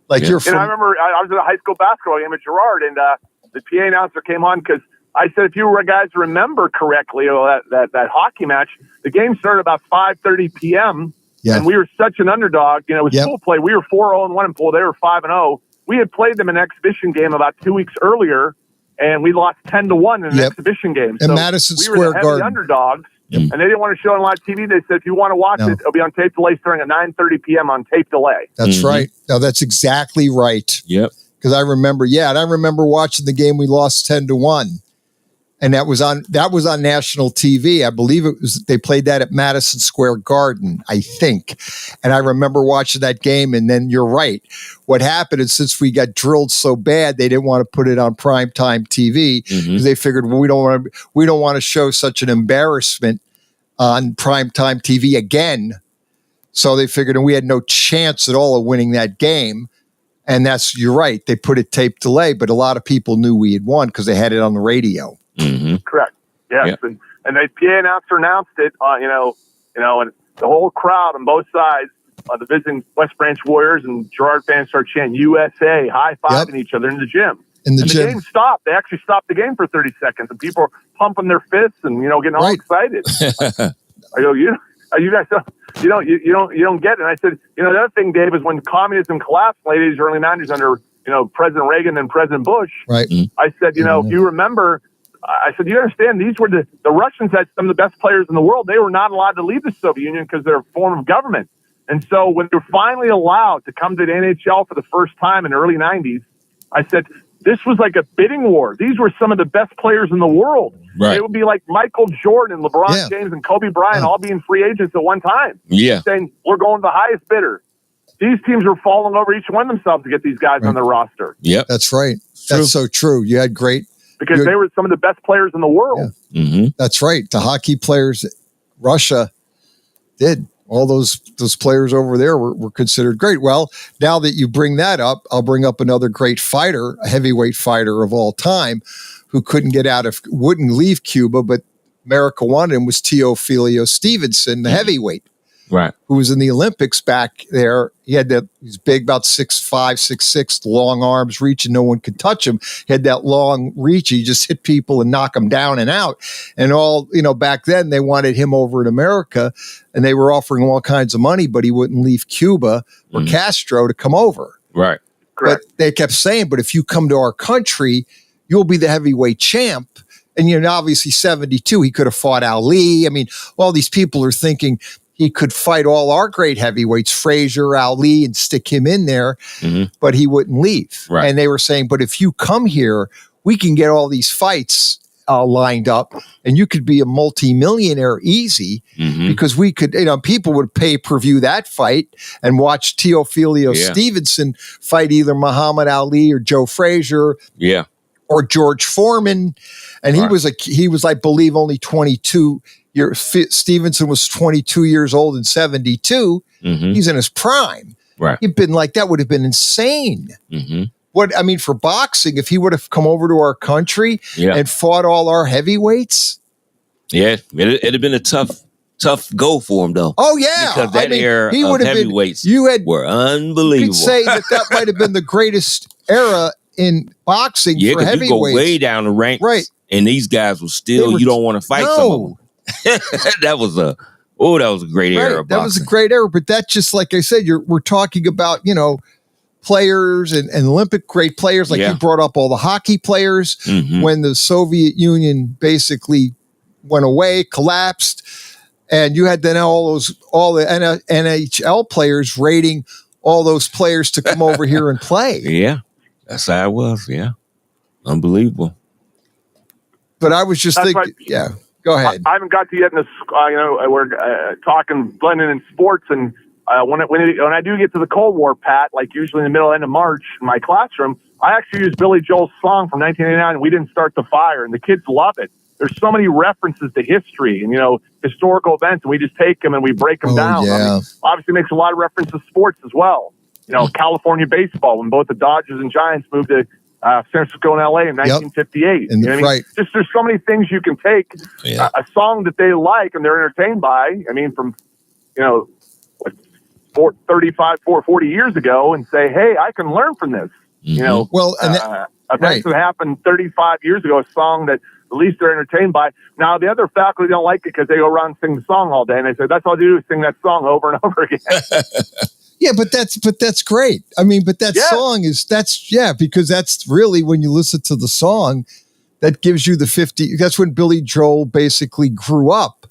Like you're. I remember I was at a high school basketball game at Girard, and the PA announcer came on because I said, if you guys remember correctly, that hockey match, the game started about 5:30 p.m. Yeah. And we were such an underdog. It was pool play. We were 4-0-1 in pool. They were 5-0. We had played them an exhibition game about 2 weeks earlier, and we lost 10-1 in an exhibition game. In Madison Square Garden. We were the underdogs, and they didn't want to show it on live TV. They said, if you want to watch it, it'll be on tape delay starting at 9:30 p.m. on tape delay. That's right. No, that's exactly right. Yep. Because I remember, and I remember watching the game. We lost 10-1. And that was on national TV. I believe they played that at Madison Square Garden, I think. And I remember watching that game. And then you're right. What happened is, since we got drilled so bad, they didn't want to put it on primetime TV because they figured, well, we don't want to show such an embarrassment on primetime TV again. So they figured, and we had no chance at all of winning that game. And you're right. They put it tape delay, but a lot of people knew we had won because they had it on the radio. Mm-hmm. Correct. Yes, Yep. and the PA announcer announced it. And the whole crowd on both sides, the visiting West Branch Warriors and Girard fans start chanting USA, high fiving each other in the gym. The game stopped. They actually stopped the game for 30 seconds, and people were pumping their fists and getting all excited. I go, you guys don't get it. And I said, the other thing, Dave, is when communism collapsed in the late 80s, early 90s under President Reagan and President Bush. Right. I said, if you remember. I said, you understand, these were the Russians had some of the best players in the world. They were not allowed to leave the Soviet Union because they're a form of government. And so when they were finally allowed to come to the NHL for the first time in the early 90s, I said, this was like a bidding war. These were some of the best players in the world. Right. It would be like Michael Jordan, LeBron James, and Kobe Bryant all being free agents at one time. Yeah. Saying, we're going to the highest bidder. These teams were falling over each one themselves to get these guys on their roster. Yep. That's right. That's so true. You had great. Because they were some of the best players in the world. Yeah. Mm-hmm. That's right. The hockey players, Russia did. All those players over there were considered great. Well, now that you bring that up, I'll bring up another great fighter, a heavyweight fighter of all time, who wouldn't leave Cuba, but America wanted him, was Teofilio Stevenson, the heavyweight. Right. Who was in the Olympics back there. He's big, about 6'5", 6'6", long arms, reach, and no one could touch him. He had that long reach. He just hit people and knock them down and out. And back then they wanted him over in America, and they were offering him all kinds of money, but he wouldn't leave Cuba or Castro to come over. Right. Correct. But they kept saying, but if you come to our country, you'll be the heavyweight champ. And, obviously 72, he could have fought Ali. I mean, all these people are thinking he could fight all our great heavyweights, Frazier, Ali, and stick him in there, but he wouldn't leave. Right. And they were saying, but if you come here, we can get all these fights lined up, and you could be a multi-millionaire easy because we could, people would pay per view that fight and watch Teofilio Stevenson fight either Muhammad Ali or Joe Frazier, or George Foreman, and he was, I believe, only 22 years. Stevenson was 22 years old in 72. He's in his prime. Right, he'd been like that would have been insane. For boxing, if he would have come over to our country and fought all our heavyweights. Yeah, it'd have been a tough go for him, though. Oh, yeah. Because that era he of heavyweights were unbelievable. You could say that might have been the greatest era in boxing for heavyweights. You go way down the ranks. Right. And these guys were still, you don't want to fight some of them. that was a great era of boxing. That was a great era. But that just, like I said, we're talking about, players and Olympic great players, like you brought up all the hockey players when the Soviet Union basically went away, collapsed, and you had then all the NHL players raiding all those players to come over here and play. Yeah, that's how it was. Yeah, unbelievable. But I was just thinking, go ahead. I haven't got to yet in this. We're talking blending in sports and. When I do get to the Cold War, Pat, like usually in the middle end of March in my classroom, I actually use Billy Joel's song from 1989, "We Didn't Start the Fire," and the kids love it. There's so many references to history and, historical events, and we just take them and we break them down. Yeah. Obviously makes a lot of reference to sports as well. California baseball, when both the Dodgers and Giants moved to San Francisco and LA in 1958. And Just there's so many things you can take a song that they like and they're entertained by. From 40 years ago and say, hey, I can learn from this. Events that happened 35 years ago, a song that at least they're entertained by. Now, the other faculty don't like it because they go around and sing the song all day. And they say, that's all they do is sing that song over and over again. Yeah, but that's great. Song is, because that's really when you listen to the song, that gives you the 50. That's when Billy Joel basically grew up.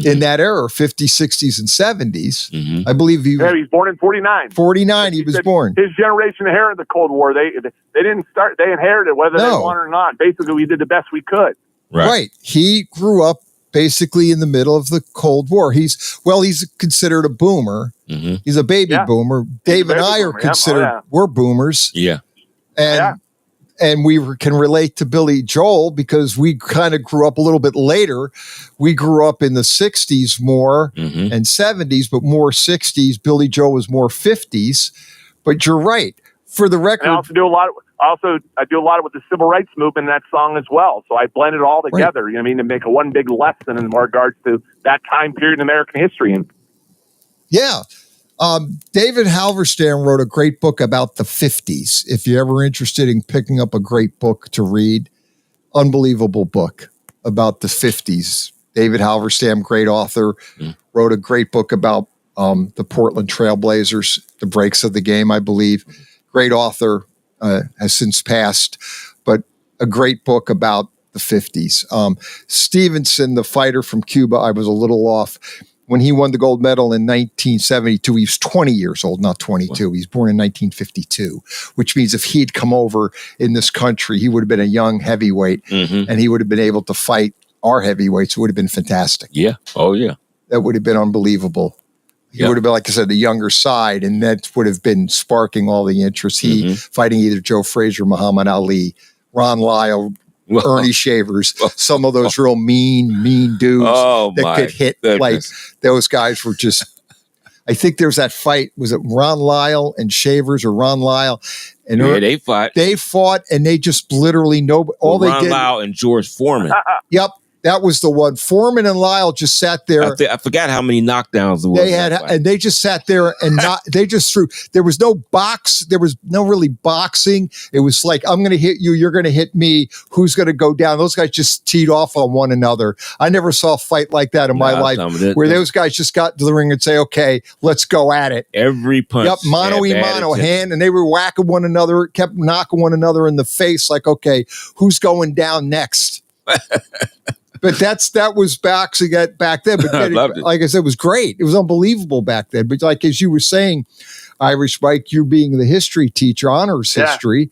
In that era, 50s, 60s, and 70s. I believe he was born in 49. 49, he was born. His generation inherited the Cold War. They didn't start, they inherited it, whether they wanted or not. Basically, we did the best we could. Right. He grew up basically in the middle of the Cold War. He's considered a boomer. He's a baby boomer. Dave and I are considered, we're boomers. Yeah. And we can relate to Billy Joel because we kind of grew up a little bit later. We grew up in the 60s more and 70s, but more 60s. Billy Joel was more 50s. But you're right. For the record, and I also do a lot. I do a lot with the civil rights movement in that song as well. So I blend it all together. To make a one big lesson in regards to that time period in American history. David Halberstam wrote a great book about the 50s. If you're ever interested in picking up a great book to read, unbelievable book about the 50s. David Halberstam, great author, wrote a great book about the Portland Trailblazers, the breaks of the game, I believe. Great author, has since passed, but a great book about the 50s. Stevenson, the fighter from Cuba, I was a little off. When he won the gold medal in 1972, he was 20 years old, not 22. He was born in 1952, which means if he'd come over in this country, he would have been a young heavyweight, and he would have been able to fight our heavyweights. It would have been fantastic. Yeah. Oh, yeah. That would have been unbelievable. He would have been, like I said, the younger side, and that would have been sparking all the interest. He fighting either Joe Frazier, Muhammad Ali, Ron Lyle, Ernie Shavers, some of those real mean dudes that could hit. Goodness. Like those guys were just. I think there was that fight. Was it Ron Lyle and Shavers or Ron Lyle? And they fought. They fought, and they just literally Ron Lyle and George Foreman. Yep, That was the one. Foreman and Lyle just sat there. I forgot how many knockdowns there was. They had, and they just sat there and they just threw. There was no box. There was no really boxing. It was like, I'm going to hit you. You're going to hit me. Who's going to go down? Those guys just teed off on one another. I never saw a fight like that in my life where those guys just got to the ring and say, okay, let's go at it. Every punch. Yep. Mano hand. And they were whacking one another, kept knocking one another in the face. Like, okay, who's going down next? But that was boxing back then. But like I said, it was great. It was unbelievable back then. But like as you were saying, Irish Mike, you being the history teacher, honors history,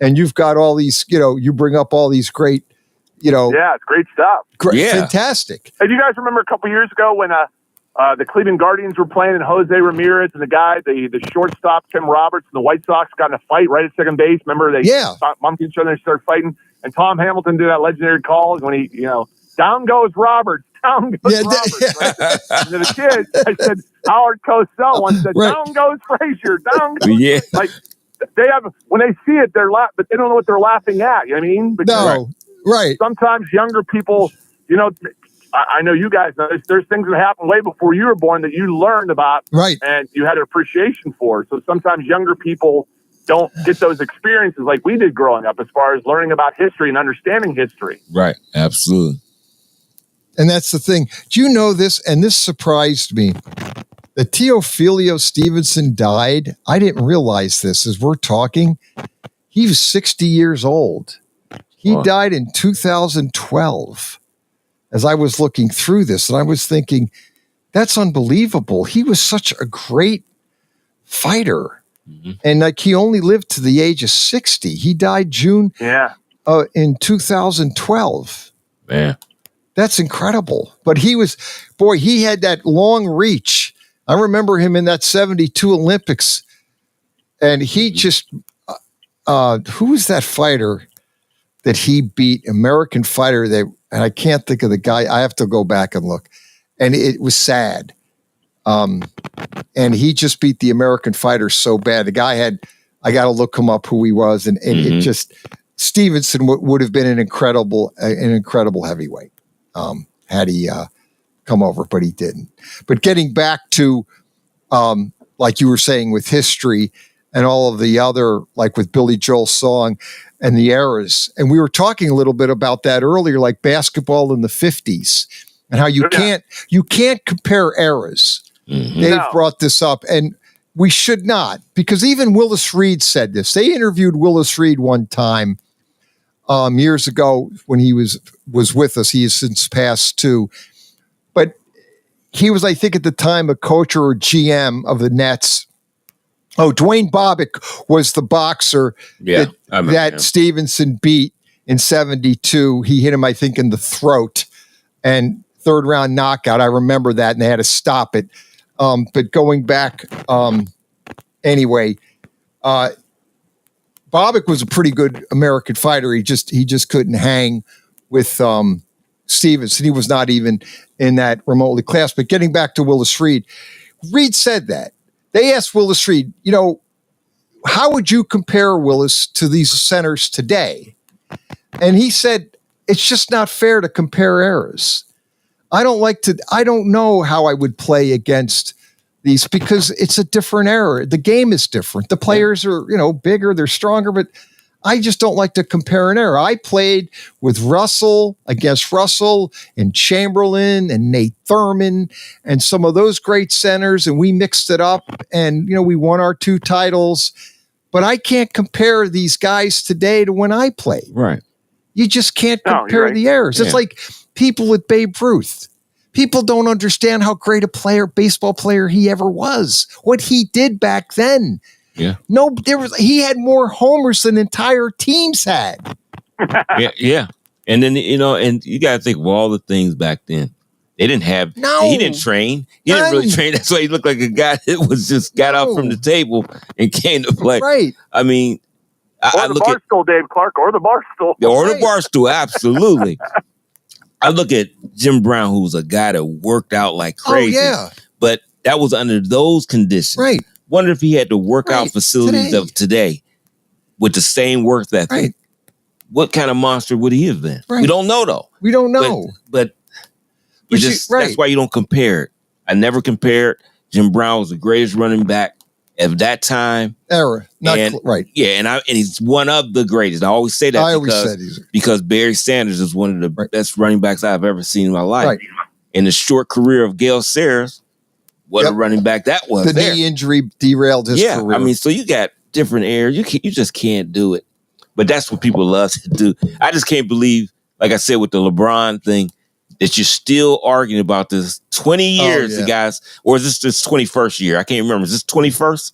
and you've got all these, you bring up all these great, Yeah, it's great stuff. Fantastic. Hey, do you guys remember a couple years ago when the Cleveland Guardians were playing and Jose Ramirez and the shortstop, Tim Roberts, and the White Sox got in a fight right at second base? Remember they bumped each other and started fighting? And Tom Hamilton did that legendary call when he, down goes Roberts, down goes Roberts. Right? And to the kids, I said, Howard Cosell once said, down goes Frazier, down goes. Yeah. Like, they have, when they see it, they're laughing, but they don't know what they're laughing at. You know what I mean? Because right. Sometimes younger people, I know you guys know there's things that happened way before you were born that you learned about, and you had an appreciation for. So sometimes younger people don't get those experiences like we did growing up as far as learning about history and understanding history. Right. Absolutely. And that's the thing. Do you know this? And this surprised me. That Teofilio Stevenson died. I didn't realize this as we're talking. He was 60 years old. He died in 2012. As I was looking through this, and I was thinking, that's unbelievable. He was such a great fighter. Mm-hmm. And he only lived to the age of 60. He died June in 2012. Man. That's incredible. But he had that long reach. I remember him in that 72 Olympics. And he just, who was that fighter that he beat? American fighter. And I can't think of the guy. I have to go back and look. And it was sad. And he just beat the American fighter so bad. The guy I got to look him up who he was. And it just, Stevenson would have been an incredible heavyweight. Had he come over, but he didn't. But getting back to, like you were saying with history and all of the other, like with Billy Joel's song and the eras, and we were talking a little bit about that earlier, like basketball in the 50s and how you can't compare eras. Mm-hmm. Dave brought this up, and we should not, because even Willis Reed said this. They interviewed Willis Reed one time years ago when he was with us. He has since passed too. But he was, I think at the time, a coach or a GM of the Nets. Oh, Dwayne Bobbitt was the boxer that Stevenson beat in 72. He hit him, I think, in the throat and third round knockout. I remember that, and they had to stop it. But going back, anyway, Bobbitt was a pretty good American fighter. He just couldn't hang with Stevenson. He was not even in that remotely class. But getting back to Willis Reed, Reed said that. They asked Willis Reed, how would you compare Willis to these centers today? And he said, it's just not fair to compare eras. I don't know how I would play against these because it's a different era. The game is different. The players are, bigger, they're stronger, but I just don't like to compare an era. I played with Russell against Russell and Chamberlain and Nate Thurman and some of those great centers, and we mixed it up and, we won our 2 titles. But I can't compare these guys today to when I played. Right. You just can't compare the eras. It's like people with Babe Ruth. People don't understand how great a baseball player he ever was. What he did back then. Yeah. No, he had more homers than entire teams had. Yeah. And then, and you got to think of all the things back then. They didn't have, he didn't train. He didn't really train. That's why he looked like a guy that was just got out from the table and came to play. Right. I mean, or the Barstool, Dave Clark, or the Barstool. Or the Barstool, absolutely. I look at Jim Brown, who's a guy that worked out like crazy. Oh, yeah. But that was under those conditions. Right. Wonder if he had the workout facilities of today with the same work ethic. Right. what kind of monster would he have been? Right. We don't know, though. We don't know. But that's why you don't compare it. I never compared. Jim Brown was the greatest running back of that time. Era. Right. Yeah, and he's one of the greatest. I always say that because Barry Sanders is one of the best running backs I've ever seen in my life. Right. In the short career of Gale Sayers, what a running back that was. The knee injury derailed his career. I mean, so you got different areas. You just can't do it. But that's what people love to do. I just can't believe, like I said, with the LeBron thing, that you're still arguing about this 20 years, guys, or is this 21st year? I can't remember. Is this 21st?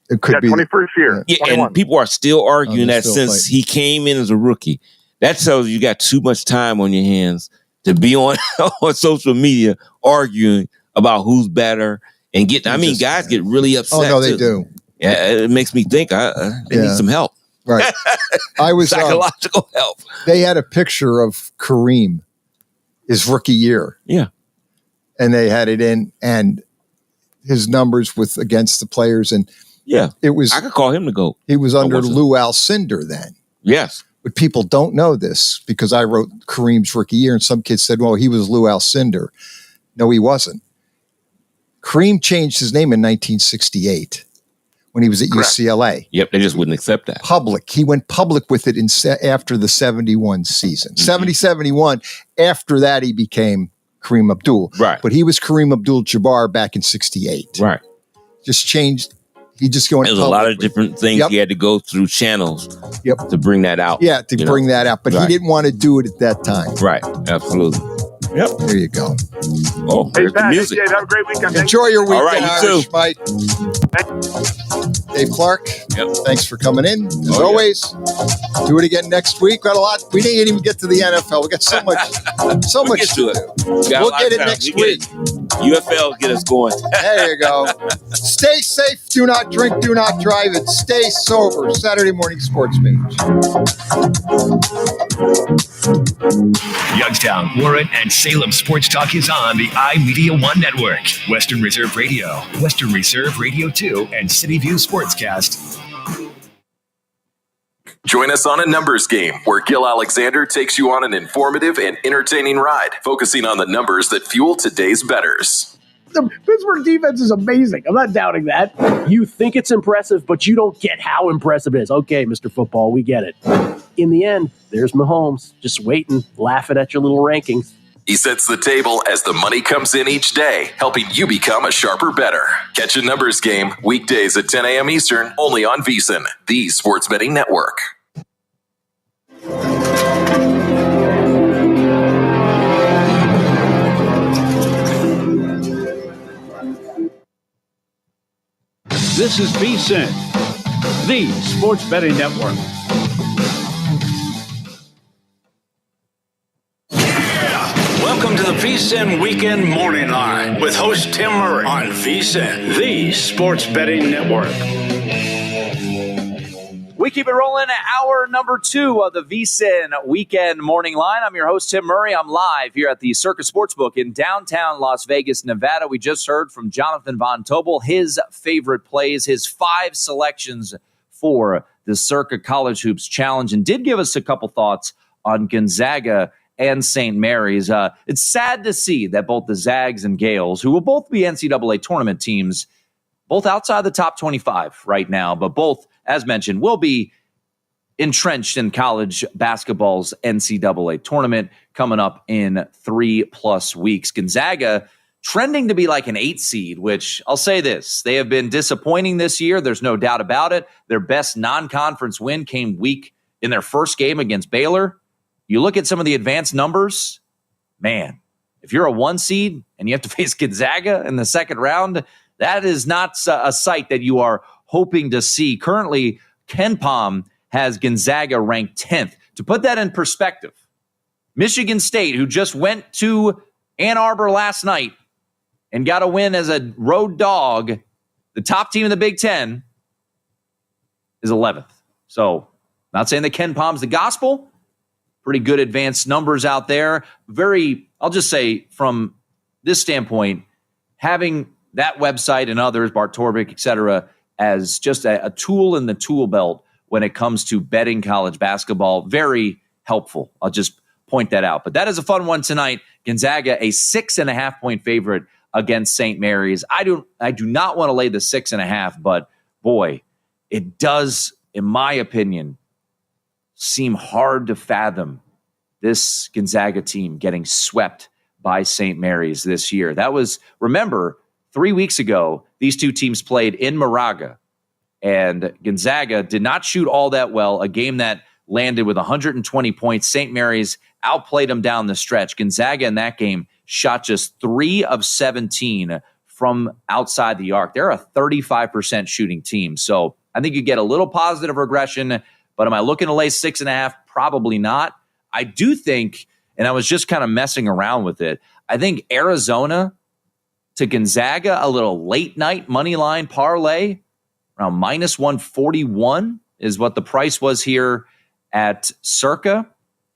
It could be 21st year. Yeah, and people are still arguing that since he came in as a rookie. That tells you got too much time on your hands to be on social media arguing about who's better and getting. I mean, guys get really upset. Oh no, they do. Yeah, it makes me think they need some help. Right. I was psychological help. They had a picture of Kareem, his rookie year. Yeah. And they had it in and his numbers against the players. And it was, I could call him the GOAT. He was under Lou Alcindor then. Yes. But people don't know this because I wrote Kareem's rookie year and some kids said, well, he was Lou Alcindor. No, he wasn't. Kareem changed his name in 1968 when he was at UCLA. Yep, they just wouldn't accept that. He went public with it after the 71 season. 70-71, after that he became Kareem Abdul. Right. But he was Kareem Abdul-Jabbar back in 68. Right. Just changed. He just going. There's a lot of different things he had to go through channels to bring that out. Yeah, to bring that out. But he didn't want to do it at that time. Right. Absolutely. Yep. There you go. Oh, hey, there's Pat, the music. Dave, have a great weekend. Enjoy your weekend. All right, you too. Mike. Dave Clark, thanks for coming in. As always, do it again next week. Got a lot. We didn't even get to the NFL. We got so much to do. We'll get it next week. UFL get us going. There you go. Stay safe. Do not drink. Do not drive. And stay sober. Saturday morning sports page. Youngstown, Warren, and Salem Sports Talk is on the iMedia One Network, Western Reserve Radio, Western Reserve Radio 2, and City View Sportscast. Join us on a numbers game where Gil Alexander takes you on an informative and entertaining ride, focusing on the numbers that fuel today's bettors. The Pittsburgh defense is amazing. I'm not doubting that. You think it's impressive, but you don't get how impressive it is. Okay, Mr. Football, we get it. In the end, there's Mahomes, just waiting, laughing at your little rankings. He sets the table as the money comes in each day, helping you become a sharper bettor. Catch a numbers game weekdays at 10 a.m. Eastern, only on VSiN, the sports betting network. This is VSiN, the sports betting network. Welcome to the VSiN Weekend Morning Line with host Tim Murray on VSiN, the sports betting network. We keep it rolling. Hour number 2 of the VSiN Weekend Morning Line. I'm your host, Tim Murray. I'm live here at the Circus Sportsbook in downtown Las Vegas, Nevada. We just heard from Jonathan Von Tobel, his favorite plays, his 5 selections for the Circa College Hoops Challenge, and did give us a couple thoughts on Gonzaga and St. Mary's. It's sad to see that both the Zags and Gales, who will both be NCAA tournament teams, both outside the top 25 right now, but both, as mentioned, will be entrenched in college basketball's NCAA tournament coming up in 3+ weeks. Gonzaga trending to be like an 8 seed, which I'll say this, they have been disappointing this year. There's no doubt about it. Their best non-conference win came weak in their first game against Baylor. You look at some of the advanced numbers, man, if you're a 1 seed and you have to face Gonzaga in the second round, that is not a sight that you are hoping to see. Currently, KenPom has Gonzaga ranked 10th. To put that in perspective, Michigan State, who just went to Ann Arbor last night and got a win as a road dog, the top team in the Big Ten, is 11th. So, not saying that KenPom's the gospel. Pretty good advanced numbers out there. I'll just say from this standpoint, having that website and others, Bart Torvik, et cetera, as just a tool in the tool belt when it comes to betting college basketball. Very helpful. I'll just point that out. But that is a fun one tonight. Gonzaga, a 6.5-point favorite against St. Mary's. I do not want to lay the 6.5, but boy, it does, in my opinion, seem hard to fathom this Gonzaga team getting swept by St. Mary's this year. That was, remember, 3 weeks ago, these two teams played in Moraga, and Gonzaga did not shoot all that well, a game that landed with 120 points. St. Mary's outplayed them down the stretch. Gonzaga in that game shot just 3 of 17 from outside the arc. They're a 35% shooting team. So I think you get a little positive regression, but am I looking to lay 6.5? Probably not. I do think, and I was just kind of messing around with it, I think Arizona to Gonzaga, a little late night money line parlay, around minus 141 is what the price was here at Circa.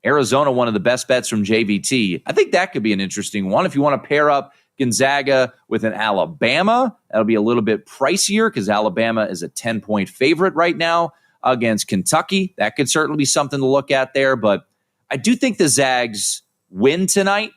Arizona, one of the best bets from JVT. I think that could be an interesting one. If you want to pair up Gonzaga with an Alabama, that'll be a little bit pricier because Alabama is a 10-point favorite right now against Kentucky. That could certainly be something to look at there. But I do think the Zags win tonight,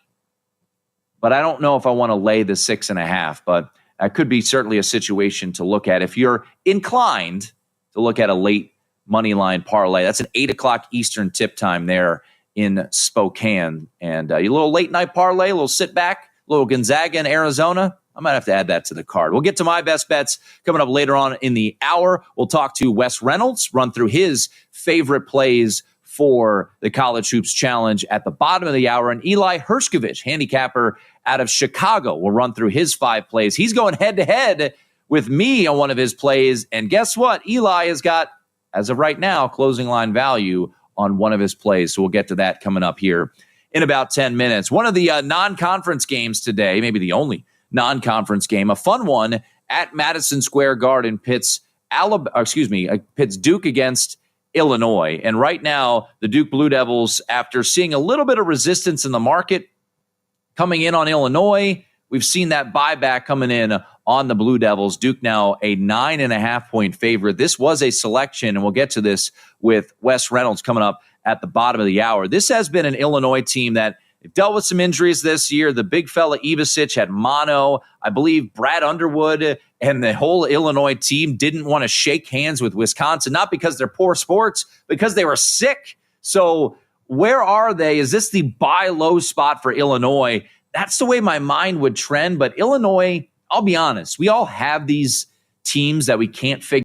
but I don't know if I want to lay the 6.5. But that could be certainly a situation to look at if you're inclined to look at a late money line parlay. That's an 8 o'clock Eastern tip time there in Spokane. And a little late night parlay, a little sit back, a little Gonzaga in Arizona. I might have to add that to the card. We'll get to my best bets coming up later on in the hour. We'll talk to Wes Reynolds, run through his favorite plays for the College Hoops Challenge at the bottom of the hour. And Eli Hershkovich, handicapper out of Chicago, will run through his 5 plays. He's going head-to-head with me on one of his plays. And guess what? Eli has got, as of right now, closing line value on one of his plays. So we'll get to that coming up here in about 10 minutes. One of the non-conference games today, maybe the only non-conference game, a fun one at Madison Square Garden, pits Duke against Illinois. And right now, the Duke Blue Devils, after seeing a little bit of resistance in the market coming in on Illinois, we've seen that buyback coming in on the Blue Devils. Duke now a 9.5-point favorite. This was a selection, and we'll get to this with Wes Reynolds coming up at the bottom of the hour. This has been an Illinois team that dealt with some injuries this year. The big fella Ivasic had mono. I believe Brad Underwood and the whole Illinois team didn't want to shake hands with Wisconsin, not because they're poor sports, because they were sick. So where are they? Is this the buy low spot for Illinois? That's the way my mind would trend. But Illinois, I'll be honest, we all have these teams that we can't figure